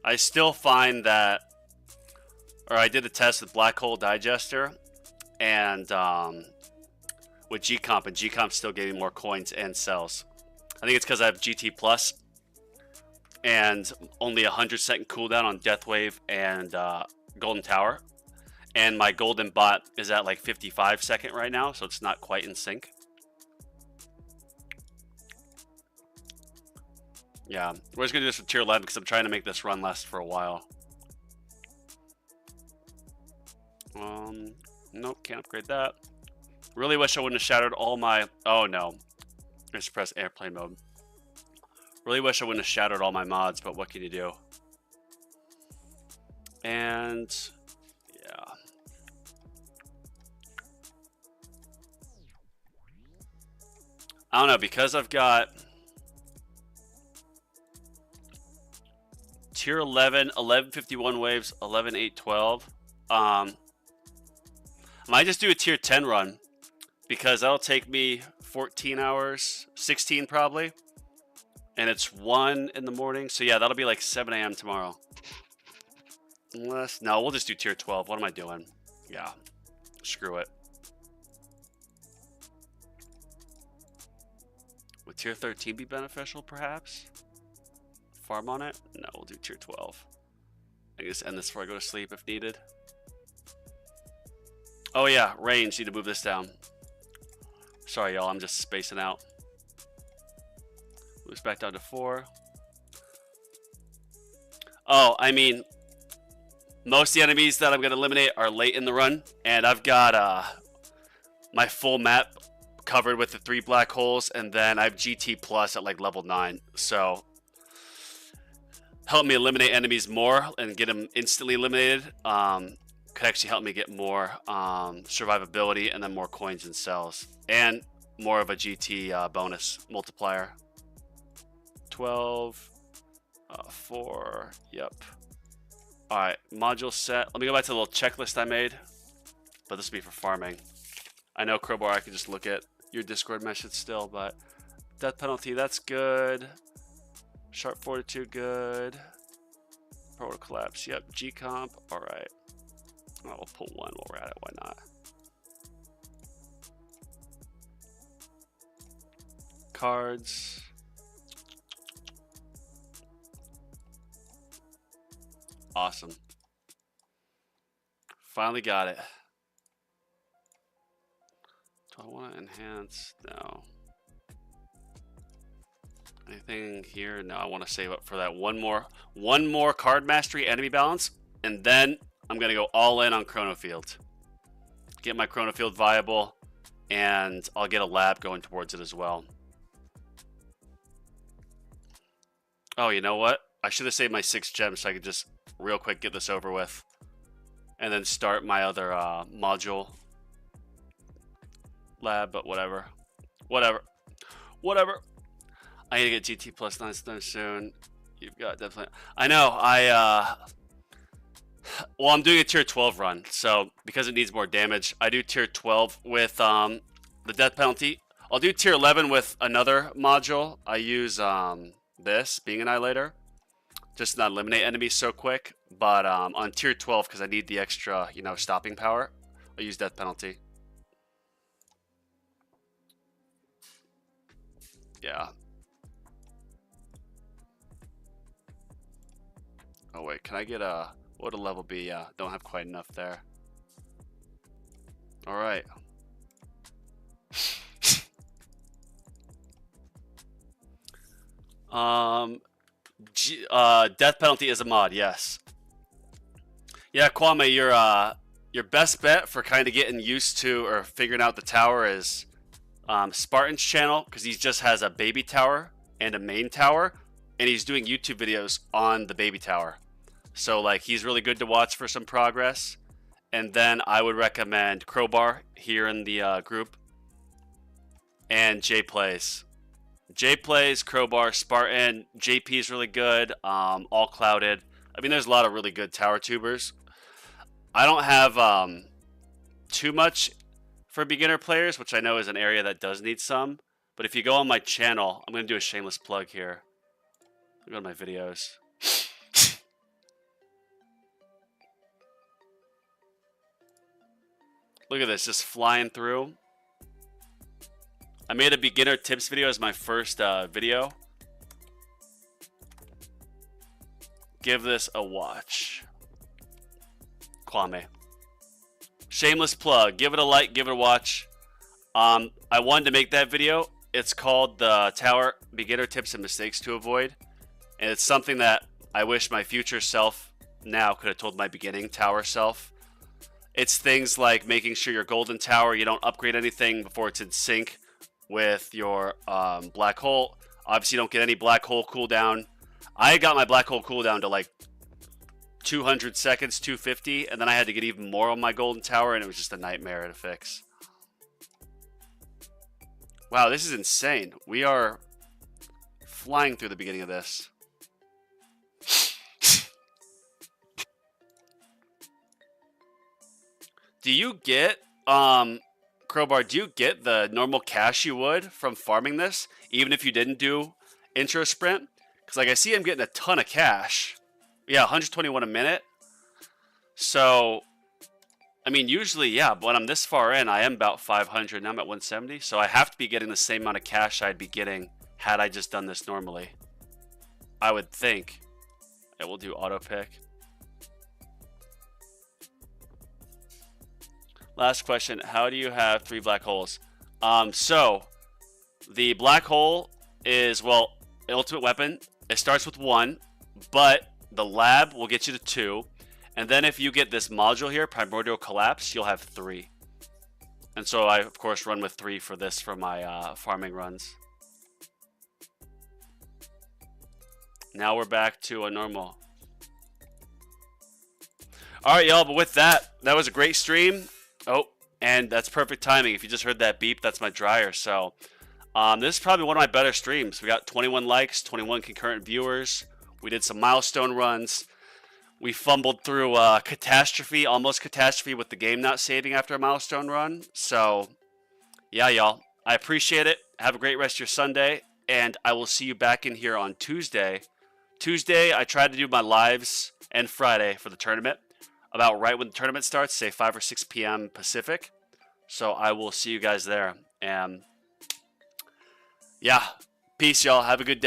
I still find that, or I did a test with Black Hole Digester, and with G-Comp, and G-Comp still gave me more coins and cells. I think it's because I have GT Plus, and only 100-second cooldown on Death Wave and Golden Tower, and my Golden Bot is at like 55-second right now, so it's not quite in sync. Yeah, we're just going to do this with tier 11 because I'm trying to make this run last for a while. Nope, can't upgrade that. Really wish I wouldn't have shattered all my... Oh, no. I just press airplane mode. Really wish I wouldn't have shattered all my mods, but what can you do? And... yeah. I don't know, because I've got... Tier 11, 1151 waves, 11, 8, 12. I might just do a tier 10 run, because that'll take me 14 hours, 16 probably. And it's 1 in the morning. So yeah, that'll be like 7 a.m. tomorrow. Unless, no, we'll just do tier 12. What am I doing? Yeah, screw it. Would tier 13 be beneficial, perhaps? Farm on it? No, we'll do tier 12. I can just end this before I go to sleep if needed. Oh yeah, range. Need to move this down. Sorry, y'all. I'm just spacing out. Moves back down to 4. Oh, I mean, most of the enemies that I'm going to eliminate are late in the run. And I've got my full map covered with the 3 black holes. And then I have GT Plus at like level 9. So... help me eliminate enemies more and get them instantly eliminated. Could actually help me get more survivability and then more coins and cells. And more of a GT bonus multiplier. 12, 4, yep. Alright, module set. Let me go back to the little checklist I made. But this will be for farming. I know, Crowbar, I can just look at your Discord message still, but... Death Penalty, that's good. Sharp Fortitude, good. Proto Collapse, yep. G-Comp, alright. Oh, we'll pull one while we're at it, why not? cards. Awesome. Finally got it. Do I want to enhance? No. Anything here? No, I want to save up for that one more card mastery enemy balance, and then I'm gonna go all in on Chrono Field. Get my Chrono Field viable, and I'll get a lab going towards it as well. Oh, you know what? I should have saved my 6 gems so I could just real quick get this over with, and then start my other module lab. But whatever. I need to get GT plus 9 soon. You've got definitely. I know. Well, I'm doing a tier 12 run, so because it needs more damage, I do tier 12 with the death penalty. I'll do tier 11 with another module. I use this being annihilator, just to not eliminate enemies so quick. But on tier 12, because I need the extra, stopping power, I'll use death penalty. Yeah. Oh wait, can I get a? What would a level be? Yeah, don't have quite enough there. All right. Death penalty is a mod. Yes. Yeah, Kwame, your best bet for kind of getting used to or figuring out the tower is Spartan's channel, because he just has a baby tower and a main tower, and he's doing YouTube videos on the baby tower. So like he's really good to watch for some progress. And then I would recommend Crowbar here in the group, and J Plays. J Plays, Crowbar, Spartan. JP is really good. All Clouded. I mean, there's a lot of really good tower tubers. I don't have too much for beginner players, which I know is an area that does need some. But if you go on my channel, I'm going to do a shameless plug here. Go to my videos. Look at this, just flying through. I made a beginner tips video as my first video. Give this a watch. Kwame. Shameless plug. Give it a like, give it a watch. I wanted to make that video. It's called the Tower Beginner Tips and Mistakes to Avoid. And it's something that I wish my future self now could have told my beginning tower self. It's things like making sure your golden tower, you don't upgrade anything before it's in sync with your black hole. Obviously, you don't get any black hole cooldown. I got my black hole cooldown to like 200 seconds, 250, and then I had to get even more on my golden tower, and it was just a nightmare to fix. Wow, this is insane. We are flying through the beginning of this. Do you get, Crowbar, do you get the normal cash you would from farming this, even if you didn't do intro sprint? Because like I see I'm getting a ton of cash. Yeah, 121 a minute. So, I mean, usually, yeah, but when I'm this far in, I am about 500. Now I'm at 170. So I have to be getting the same amount of cash I'd be getting had I just done this normally. I would think. It will do auto pick. Last question. How do you have 3 black holes? So the black hole is, well, ultimate weapon. It starts with 1, but the lab will get you to 2. And then if you get this module here, Primordial Collapse, you'll have 3. And so I, of course, run with 3 for this for my farming runs. Now we're back to a normal. All right, y'all, but with that, that was a great stream. Oh, and that's perfect timing. If you just heard that beep, that's my dryer. So this is probably one of my better streams. We got 21 likes, 21 concurrent viewers. We did some milestone runs. We fumbled through catastrophe, almost catastrophe with the game not saving after a milestone run. So, yeah, y'all. I appreciate it. Have a great rest of your Sunday. And I will see you back in here on Tuesday. Tuesday, I tried to do my lives, and Friday for the tournament. About right when the tournament starts, say 5 or 6 p.m. Pacific. So I will see you guys there. And yeah, peace, y'all. Have a good day.